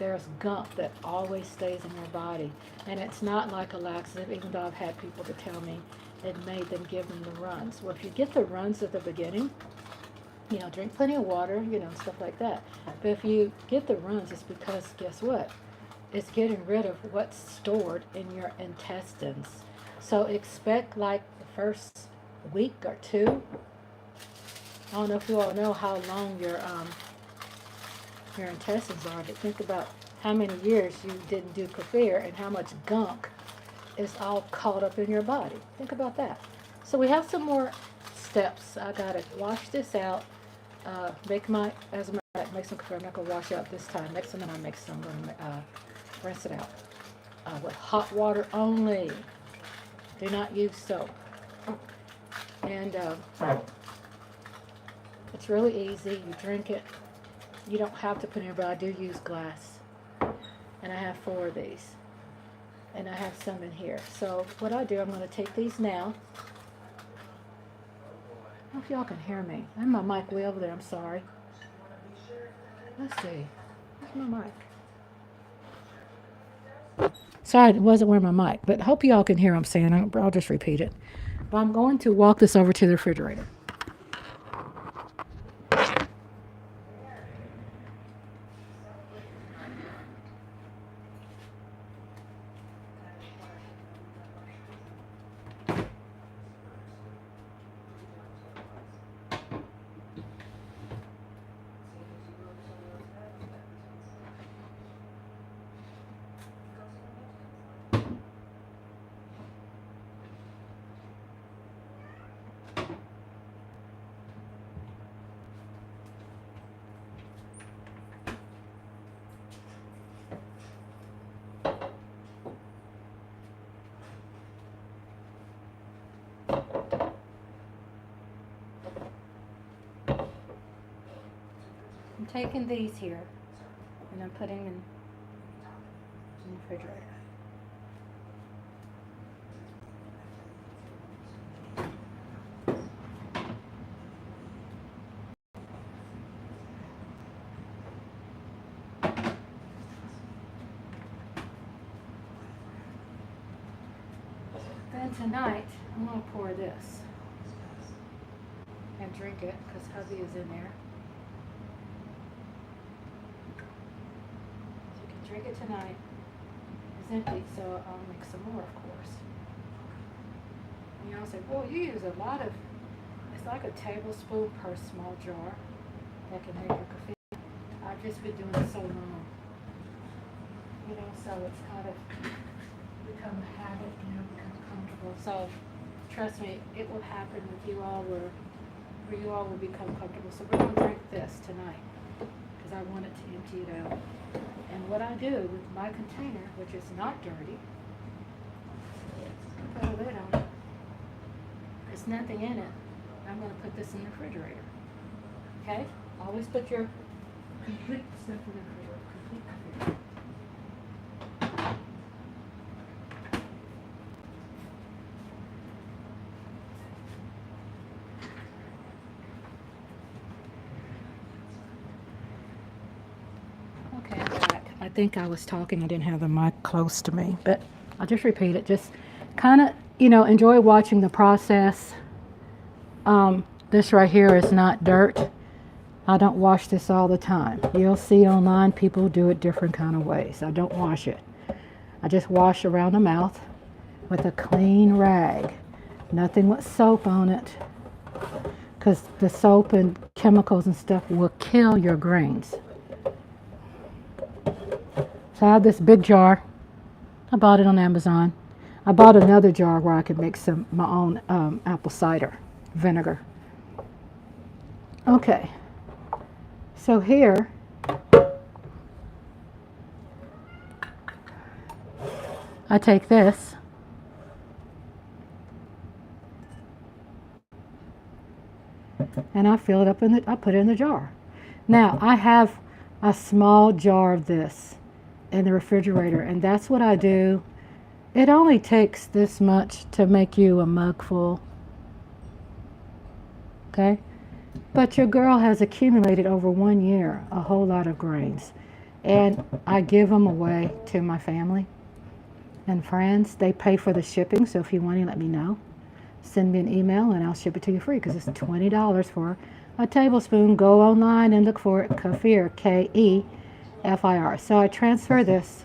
There's gunk that always stays in your body. And it's not like a laxative, even though I've had people to tell me it made them give them the runs. Well, if you get the runs at the beginning, you know, drink plenty of water, you know, stuff like that. But if you get the runs, it's because, guess what? It's getting rid of what's stored in your intestines. So expect like the first week or two. I don't know if you all know how long your intestines are, but think about how many years you didn't do KEFIR and how much gunk is all caught up in your body. Think about that. So we have some more steps. I gotta wash this out. Make some KEFIR. I'm not gonna wash it out this time. Next time I make some, I'm gonna rinse it out with hot water only. Do not use soap. And it's really easy. You drink it. You don't have to put it in, but I do use glass. And I have 4 of these. And I have some in here. So what I do, I'm going to take these now. I don't know if y'all can hear me. I have my mic way over there. I'm sorry. Let's see. Where's my mic? Sorry, it wasn't where my mic. But hope y'all can hear what I'm saying. I'll just repeat it. But I'm going to walk this over to the refrigerator. I'm taking these here and I'm putting them in the refrigerator. Then tonight I'm going to pour this and drink it because hubby is in there. Drink it tonight. It's empty, so I'll make some more, of course. And y'all say, well, you use a lot of, it's like a tablespoon per small jar that can make your coffee. I've just been doing it so long. You know, so it's kind of become a habit, you know, become comfortable. So trust me, it will happen with you all where you all will become comfortable. So we're going to drink this tonight because I wanted to empty it out. And what I do with my container, which is not dirty, put a lid on it. There's nothing in it. I'm going to put this in the refrigerator. Okay? Always put your complete stuff in the refrigerator. Complete. Okay, I'm back. I think I was talking. I didn't have the mic close to me, but I'll just repeat it. Just kind of, you know, enjoy watching the process. This right here is not dirt. I don't wash this all the time. You'll see online people do it different kind of ways. I don't wash it. I just wash around the mouth with a clean rag. Nothing with soap on it, because the soap and chemicals and stuff will kill your grains. So I have this big jar. I bought it on Amazon. I bought another jar where I could make my own apple cider vinegar. Okay. So here, I take this and I fill it up I put it in the jar. Now I have a small jar of this in the refrigerator, and that's what I do. It only takes this much to make you a mug full, okay? But your girl has accumulated over 1 year a whole lot of grains, and I give them away to my family and friends. They pay for the shipping, so if you want to, let me know. Send me an email and I'll ship it to you free, because it's $20 for a tablespoon. Go online and look for it, KEFIR, KEFIR. So I transfer this.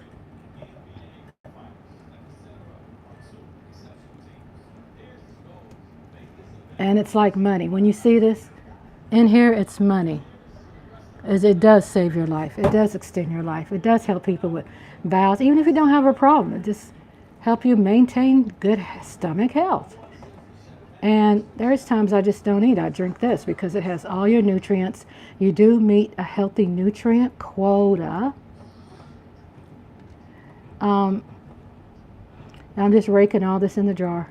And it's like money. When you see this in here, it's money. As it does save your life. It does extend your life. It does help people with bowels, even if you don't have a problem. It just help you maintain good stomach health. And there's times I just don't eat. I drink this because it has all your nutrients. You do meet a healthy nutrient quota. I'm just raking all this in the jar.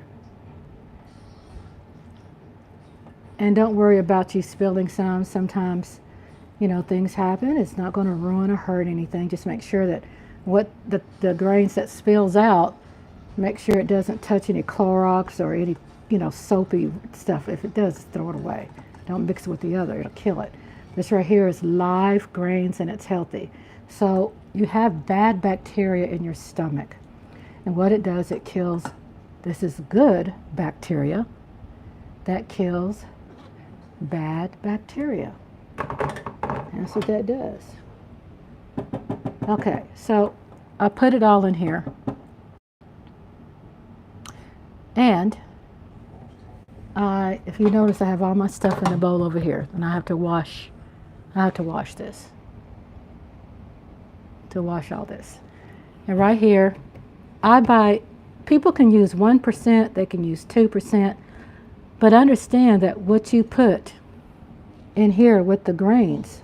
And don't worry about you spilling some. Sometimes, you know, things happen. It's not going to ruin or hurt anything. Just make sure that what the grains that spills out, make sure it doesn't touch any Clorox or any, you know, soapy stuff. If it does, throw it away. Don't mix it with the other. It'll kill it. This right here is live grains, and it's healthy. So you have bad bacteria in your stomach. And what it does, it kills, this is good bacteria that kills bad bacteria. That's what that does. Okay, so I put it all in here. And if you notice, I have all my stuff in the bowl over here, and I have to wash this. To wash all this. And right here, people can use 1%, they can use 2%, but understand that what you put in here with the grains,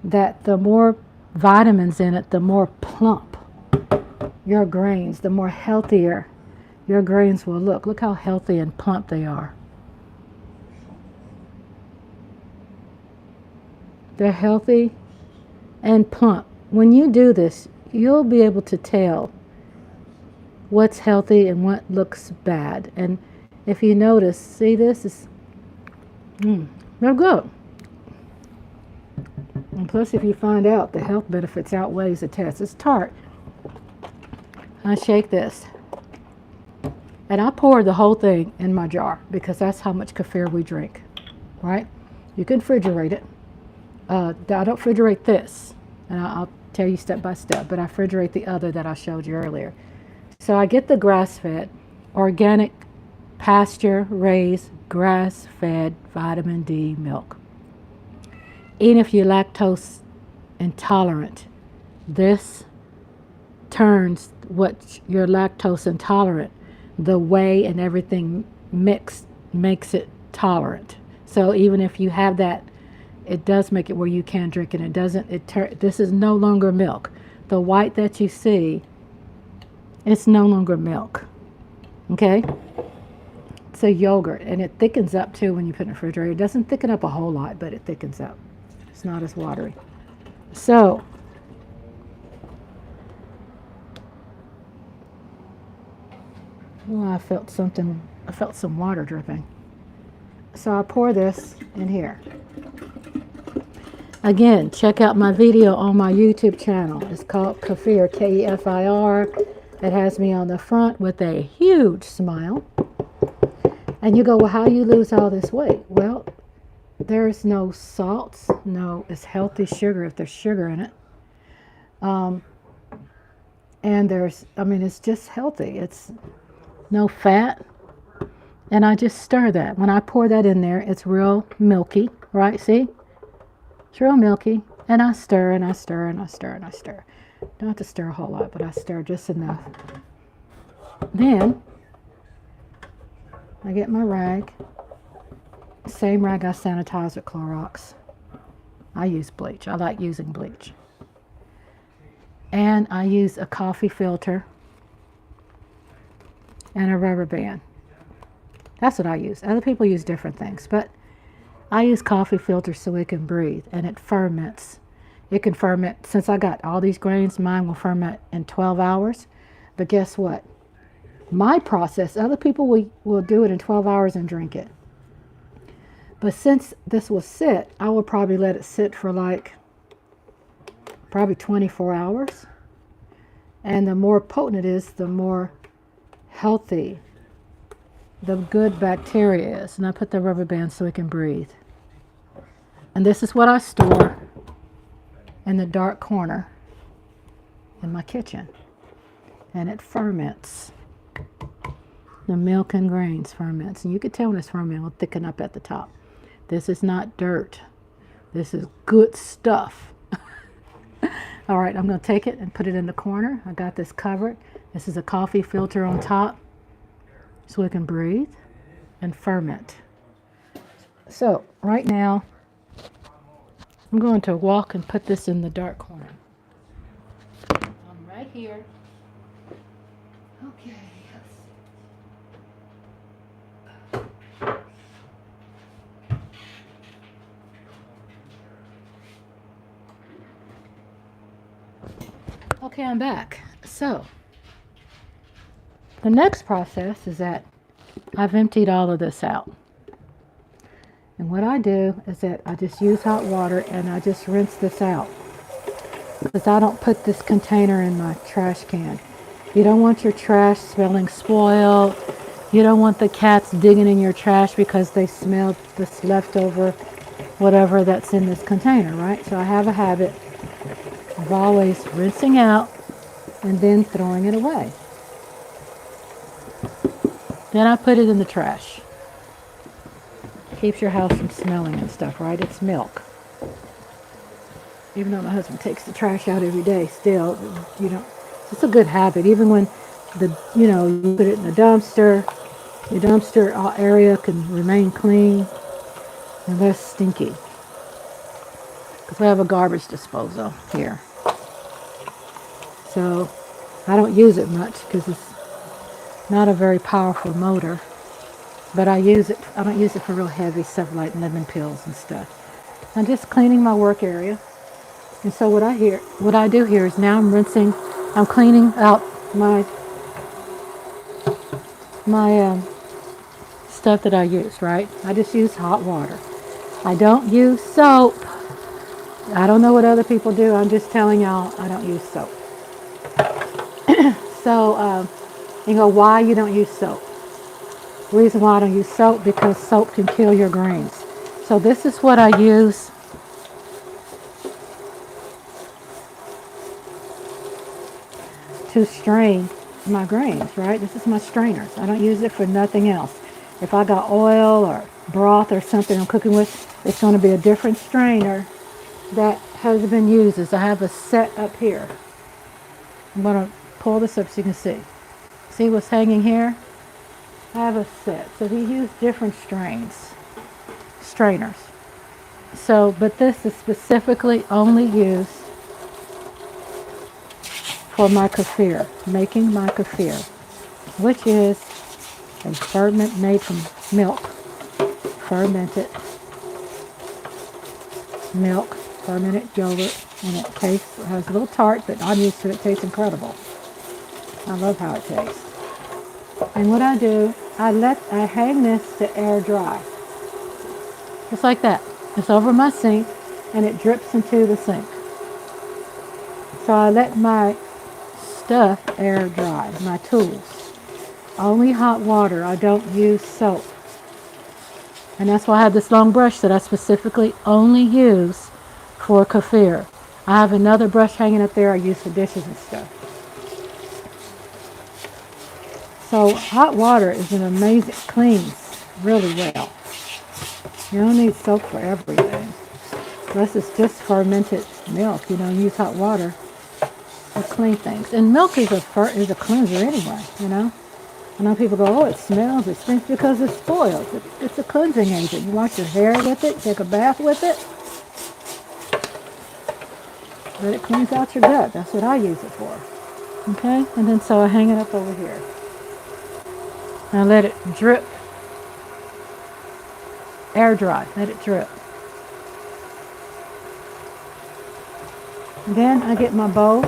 that the more vitamins in it, the more plump your grains, the more healthier your grains will look. Look how healthy and plump they are. They're healthy and plump. When you do this, you'll be able to tell what's healthy and what looks bad. And if you notice, see, this is, they're good. And plus, if you find out the health benefits outweighs the test, it's tart. I shake this. And I pour the whole thing in my jar because that's how much kefir we drink, right? You can refrigerate it. I don't refrigerate this, and I'll tell you step by step, but I refrigerate the other that I showed you earlier. So I get the grass-fed, organic, pasture-raised, grass-fed vitamin D milk. Even if you're lactose intolerant, this turns what you're lactose intolerant, the whey and everything mixed makes it tolerant. So even if you have that, it does make it where you can drink it. It doesn't. This is no longer milk. The white that you see, it's no longer milk. Okay. It's a yogurt, and it thickens up too when you put it in the refrigerator. It doesn't thicken up a whole lot, but it thickens up. It's not as watery. So I felt some water dripping. So I pour this in here. Again, check out my video on my YouTube channel. It's called KEFIR, KEFIR. It has me on the front with a huge smile. And you go, well, how do you lose all this weight? Well, there's no salts. No, it's healthy sugar if there's sugar in it. And it's just healthy. It's no fat. And I just stir that. When I pour that in there, it's real milky, right? See? It's real milky. And I stir and I stir and I stir and I stir. Don't have to stir a whole lot, but I stir just enough. Then I get my rag. Same rag I sanitize with Clorox. I use bleach. I like using bleach. And I use a coffee filter and a rubber band. That's what I use. Other people use different things, but I use coffee filter so it can breathe and it ferments. It can ferment. Since I got all these grains, mine will ferment in 12 hours. But guess what? My process, other people will do it in 12 hours and drink it. But since this will sit, I will probably let it sit for like probably 24 hours. And the more potent it is, the more healthy the good bacteria is. And I put the rubber band so it can breathe. And this is what I store in the dark corner in my kitchen. And it ferments. The milk and grains ferments. And you can tell when it's fermenting, it'll thicken up at the top. This is not dirt. This is good stuff. All right, I'm going to take it and put it in the corner. I got this covered. This is a coffee filter on top so it can breathe and ferment. So right now, I'm going to walk and put this in the dark corner. I'm right here. Okay. Okay, I'm back. So, the next process is that I've emptied all of this out. And what I do is that I just use hot water and I just rinse this out. Because I don't put this container in my trash can. You don't want your trash smelling spoiled. You don't want the cats digging in your trash because they smell this leftover whatever that's in this container, right? So I have a habit of always rinsing out and then throwing it away. Then I put it in the trash. Keeps your house from smelling and stuff, right? It's milk. Even though my husband takes the trash out every day, still, it's a good habit. Even when you put it in the dumpster, your dumpster area can remain clean and less stinky. Because we have a garbage disposal here. So I don't use it much because it's not a very powerful motor. But I use it. I don't use it for real heavy stuff like lemon peels and stuff. I'm just cleaning my work area. And so what I do here is now I'm cleaning out my stuff that I use, right? I just use hot water. I don't use soap. I don't know what other people do. I'm just telling y'all I don't use soap. So, you go, why you don't use soap? The reason why I don't use soap, because soap can kill your grains. So this is what I use. To strain my grains, right? This is my strainers. I don't use it for nothing else. If I got oil or broth or something I'm cooking with, it's going to be a different strainer that has been used. As I have a set up here. I'm going to pull this up so you can see. See what's hanging here? I have a set. So he used different strainers. So, but this is specifically only used for my kefir, making my kefir, which is a ferment made from milk, fermented milk, fermented yogurt, and it has a little tart, but I'm used to it. It tastes incredible. I love how it tastes. And what I do, I hang this to air dry. Just like that. It's over my sink and it drips into the sink. So I let my stuff air dry, my tools. Only hot water. I don't use soap. And that's why I have this long brush that I specifically only use for kefir. I have another brush hanging up there I use for dishes and stuff. So hot water is an amazing, cleans really well. You don't need soap for everything. Unless it's just fermented milk, you don't use hot water to clean things. And milk is a cleanser anyway, you know. I know people go, oh, it smells, it stinks because it's spoiled. It's a cleansing agent. You wash your hair with it, take a bath with it. But it cleans out your gut. That's what I use it for. Okay? And then so I hang it up over here. And I let it drip air dry, let it drip. And then I get my bowl.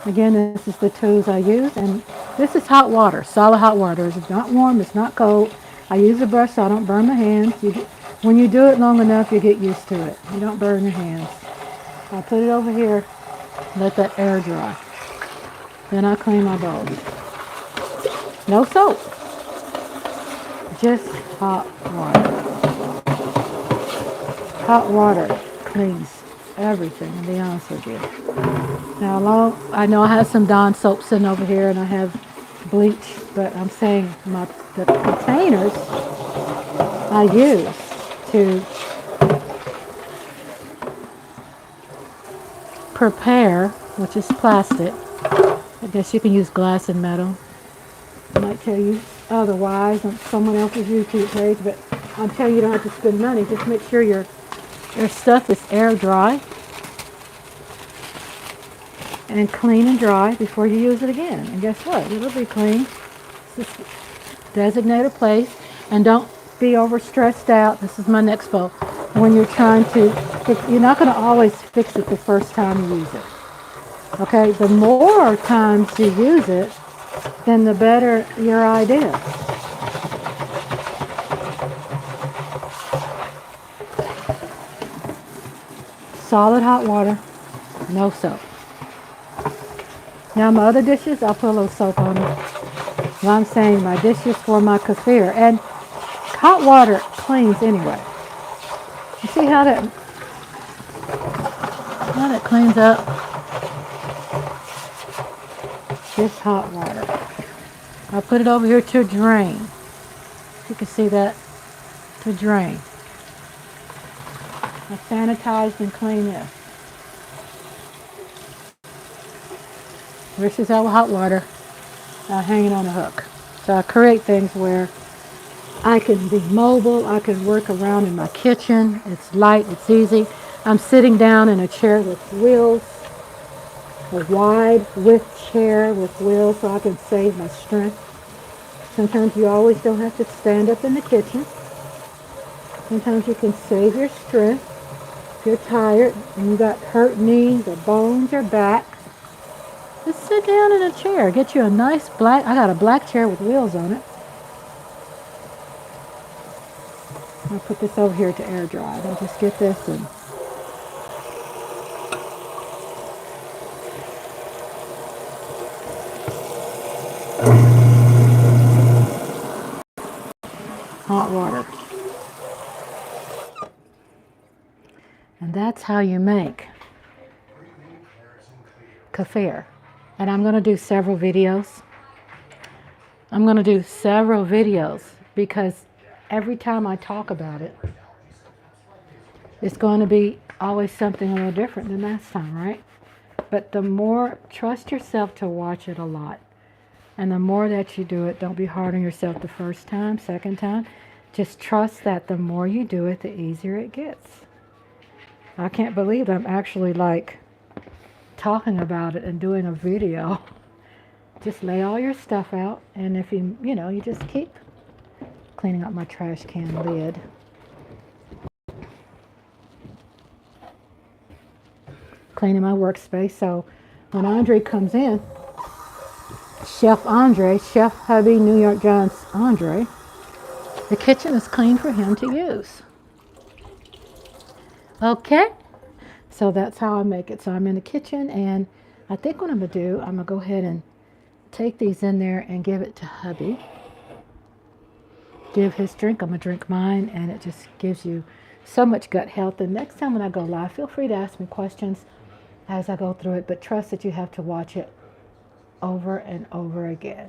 Again, this is the tools I use, and this is hot water, solid hot water. It's not warm, it's not cold. I use a brush so I don't burn my hands. When you do it long enough, you get used to it. You don't burn your hands. I put it over here, let that air dry. Then I clean my bowl. No soap, just hot water. Hot water cleans everything, to be honest with you. Now, I know I have some Dawn soap sitting over here, and I have bleach, but I'm saying the containers I use to prepare, which is plastic. I guess you can use glass and metal. I might tell you otherwise on someone else's YouTube page, but I'll tell you, you don't have to spend money. Just make sure your stuff is air dry and clean and dry before you use it again. And guess what? It'll be clean. Just designate a place, and don't be over stressed out. This is my next bowl. When you're trying to fix, you're not going to always fix it the first time you use it. Okay, the more times you use it, then the better your idea. Solid hot water, no soap. Now my other dishes, I'll put a little soap on them. Well, I'm saying my dishes for my KEFIR. And hot water cleans anyway. You see how that cleans up? Just hot water. I'll put it over here to drain. You can see that, to drain. I sanitized and cleaned this. This is our hot water hanging on a hook. So I create things where I can be mobile. I can work around in my kitchen. It's light. It's easy. I'm sitting down in a chair with wheels, a wide width chair with wheels, so I can save my strength. Sometimes you always don't have to stand up in the kitchen. Sometimes you can save your strength. If you're tired and you got hurt knees or bones or back, just sit down in a chair. Get you a nice black, I got a black chair with wheels on it. I'll put this over here to air dry. I'll just get this and hot water. And that's how you make KEFIR. And I'm going to do several videos. Because every time I talk about it, it's going to be always something a little different than last time, right? But the more, trust yourself to watch it a lot. And the more that you do it, don't be hard on yourself the first time, second time. Just trust that the more you do it, the easier it gets. I can't believe I'm actually like talking about it and doing a video. Just lay all your stuff out, and if you just keep cleaning up my trash can lid. Cleaning my workspace, so when Andre comes in, Chef Hubby, New York Giants Andre, the kitchen is clean for him to use. Okay, so that's how I make it. So I'm in the kitchen, and I think what I'm going to do, I'm going to go ahead and take these in there and give it to Hubby. Give his drink. I'm going to drink mine, and it just gives you so much gut health. And next time when I go live, feel free to ask me questions as I go through it, but trust that you have to watch it over and over again.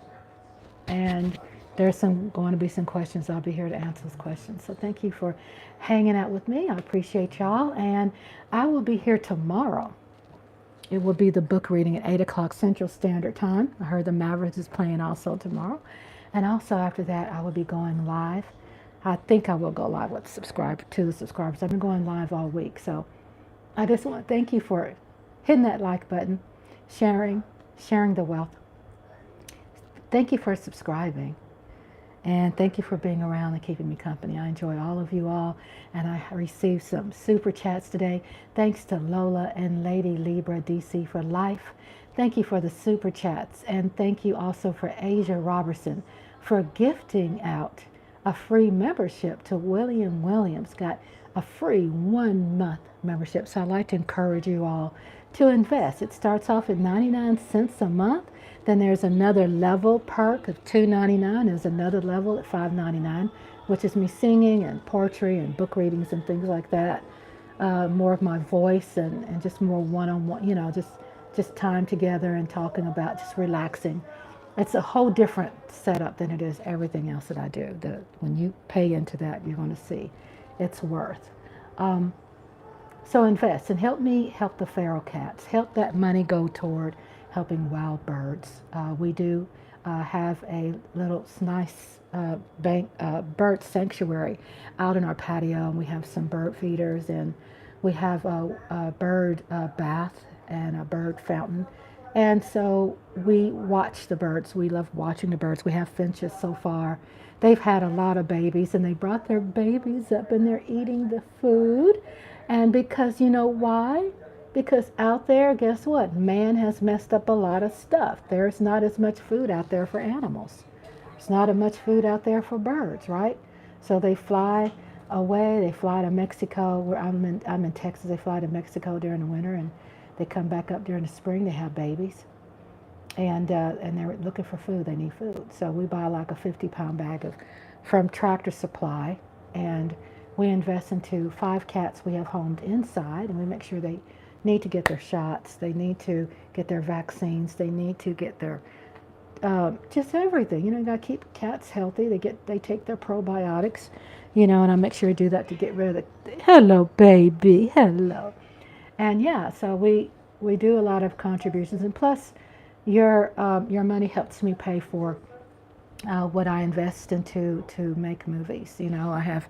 And there's going to be some questions. I'll be here to answer those questions. So thank you for hanging out with me. I appreciate y'all. And I will be here tomorrow. It will be the book reading at 8 o'clock Central Standard Time. I heard the Mavericks is playing also tomorrow. And also after that, I will be going live. I think I will go live with the subscribers. I've been going live all week. So I just want to thank you for hitting that like button, sharing the wealth. Thank you for subscribing. And thank you for being around and keeping me company. I enjoy all of you all. And I received some super chats today. Thanks to Lola and Lady Libra DC for life. Thank you for the super chats. And thank you also for Asia Robertson for gifting out a free membership to William Williams. Got a free 1 month membership. So I'd like to encourage you all to invest. It starts off at 99 cents a month. Then there's another level perk of $2.99. There's another level at $5.99, which is me singing and poetry and book readings and things like that. More of my voice and just more one-on-one, just time together and talking about just relaxing. It's a whole different setup than it is everything else that I do. When you pay into that, you're going to see it's worth. So invest and help me help the feral cats. Help that money go toward helping wild birds. We do have a little nice bird sanctuary out in our patio, and we have some bird feeders, and we have a bird bath and a bird fountain. And so we watch the birds. We love watching the birds. We have finches so far. They've had a lot of babies, and they brought their babies up, and they're eating the food. And because you know why? Because out there, guess what? Man has messed up a lot of stuff. There's not as much food out there for animals. There's not as much food out there for birds, right? So they fly away. They fly to Mexico. I'm in Texas. They fly to Mexico during the winter, and they come back up during the spring. They have babies, and they're looking for food. They need food. So we buy like a 50-pound bag from Tractor Supply, and we invest into 5 cats we have homed inside, and we make sure they need to get their shots. They need to get their vaccines. They need to get their just everything. You got to keep cats healthy. They take their probiotics, and I make sure to do that to get rid of the hello baby, hello. And yeah, so we do a lot of contributions, and plus your money helps me pay for what I invest into to make movies. I have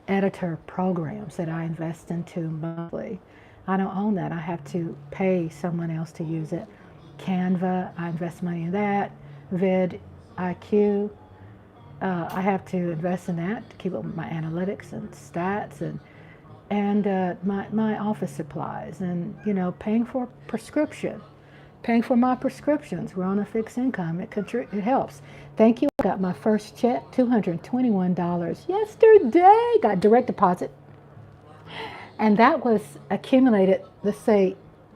editor programs that I invest into monthly. I don't own that. I have to pay someone else to use it. Canva, I invest money in that. VidIQ, I have to invest in that to keep up with my analytics and stats and my office supplies, and paying for prescription, paying for my prescriptions. We're on a fixed income. It helps. Thank you. I got my first check, $221 yesterday. Got direct deposit. And that was accumulated, let's say,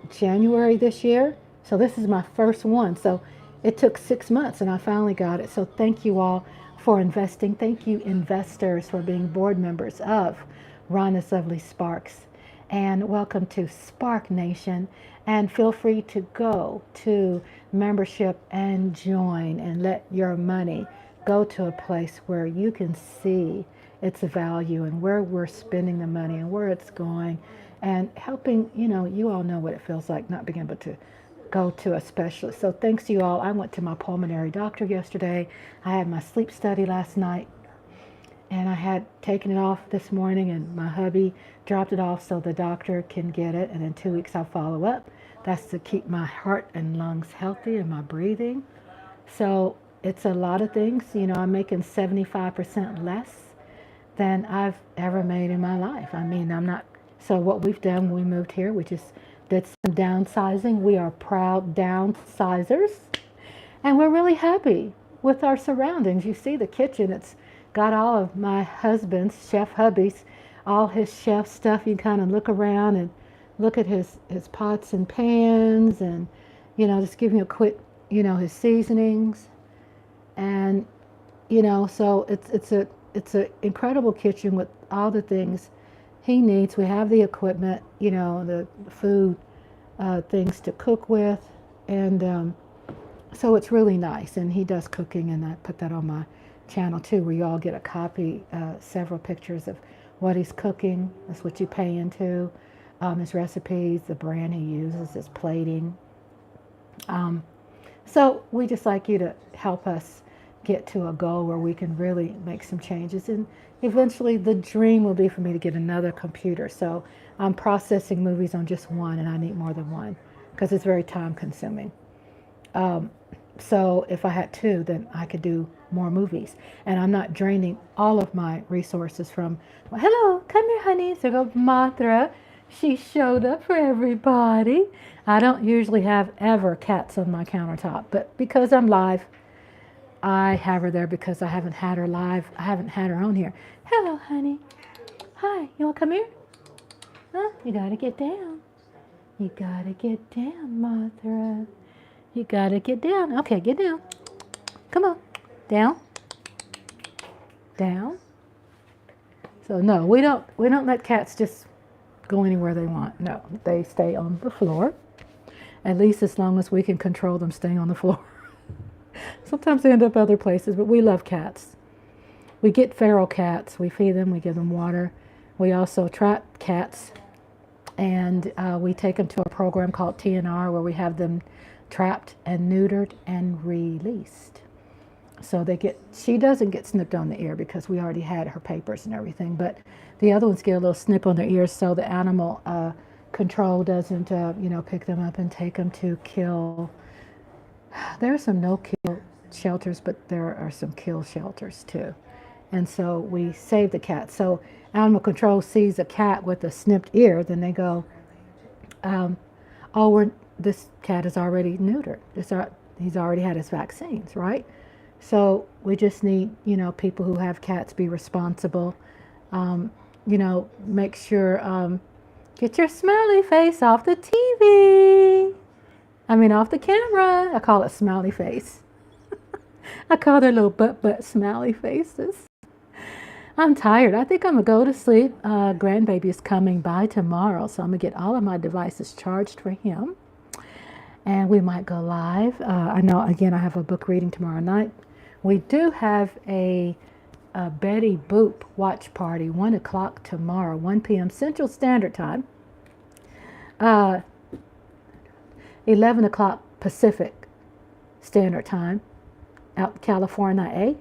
January this year. So this is my first one. So it took 6 months, and I finally got it. So thank you all for investing. Thank you, investors, for being board members of Rhonda's Lovely Sparks. And welcome to Spark Nation. And feel free to go to membership and join and let your money go to a place where you can see its value and where we're spending the money and where it's going, and helping, you all know what it feels like not being able to go to a specialist. So thanks to you all. I went to my pulmonary doctor yesterday. I had my sleep study last night, and I had taken it off this morning, and my hubby dropped it off so the doctor can get it, and in 2 weeks I'll follow up. That's to keep my heart and lungs healthy and my breathing. So it's a lot of things. I'm making 75% less than I've ever made in my life. I mean, I'm not. So what we've done when we moved here, we just did some downsizing. We are proud downsizers, and we're really happy with our surroundings. You see the kitchen, it's got all of my husband's, Chef Hubby's, all his chef stuff. You kind of look around and look at his pots and pans, and just give you a quick, his seasonings, and so it's an incredible kitchen with all the things he needs. We have the equipment, the food things to cook with, and so it's really nice. And he does cooking, and I put that on my channel too, where you all get a copy, several pictures of what he's cooking. That's what you pay into. His recipes, the brand he uses, his plating. So we just like you to help us get to a goal where we can really make some changes. And eventually the dream will be for me to get another computer. So I'm processing movies on just one, and I need more than one because it's very time consuming. So if I had two, then I could do more movies. And I'm not draining all of my resources from, well, hello, come here, honey. So go, Mothra. She showed up for everybody. I don't usually have ever cats on my countertop, but because I'm live, I have her there because I haven't had her live. I haven't had her on here. Hello, honey. Hi, you want to come here? Huh? You got to get down. You got to get down, Mothra. You got to get down. Okay, get down. Come on. Down. Down. So no, we don't let cats just go anywhere they want. No, they stay on the floor. At least as long as we can control them staying on the floor. Sometimes they end up other places, but we love cats. We get feral cats. We feed them. We give them water. We also trap cats, and we take them to a program called TNR where we have them trapped and neutered and released. So she doesn't get snipped on the ear because we already had her papers and everything, but the other ones get a little snip on their ears so the animal control doesn't, pick them up and take them to kill. There are some no-kill shelters, but there are some kill shelters too. And so we save the cat. So animal control sees a cat with a snipped ear, then they go, this cat is already neutered. He's already had his vaccines, right? So we just need, people who have cats be responsible. Make sure, get your smiley face off the TV. Off the camera. I call it smiley face. I call their little butt smiley faces. I'm tired. I think I'm going to go to sleep. Grandbaby is coming by tomorrow, so I'm going to get all of my devices charged for him. And we might go live. I know, again, I have a book reading tomorrow night. We do have a Betty Boop watch party, 1 o'clock tomorrow, 1 p.m. Central Standard Time, 11 o'clock Pacific Standard Time, out California, A.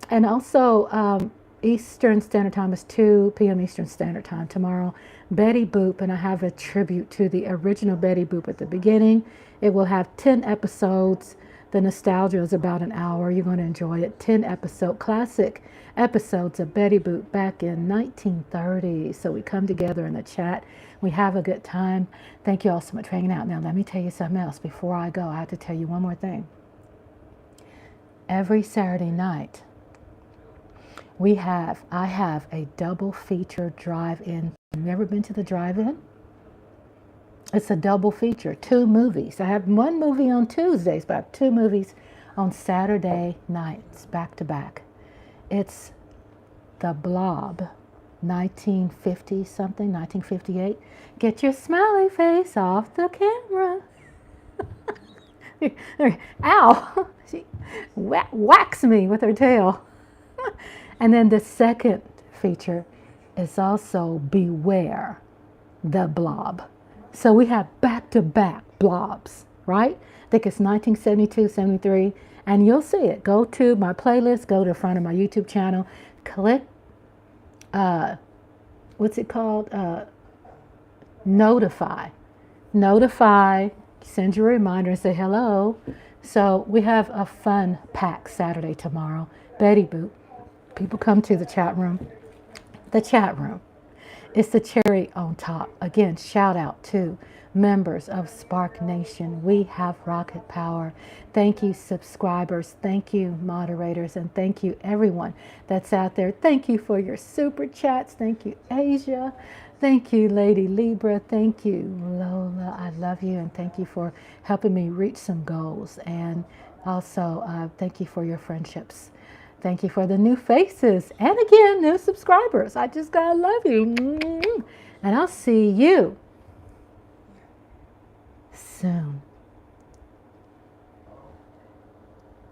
And also Eastern Standard Time is 2 p.m. Eastern Standard Time tomorrow. Betty Boop, and I have a tribute to the original Betty Boop at the beginning. It will have 10 episodes. The nostalgia is about an hour. You're going to enjoy it. 10 classic episodes of Betty Boop back in 1930. So we come together in the chat. We have a good time. Thank you all so much for hanging out. Now, let me tell you something else. Before I go, I have to tell you one more thing. Every Saturday night, I have a double feature drive-in. Have you ever been to the drive-in? It's a double feature, 2 movies. I have 1 movie on Tuesdays, but I have 2 movies on Saturday nights, back to back. It's The Blob, 1950-something, 1958. Get your smiley face off the camera. Ow! She whacks me with her tail. And then the second feature is also Beware the Blob. So we have back-to-back blobs, right? I think it's 1972, 73, and you'll see it. Go to my playlist, go to the front of my YouTube channel, click, what's it called? Notify, send you a reminder and say hello. So we have a fun pack Saturday tomorrow. Betty Boop. People come to the chat room. The chat room. It's the cherry on top. Again, shout out to members of Spark Nation. We have rocket power. Thank you, subscribers. Thank you, moderators. And thank you, everyone that's out there. Thank you for your super chats. Thank you, Asia. Thank you, Lady Libra. Thank you, Lola. I love you. And thank you for helping me reach some goals. And also, thank you for your friendships. Thank you for the new faces. And again, new subscribers. I just gotta love you. And I'll see you soon.